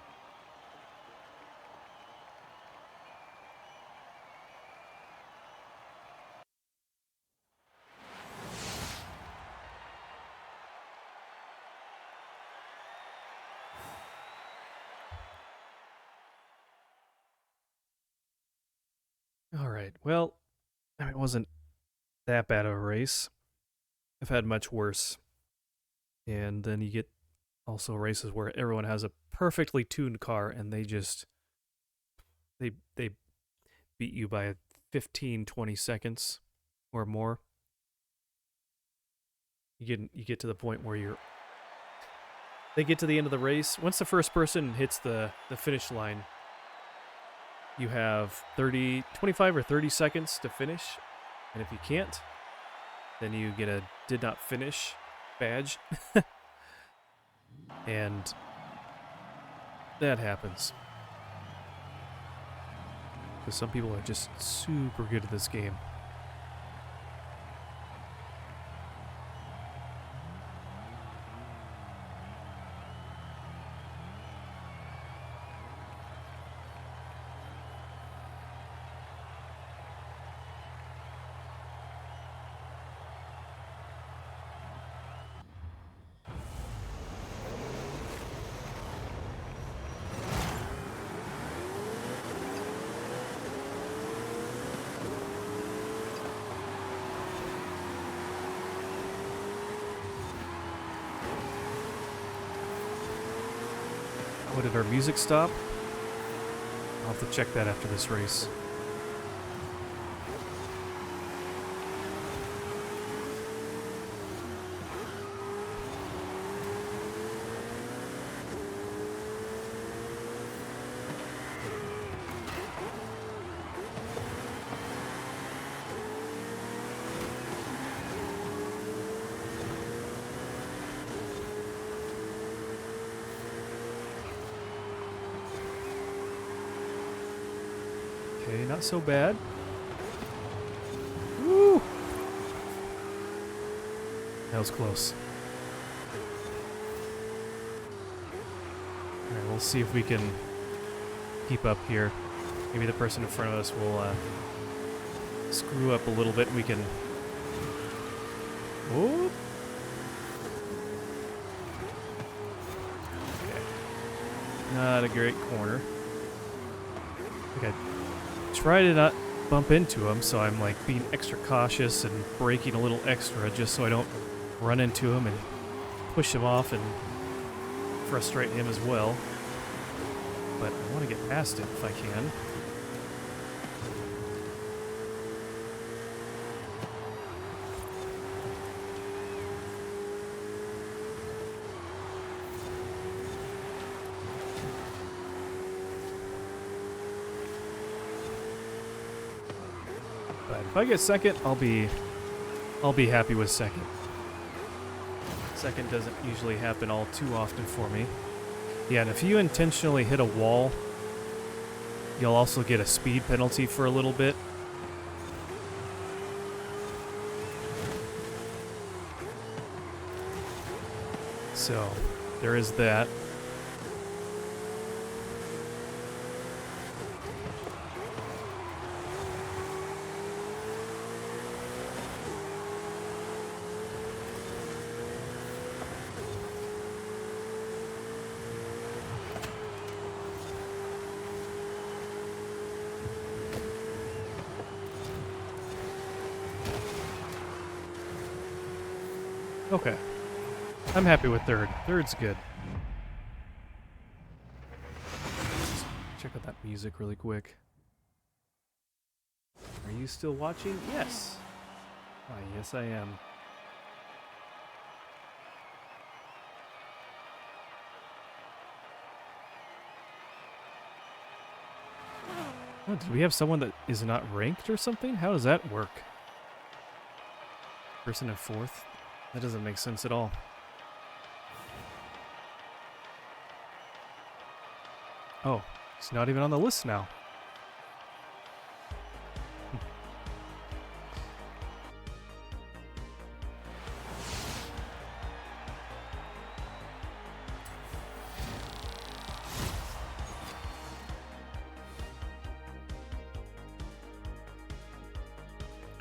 Speaker 1: Alright, well, it wasn't that bad of a race. I've had much worse. And then you get also races where everyone has a perfectly tuned car and they just they beat you by 15, 20 seconds or more. You get to the point where they get to the end of the race. Once the first person hits the finish line, you have 25 or 30 seconds to finish. And if you can't, then you get a did not finish badge. And that happens. Because some people are just super good at this game. Oh, did our music stop? I'll have to check that after this race. Okay, not so bad. Woo! That was close. Alright, we'll see if we can keep up here. Maybe the person in front of us will screw up a little bit. We can... Whoop! Okay. Not a great corner. I think I try to not bump into him, so I'm like being extra cautious and braking a little extra just so I don't run into him and push him off and frustrate him as well. but I want to get past it if I can. But if I get second, I'll be happy with second. Second doesn't usually happen all too often for me. Yeah, and if you intentionally hit a wall, you'll also get a speed penalty for a little bit. So, there is that. Okay. I'm happy with third. Third's good. Just check out that music really quick. Are you still watching? Yes. Ah, yes, I am. Oh, did we have someone that is not ranked or something? How does that work? Person in fourth? That doesn't make sense at all. Oh, he's not even on the list now.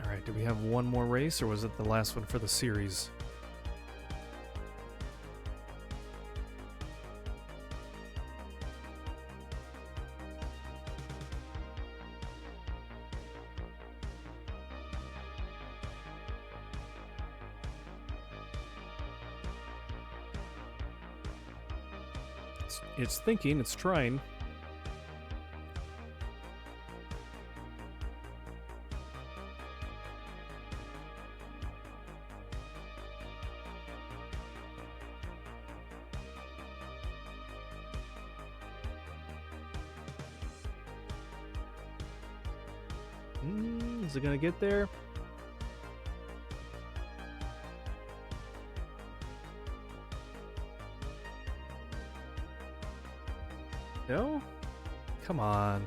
Speaker 1: All right, do we have one more race, or was it the last one for the series? It's thinking, it's trying. Is it gonna get there? No? Come on.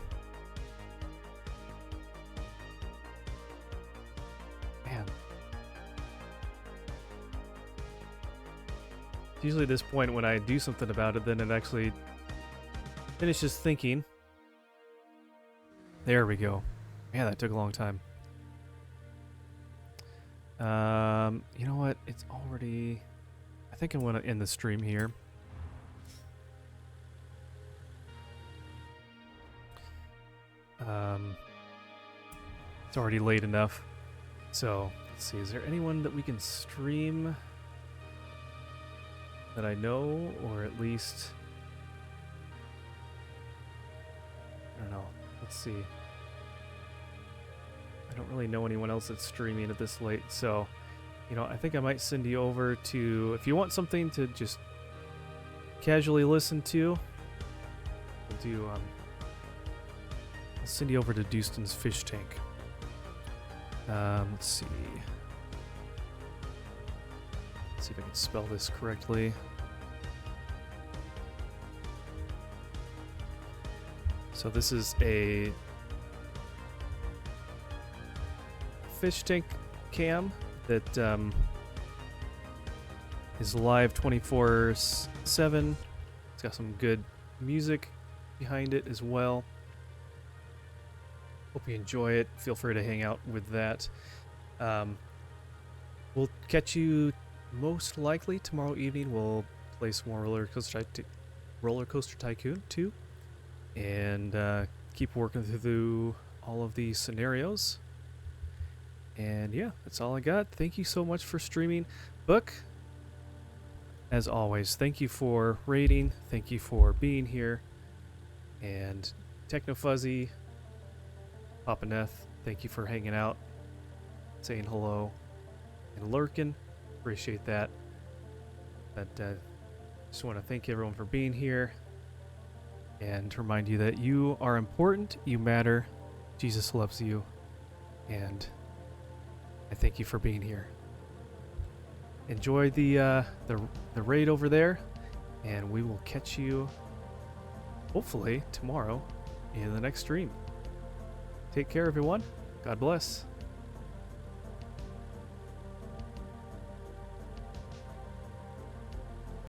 Speaker 1: Man. It's usually this point when I do something about it, then it actually finishes thinking. There we go. Yeah, that took a long time. You know what? It's already... I think I want to end the stream here. It's already late enough. So, let's see. Is there anyone that we can stream that I know, or at least... I don't know. Let's see. I don't really know anyone else that's streaming at this late, so, you know, I think I might send you over to... If you want something to just casually listen to, we'll do... I'll send you over to Dustin's Fish Tank. Let's see. Let's see if I can spell this correctly. So this is a fish tank cam that is live 24/7. It's got some good music behind it as well. Hope you enjoy it. Feel free to hang out with that. We'll catch you most likely tomorrow evening. We'll play some more Roller Coaster Tycoon 2 and keep working through all of these scenarios. And yeah, that's all I got. Thank you so much for streaming. Book, as always, thank you for rating. Thank you for being here. And Technofuzzy, Papa Neth, thank you for hanging out, saying hello, and lurking. Appreciate that. But just want to thank everyone for being here and to remind you that you are important, you matter, Jesus loves you, and I thank you for being here. Enjoy the raid over there, and we will catch you hopefully tomorrow in the next stream. Take care, everyone. God bless.